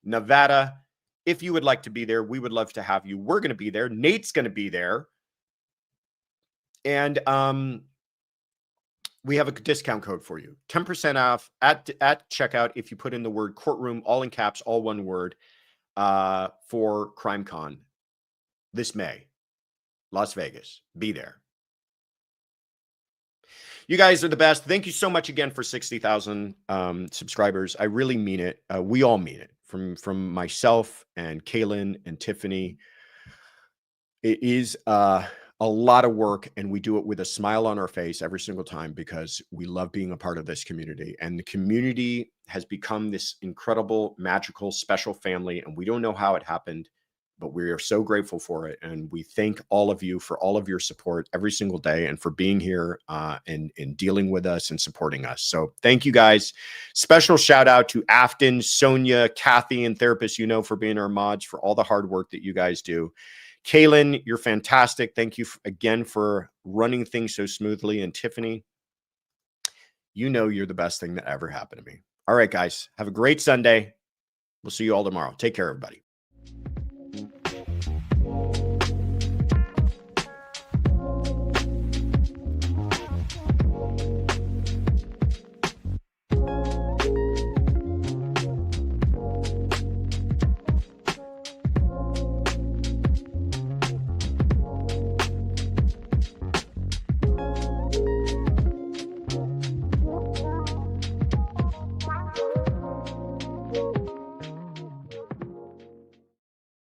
Nevada. If you would like to be there, we would love to have you. We're going to be there. Nate's going to be there. And we have a discount code for you. 10% off at checkout if you put in the word courtroom, all in caps, all one word, for CrimeCon this May. Las Vegas. Be there. You guys are the best. Thank you so much again for 60,000 subscribers. I really mean it. We all mean it. From myself and Kaylin and Tiffany. It is a lot of work, and we do it with a smile on our face every single time because we love being a part of this community. And the community has become this incredible, magical, special family, and we don't know how it happened, but we are so grateful for it. And we thank all of you for all of your support every single day and for being here and dealing with us and supporting us. So thank you guys. Special shout out to Afton, Sonia, Kathy, and Therapist, for being our mods, for all the hard work that you guys do. Kaylin, you're fantastic. Thank you again for running things so smoothly. And Tiffany, you're the best thing that ever happened to me. All right, guys, have a great Sunday. We'll see you all tomorrow. Take care, everybody.